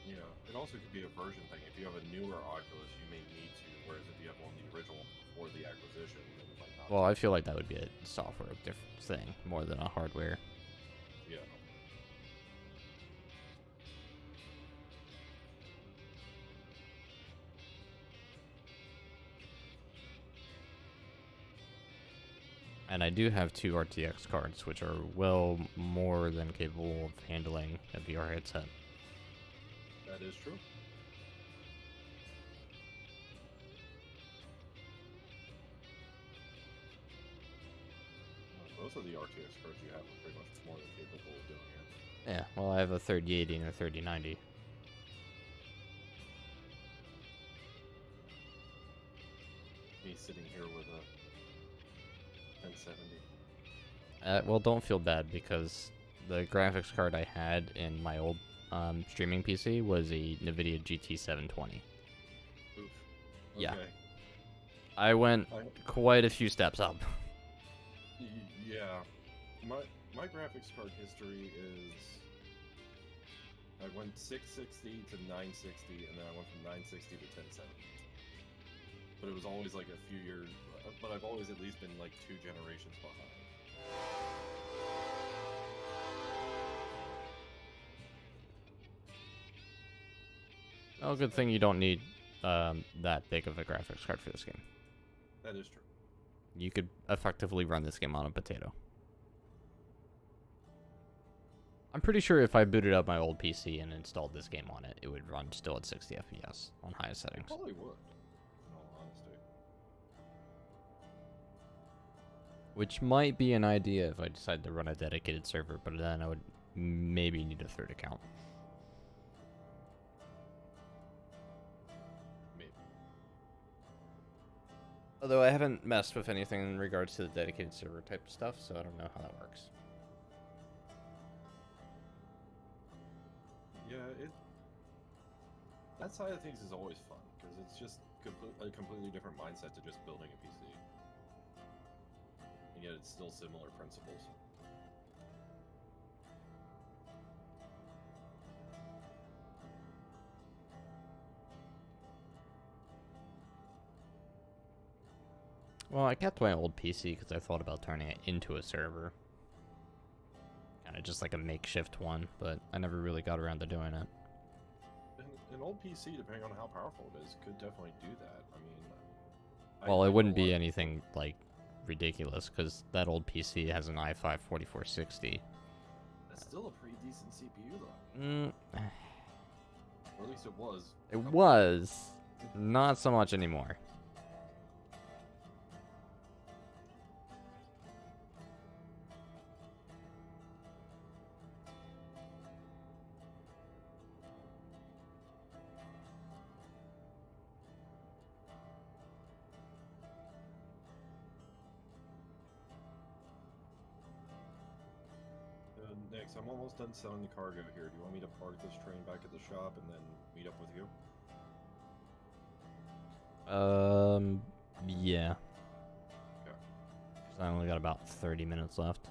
yeah, it also could be a version thing. If you have a newer Oculus, you may need to, whereas if you have one the original or the acquisition, then you might not. Well, I feel like that would be a software different thing more than a hardware. Yeah. And I do have 2 RTX cards, which are well more than capable of handling a VR headset. That is true. Both of the RTX cards you have are pretty much more than capable of doing it. Yeah, well, I have a 3080 and a 3090. Me sitting here with a 1070. Well, don't feel bad because the graphics card I had in my old streaming PC was a NVIDIA GT 720. Oof. Yeah. Okay. I went quite a few steps up. Yeah. My graphics card history is I went 660 to 960, and then I went from 960 to 1070. But it was always like a few years. But I've always at least been like 2 generations behind. Oh, good thing you don't need that big of a graphics card for this game. That is true. You could effectively run this game on a potato. I'm pretty sure if I booted up my old PC and installed this game on it, it would run still at 60 FPS on highest It settings. probably would, in all honesty. Which might be an idea if I decide to run a dedicated server, but then I would maybe need a 3rd account. Maybe. Although I haven't messed with anything in regards to the dedicated server type of stuff, so I don't know how that works. Yeah, that side of things is always fun because it's just a completely different mindset to just building a PC, and yet it's still similar principles. Well, I kept my old PC because I thought about turning it into a server. Kind of just like a makeshift one, but I never really got around to doing it. An old PC, depending on how powerful it is, could definitely do that. I mean, Well, I it know wouldn't a be lot of anything like ridiculous because that old PC has an i5 4460. That's still a pretty decent CPU, though. Mm, Or at least it was. it was not so much anymore. Next, I'm almost done selling the cargo here. Do you want me to park this train back at the shop and then meet up with you? Yeah. Okay. 'Cause I only got about 30 minutes left.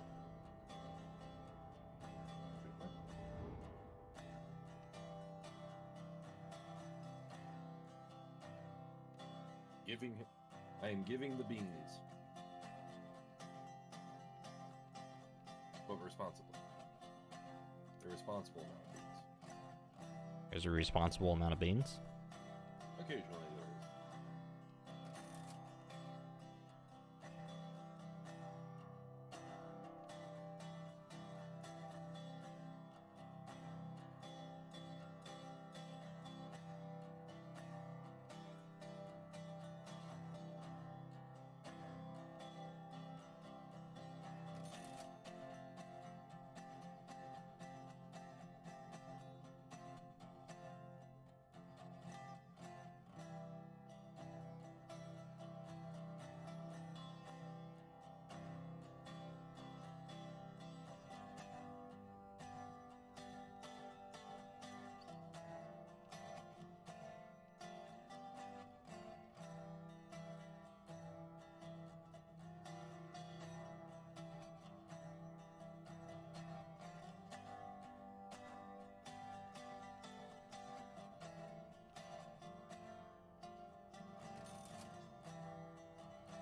I am giving the beans. But responsibly. The responsible amount of beans. There's a responsible amount of beans. Occasionally there is.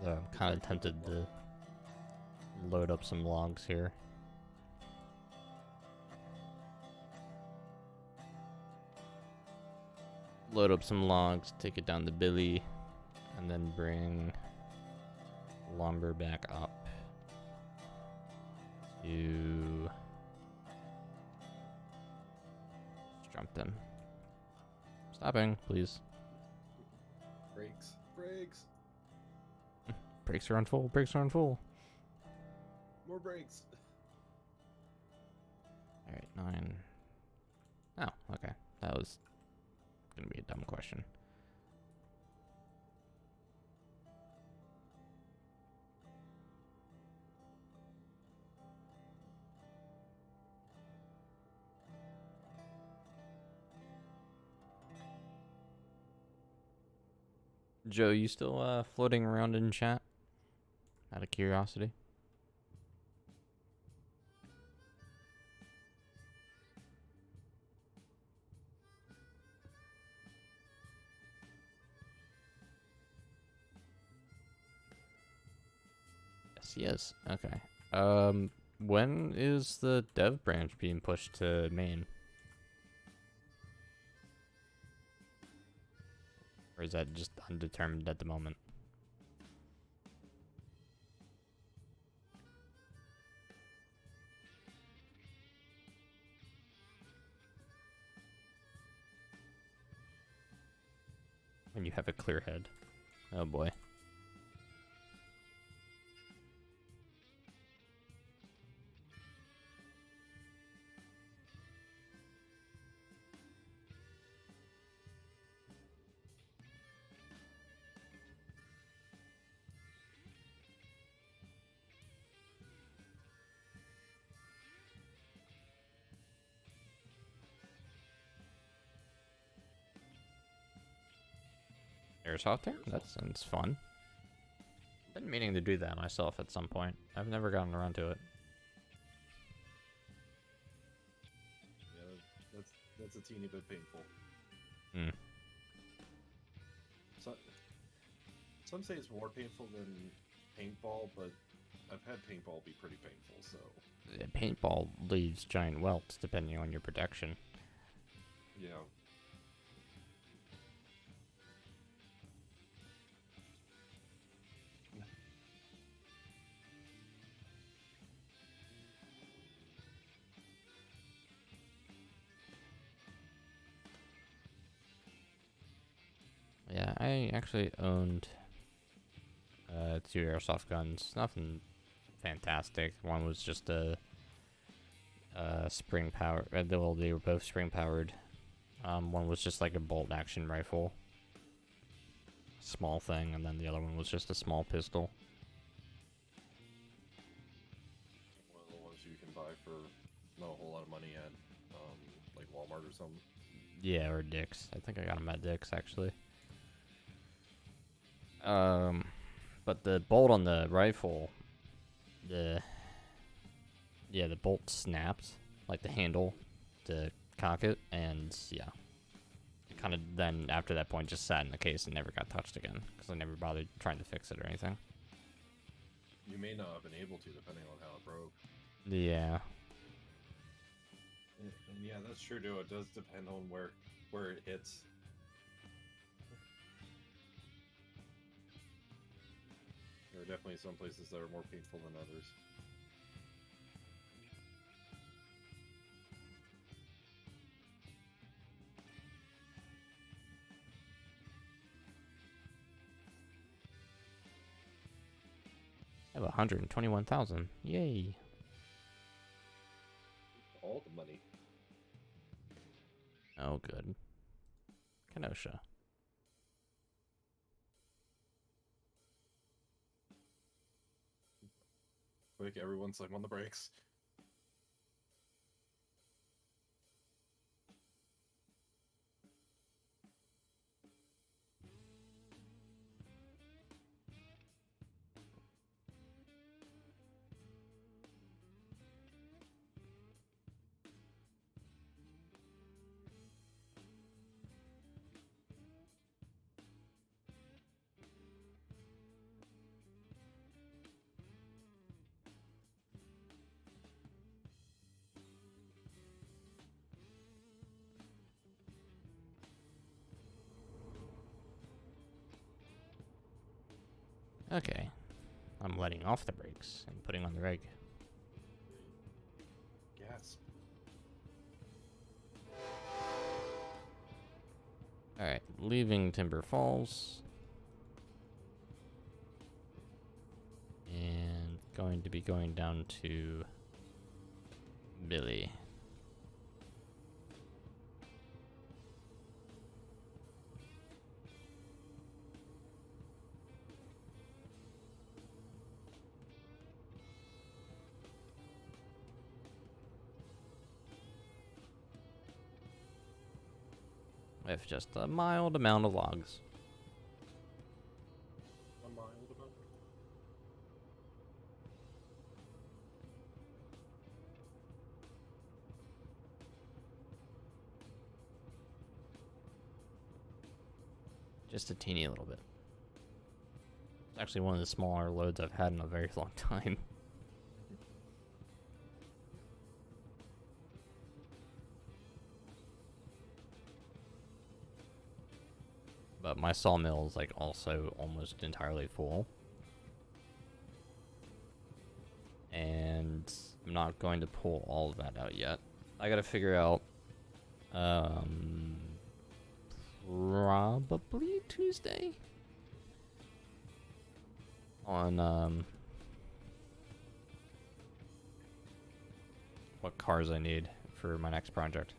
I'm kind of tempted to load up some logs here. Load up some logs, take it down to Billy, and then bring lumber back up You just jumped in. Stopping, please. Brakes. Brakes. Brakes are on full. Brakes are on full. More brakes. All right, 9. Oh, okay. That was gonna be a dumb question. Joe, you still floating around in chat? Out of curiosity. Yes, he is. Okay. When is the dev branch being pushed to main? Or is that just undetermined at the moment? When you have a clear head. Oh boy. Airsoft there? That sounds fun. Been meaning to do that myself at some point. I've never gotten around to it. Yeah, that's a teeny bit painful. Hmm. So, some say it's more painful than paintball, but I've had paintball be pretty painful, so... Yeah, paintball leaves giant welts depending on your protection. Yeah. Yeah, I actually owned 2 airsoft guns. Nothing fantastic. One was just a spring power. Well, they were both spring powered. One was just like a bolt action rifle, small thing, and then the other one was just a small pistol. One of the ones you can buy for not a whole lot of money at, like Walmart or something. Yeah, or Dick's. I think I got them at Dick's actually. But the bolt on the rifle, the bolt snapped, like the handle to cock it, and yeah. It kind of then, after that point, just sat in the case and never got touched again, because I never bothered trying to fix it or anything. You may not have been able to, depending on how it broke. Yeah. And yeah, that's true too. It does depend on where it hits. There are definitely some places that are more painful than others. I have 121,000. Yay. All the money. Oh, good. Kenosha. Quick, everyone slam on the brakes. Okay. I'm letting off the brakes and putting on the reg. Alright, leaving Timber Falls. And going to be going down to Billy. With just a mild amount of logs. A mild amount. Just a teeny little bit. It's actually one of the smaller loads I've had in a very long time. But my sawmill is like also almost entirely full. And I'm not going to pull all of that out yet. I gotta figure out probably Tuesday on what cars I need for my next project.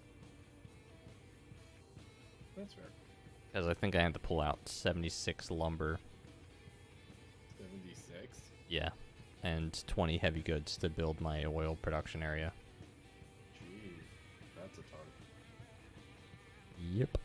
That's fair. Because I think I have to pull out 76 lumber. 76? Yeah. And 20 heavy goods to build my oil production area. Gee, that's a ton. Yep.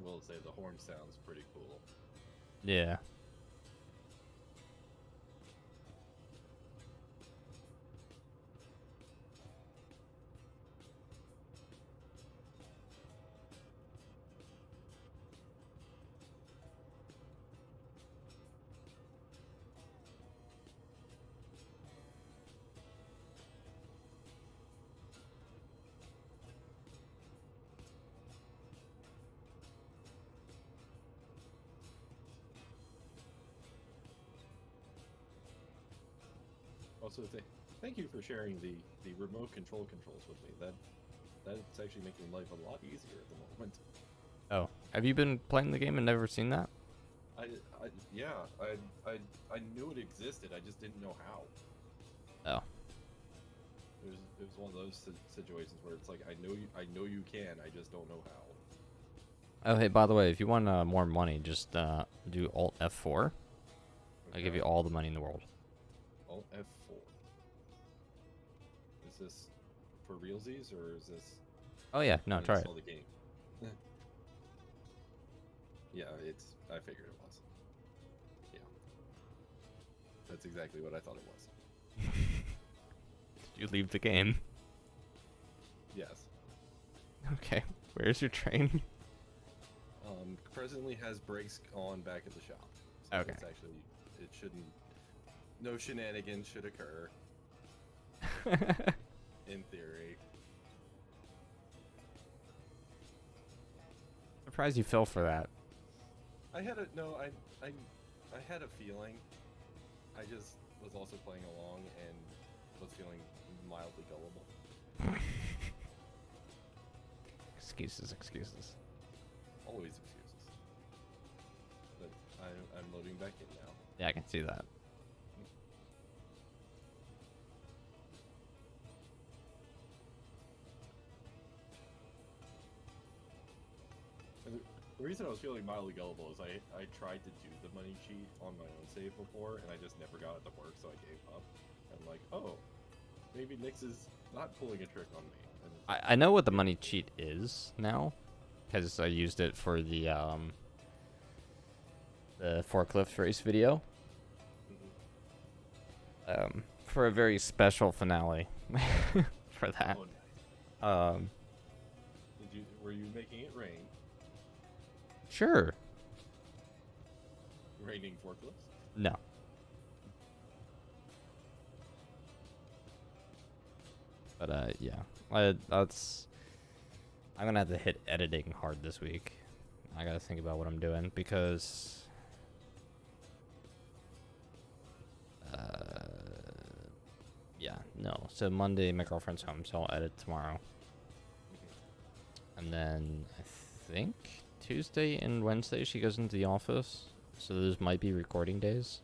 Will say the horn sounds pretty cool. Yeah. Also, thank you for sharing the remote controls with me. That's actually making life a lot easier at the moment. Oh, have you been playing the game and never seen that? Yeah, I knew it existed. I just didn't know how. Oh. It was one of those situations where it's like I know you can. I just don't know how. Oh, hey, by the way, if you want more money, just do Alt F4. I'll give you all the money in the world. Alt F4. Is this for realsies or is this? Oh yeah, no, try it. Install the game. Yeah, I figured it was. Yeah. That's exactly what I thought it was. Did you leave the game? Yes. Okay, where's your train? Presently has brakes on back at the shop. So Okay. it's actually, it shouldn't, no shenanigans should occur, in theory. Surprised you fell for that. I had a feeling. I just was also playing along and was feeling mildly gullible. Excuses. Always excuses. But I'm loading back in now. Yeah, I can see that. The reason I was feeling mildly gullible is I tried to do the money cheat on my own save before, and I just never got it to work, so I gave up. I'm like, oh, maybe Nyx is not pulling a trick on me. And I know what the money cheat is now, because I used it for the forklift race video. For a very special finale for that. Oh, nice. Were you making it rain? Sure. Raining forklifts? No. But yeah, that's. I'm gonna have to hit editing hard this week. I gotta think about what I'm doing because. Yeah, no. So Monday, my girlfriend's home, so I'll edit tomorrow. And then I think Tuesday and Wednesday she goes into the office, so those might be recording days.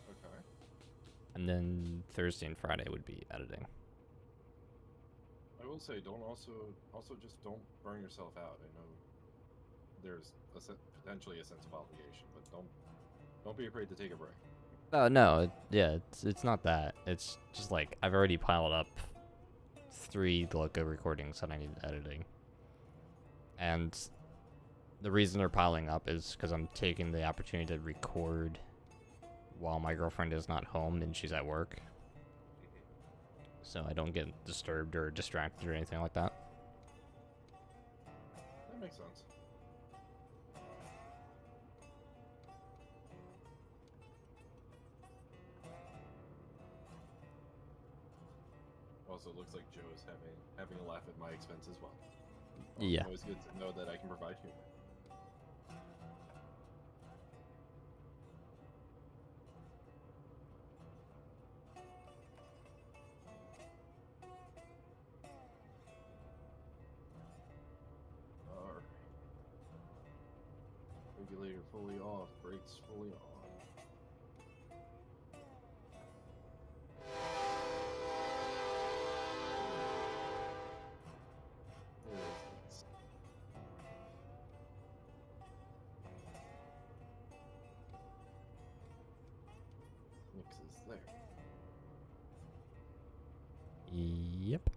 Okay. And then Thursday and Friday would be editing. I will say, don't also just don't burn yourself out. I know there's potentially a sense of obligation, but don't be afraid to take a break. No, yeah, it's not that. It's just like I've already piled up 3 Loco recordings that I need editing. And the reason they're piling up is because I'm taking the opportunity to record while my girlfriend is not home and she's at work. So I don't get disturbed or distracted or anything like that. That makes sense. Also, it looks like Joe is having a laugh at my expense as well. Yeah. Always good to know that I can provide humor. Alright. Regulator fully off, brakes fully on. Nyx is there. Yep.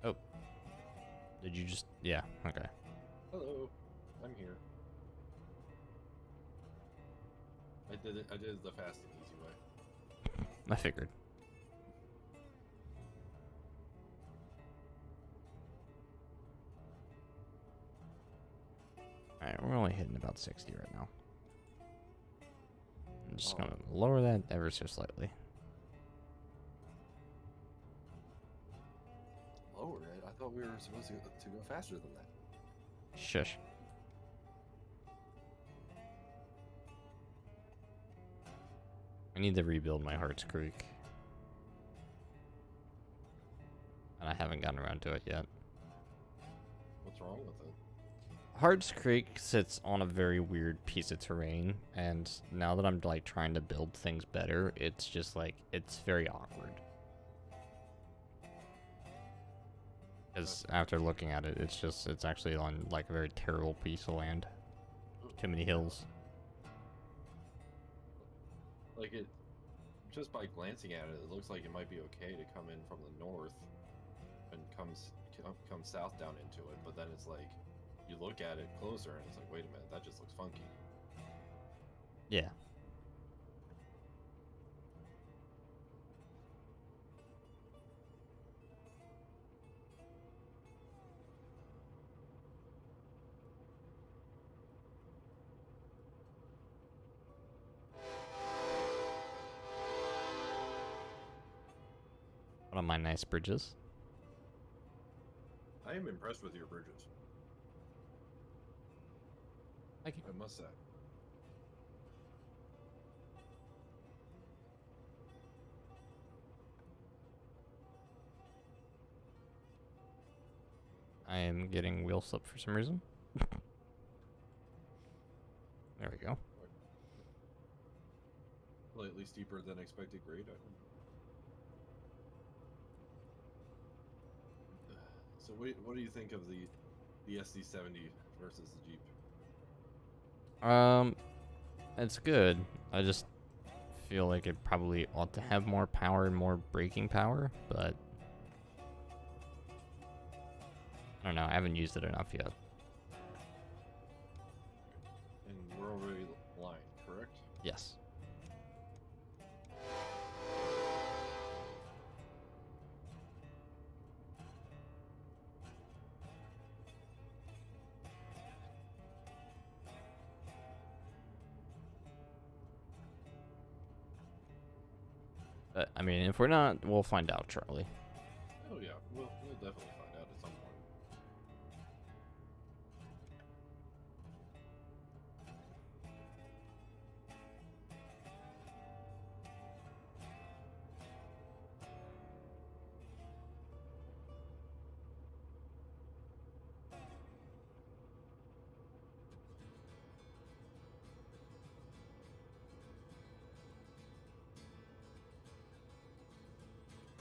Oh. Did you just... Yeah, okay. Hello, I'm here. I did it the fast and easy way. I figured. Alright, we're only hitting about 60 right now. I'm just gonna lower that ever so slightly. Lower it? I thought we were supposed to go faster than that. Shush. I need to rebuild my Hearts Creek. And I haven't gotten around to it yet. What's wrong with it? Hearts Creek sits on a very weird piece of terrain, and now that I'm like trying to build things better, it's just like it's very awkward. Because after looking at it, it's actually on like a very terrible piece of land. Too many hills. Like it, just by glancing at it, it looks like it might be okay to come in from the north and come south down into it, but then it's like, you look at it closer and it's like, wait a minute, that just looks funky. Yeah. One of my nice bridges. I am impressed with your bridges. Thank you. I must say. I am getting wheel slip for some reason. There we go. Slightly steeper than expected grade. So what do you think of the SD70 versus the Jeep? It's good. I just feel like it probably ought to have more power and more braking power, but I don't know. I haven't used it enough yet. And we're already lined, correct? Yes. But, I mean, if we're not, we'll find out shortly. Oh yeah, we'll definitely find out at some point.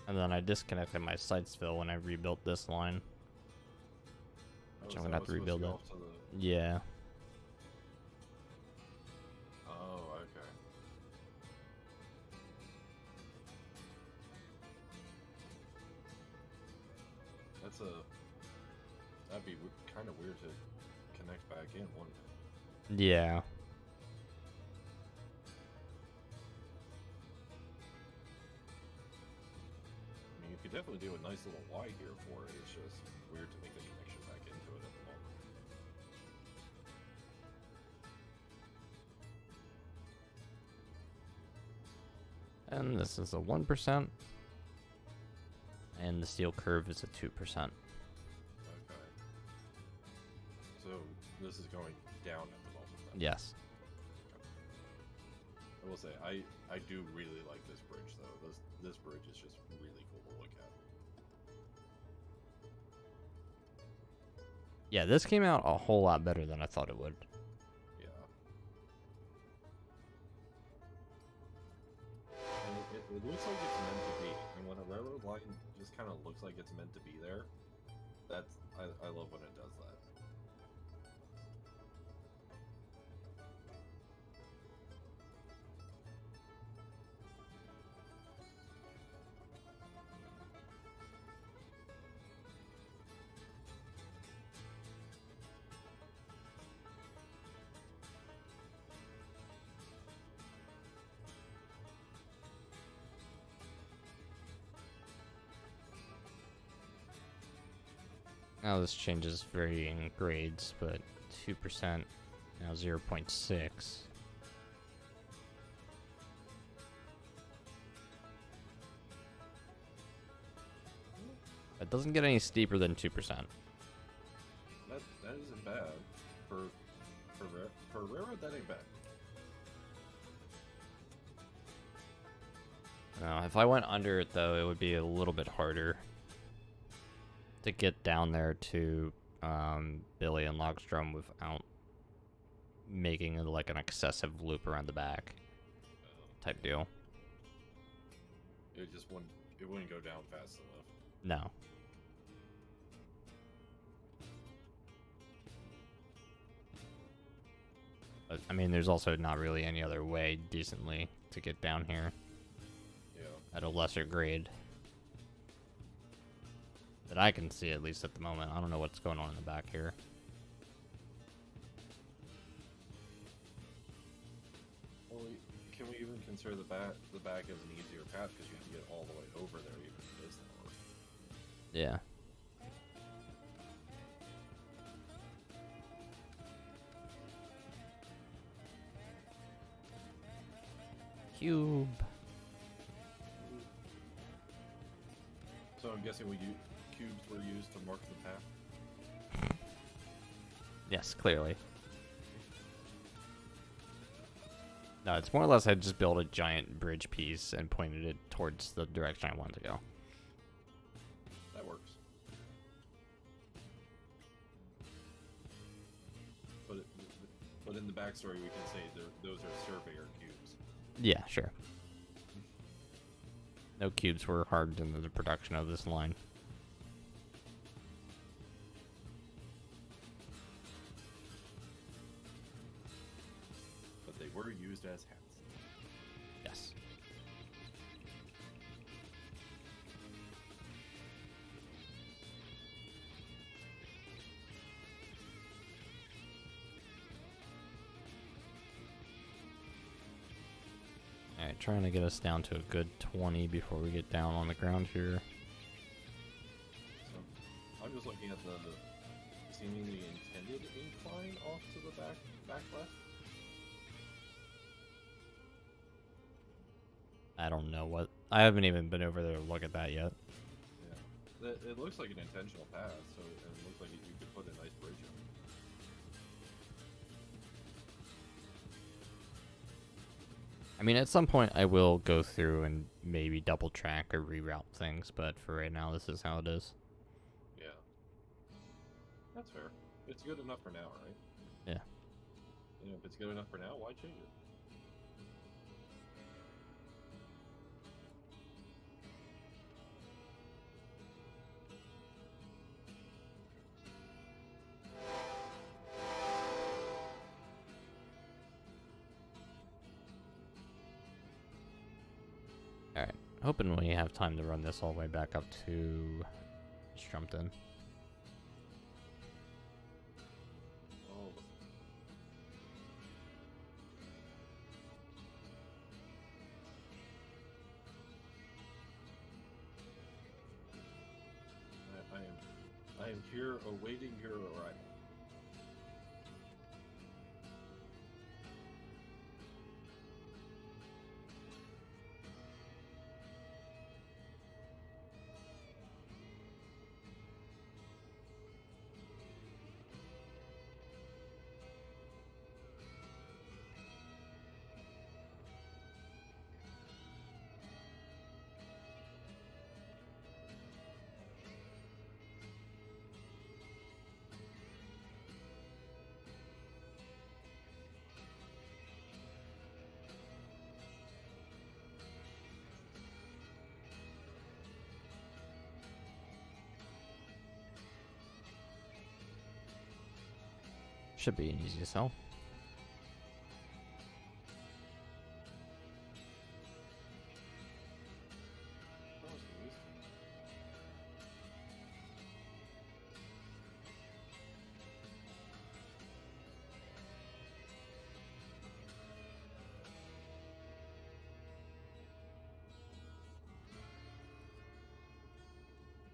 And then I disconnected my Sitesville when I rebuilt this line. Oh, Which is I'm that gonna have to what's supposed rebuild go it. off to the- Yeah. Oh, okay. That'd be kind of weird to connect back in, wouldn't it? Yeah. I mean, you could definitely do a nice little Y here for it. It's just weird to make the connection back into it at the moment. And this is a 1%. And the steel curve is a 2%. Okay. So this is going down at the moment then? Yes. I will say, I do really like this bridge though. This bridge is just really cool to look at. Yeah, this came out a whole lot better than I thought it would. Yeah. And it looks like it's meant to be. And when a railroad line just kind of looks like it's meant to be there, I love when it does that. Now this changes varying grades, but 2%, now 0.6. It doesn't get any steeper than 2%. That isn't bad for a railroad. That ain't bad. Now, if I went under it though, it would be a little bit harder to get down there to Billy and Logstrom without making it like an excessive loop around the back type deal. It just wouldn't. It wouldn't go down fast enough. No. But, I mean, there's also not really any other way decently to get down here Yeah. at a lesser grade. That I can see, at least at the moment. I don't know what's going on in the back here. Well, can we even consider the back as an easier path because you have to get all the way over there even if it is lower? Yeah. Cube. So I'm guessing cubes were used to mark the path. Yes, clearly. No, it's more or less I just built a giant bridge piece and pointed it towards the direction I wanted to go. That works. But in the backstory, we can say those are surveyor cubes. Yeah, sure. No cubes were harmed in the production of this line. used as hats. Yes. Alright, trying to get us down to a good 20 before we get down on the ground here. So I'm just looking at the seemingly intended incline off to the back left. I don't know what... I haven't even been over there to look at that yet. Yeah. It looks like an intentional path, so it looks like you could put a nice bridge in. I mean, at some point I will go through and maybe double track or reroute things, but for right now, this is how it is. Yeah. That's fair. It's good enough for now, right? Yeah. You know, if it's good enough for now, why change it? Alright, hoping we have time to run this all the way back up to Strumpton. Oh. I am here awaiting your arrival. Should be an easy sell. That was nice.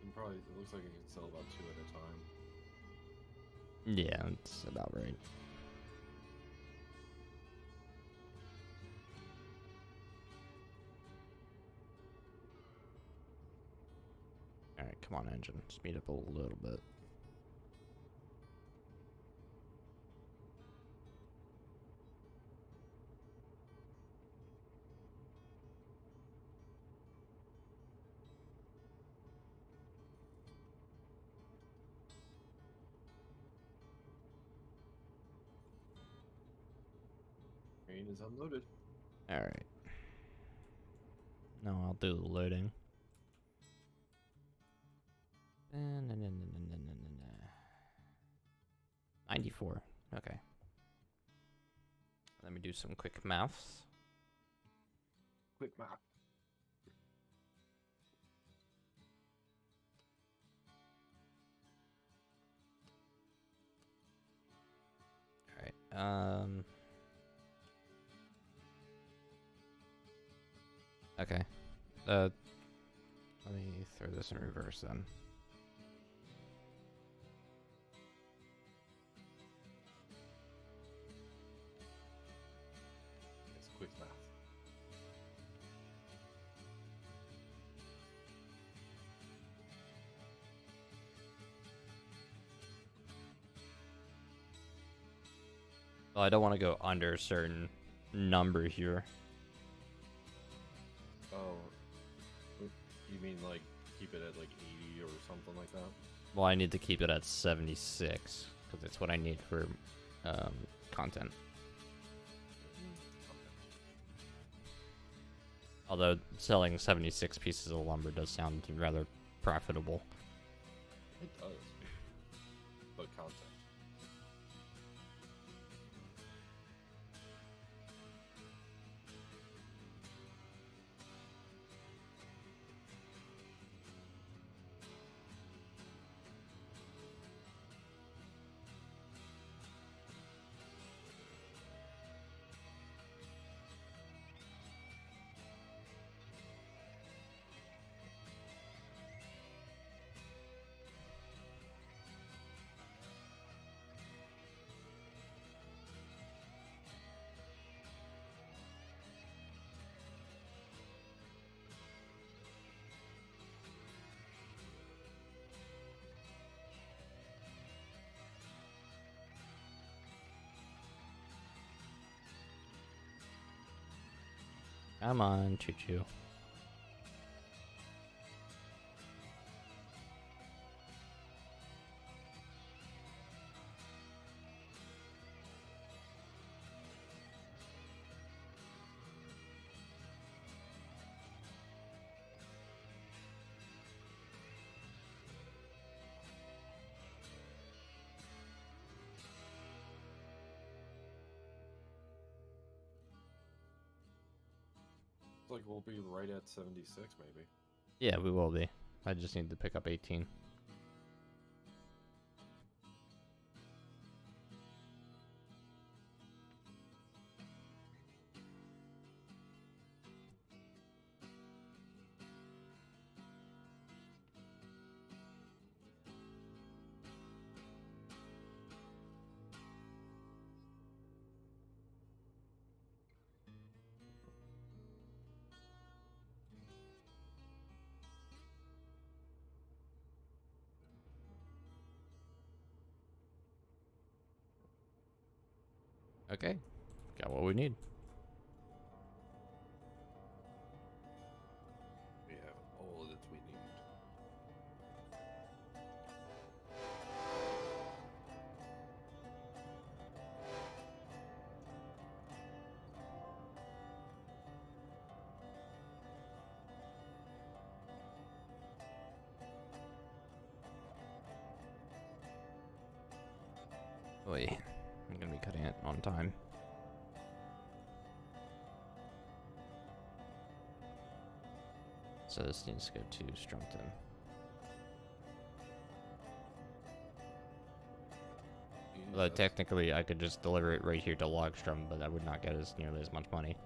And probably, it looks like it can sell about 2 at a time. Yeah, that's about right. Alright, come on, engine. Speed up a little bit. Train is unloaded. Alright. No, I'll do the loading. 94. Okay. Let me do some quick maths. Quick map. Alright, okay. Let me throw this in reverse then. It's quick math. Well, I don't want to go under a certain number here. Oh, you mean like keep it at like 80 or something like that? Well, I need to keep it at 76 because it's what I need for content. Although selling 76 pieces of lumber does sound rather profitable. It does. But content. Come on, choo-choo. Like we'll be right at 76, maybe. Yeah, we will be. I just need to pick up 18. Okay, got what we need. We have all that we need. Wait, I'm gonna be cutting it on time. So this needs to go to Strumpton. Although Yes. technically I could just deliver it right here to Logstrom, but I would not get as nearly as much money.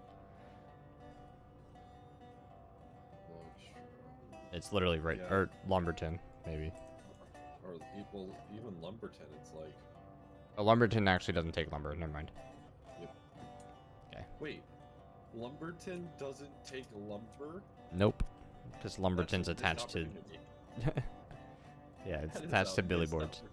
It's literally right, Yeah. or Lumberton, maybe. Or well, even Lumberton, it's like, Oh, Lumberton actually doesn't take lumber, never mind. wait, Lumberton doesn't take lumber? Nope, because That's a Lumberton's missed attached to... opportunity. Yeah, it's That is attached a to Billy missed boards. opportunity.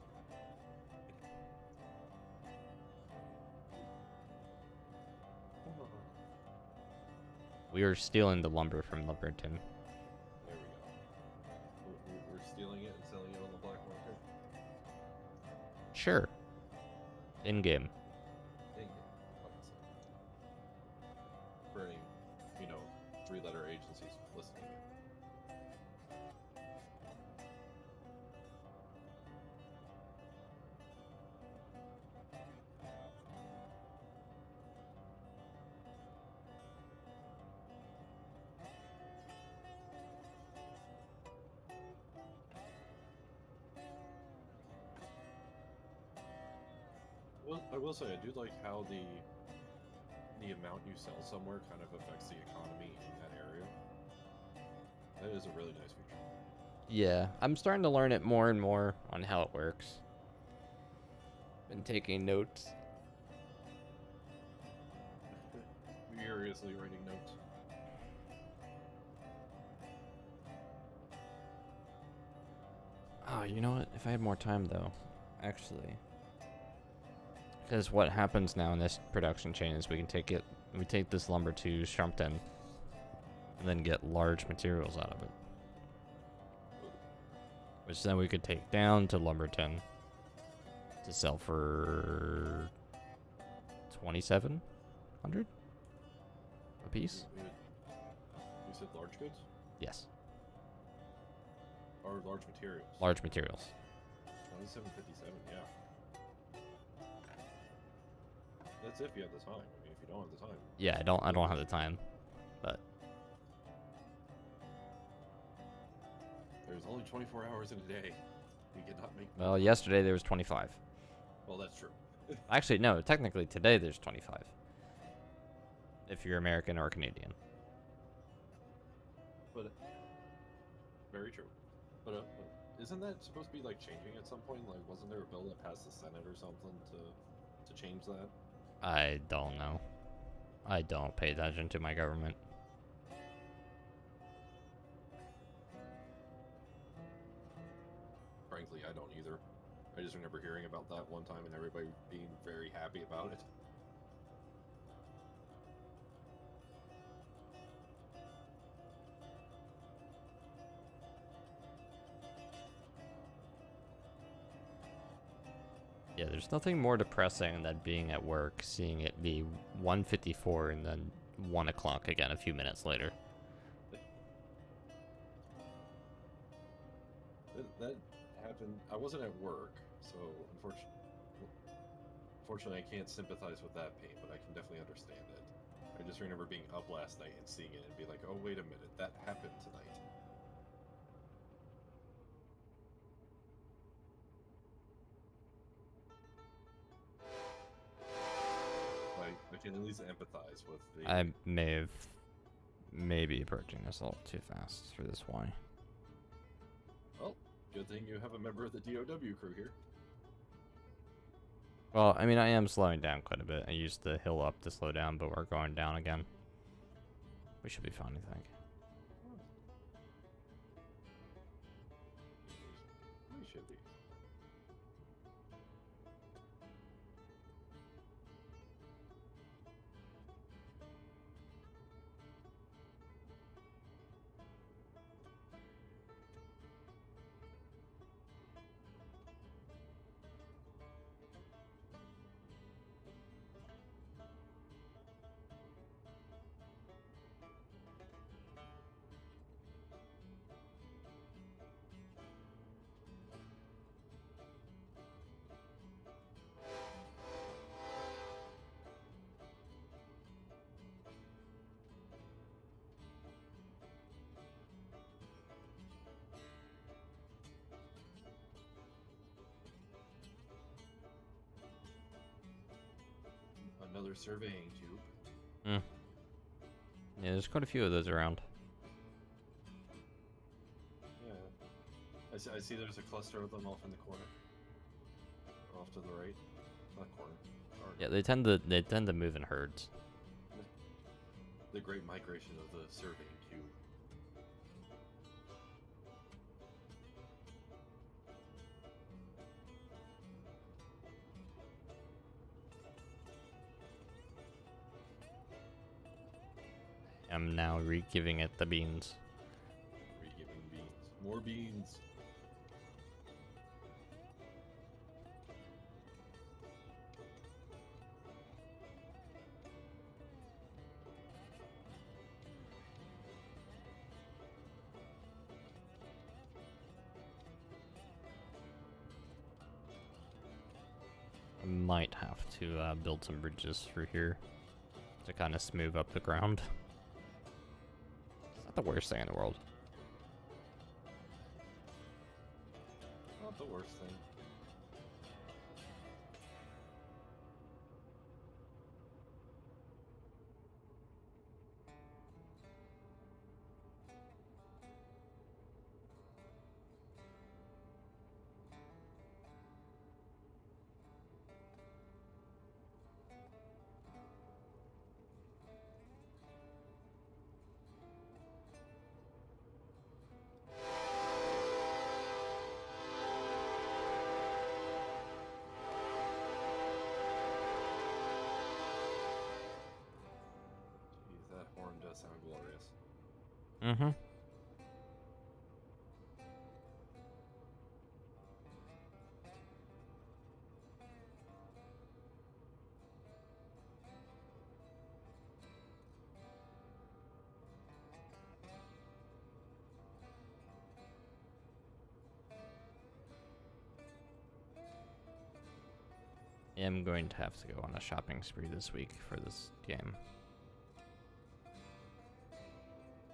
We are stealing the lumber from Lumberton. There we go. We're stealing it and selling it on the black market. Sure. In-game. Dang it. Obviously. For any, three-letter agencies listening. Well, I will say I do like how the amount you sell somewhere kind of affects the economy in that area. That is a really nice feature. Yeah, I'm starting to learn it more and more on how it works. Been taking notes. Furiously writing notes. Oh, you know what? If I had more time, though, actually. Because what happens now in this production chain is we take this lumber to Strumpton, and then get large materials out of it. Which then we could take down to Lumberton to sell for 2,700 a piece. You said large goods? Yes, Or large materials? large materials. 2757, yeah. That's if you have the time. I mean, if you don't have the time. Yeah, I don't have the time, but There's only 24 hours in a day. You cannot make. well, yesterday there was 25. Well, that's true. Actually, no, technically today there's 25. If you're American or Canadian. But very true. But isn't that supposed to be like changing at some point? Like, wasn't there a bill that passed the Senate or something to change that? I don't know. I don't pay attention to my government. Frankly, I don't either. I just remember hearing about that one time and everybody being very happy about it. Yeah, there's nothing more depressing than being at work, seeing it be 1:54 and then 1 o'clock again a few minutes later. That happened. I wasn't at work, so unfortunately, I can't sympathize with that pain, but I can definitely understand it. I just remember being up last night and seeing it and be like, "Oh, wait a minute, that happened tonight." I can at least empathize with the. I may be approaching this a little too fast for this Y. Well, good thing you have a member of the DOW crew here. Well, I mean, I am slowing down quite a bit. I used the hill up to slow down, but we're going down again. We should be fine, I think. We should be. Another surveying tube. Yeah, there's quite a few of those around. Yeah. I see there's a cluster of them off in the corner. Off to the right. Not corner. Or Yeah, they tend to move in herds. the great migration of the surveying tube. I'm now re-giving it the beans. Re-giving beans. More beans. I might have to build some bridges through here to kind of smooth up the ground. It's not the worst thing in the world. Not the worst thing. Jeez, that horn does sound glorious. Mm-hmm. I'm going to have to go on a shopping spree this week for this game.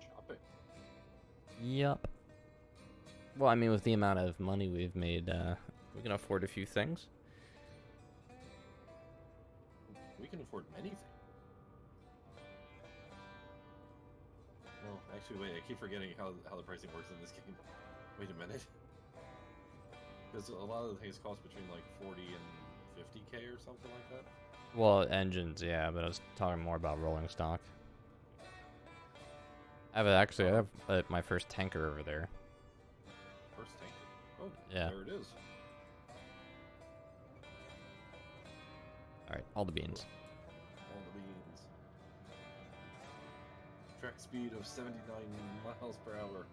Shopping. Yup. Well, I mean, with the amount of money we've made, we can afford a few things. We can afford many things. Well, actually, wait, I keep forgetting how the pricing works in this game. Wait a minute. Because a lot of the things cost between like 40 and 50k or something like that. Well, engines, yeah, but I was talking more about rolling stock. I have my first tanker over there. First tank. Oh, Yeah. there it is. Alright, all the beans. All the beans. Track speed of 79 miles per hour.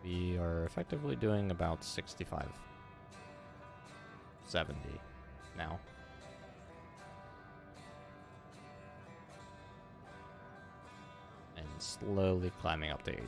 We are effectively doing about 65. 70 now. And slowly climbing up to 80.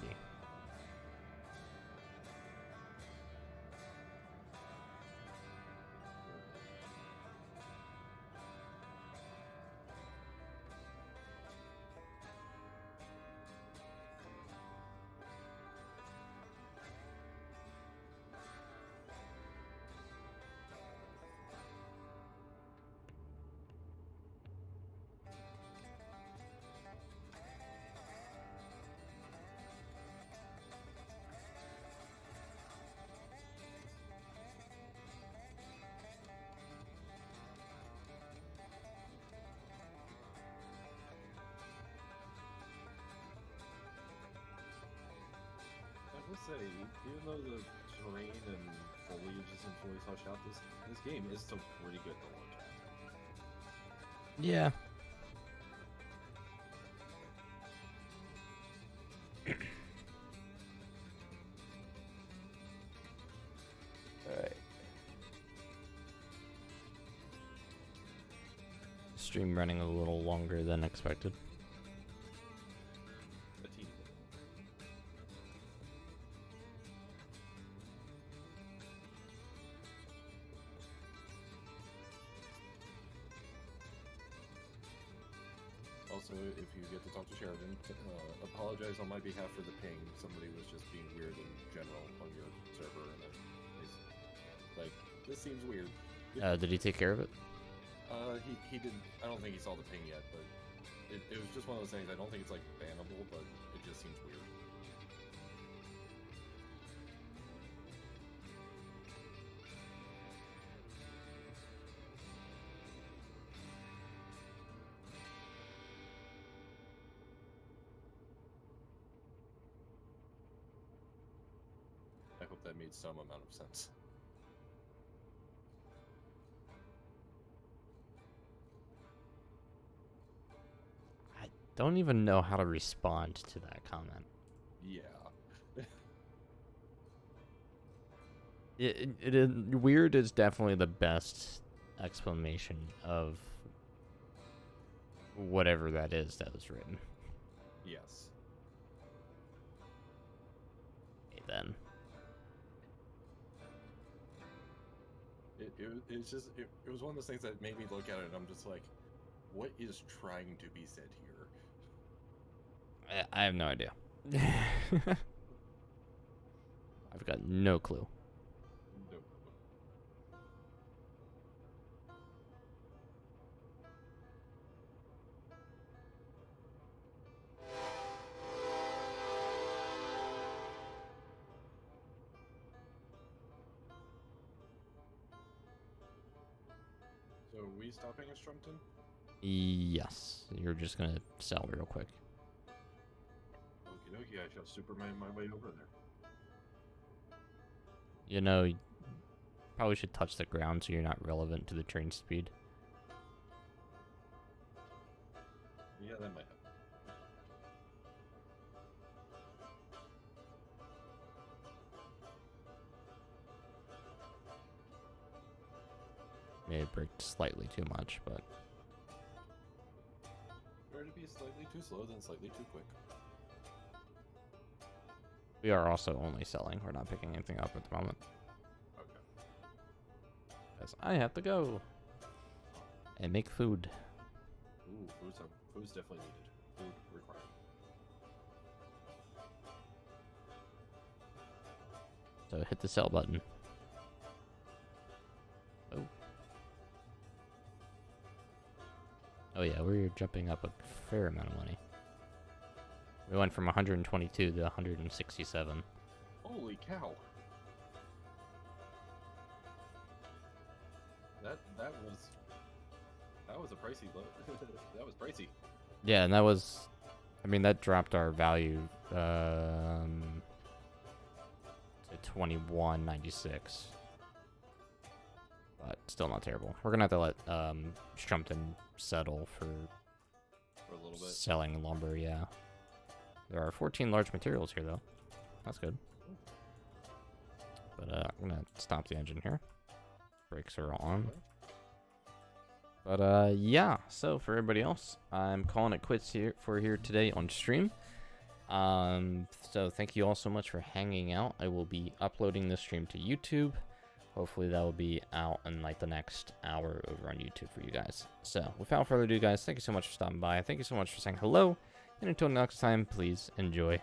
I will say, even though the terrain and foliage isn't fully fleshed out, this game is still pretty good to look at. Yeah. Alright. Stream running a little longer than expected. A teeny bit. Also, if you get to talk to Sheridan, apologize on my behalf for the ping. Somebody was just being weird in general on your server, and he's like, this seems weird. Did he take care of it? He didn't. I don't think he saw the ping yet, but it was just one of those things. I don't think it's like bannable, but it just seems weird. I hope that made some amount of sense. I don't even know how to respond to that comment. Yeah. It is weird is definitely the best explanation of whatever that is that was written. Yes. Okay, then. It's just it was one of those things that made me look at it and I'm just like, what is trying to be said here? I have no idea. I've got no clue. No. So are we stopping at Strumpton? Yes, you're just gonna sell real quick. Okie dokie, I shall Superman my way over there. You know, you probably should touch the ground so you're not relevant to the train speed. Yeah, that might happen. May have braked slightly too much, but Better to be slightly too slow than slightly too quick. we are also only selling. We're not picking anything up at the moment. Okay. Because I have to go and make food. Ooh, food's definitely needed. Food required. So hit the sell button. Oh. Oh yeah, we're jumping up a fair amount of money. We went from 122 to 167. Holy cow! That was a pricey load. That was pricey. Yeah, and that was, I mean, that dropped our value to 21.96. But still not terrible. We're gonna have to let Strumpton settle for For a little bit. selling lumber. Yeah, there are 14 large materials here though. That's good. But I'm gonna stop the engine here. brakes are on. But yeah, so for everybody else, I'm calling it quits here today on stream. So thank you all so much for hanging out. I will be uploading this stream to YouTube. Hopefully that will be out in like the next hour over on YouTube for you guys. So without further ado, guys, thank you so much for stopping by. Thank you so much for saying hello. And until next time, please enjoy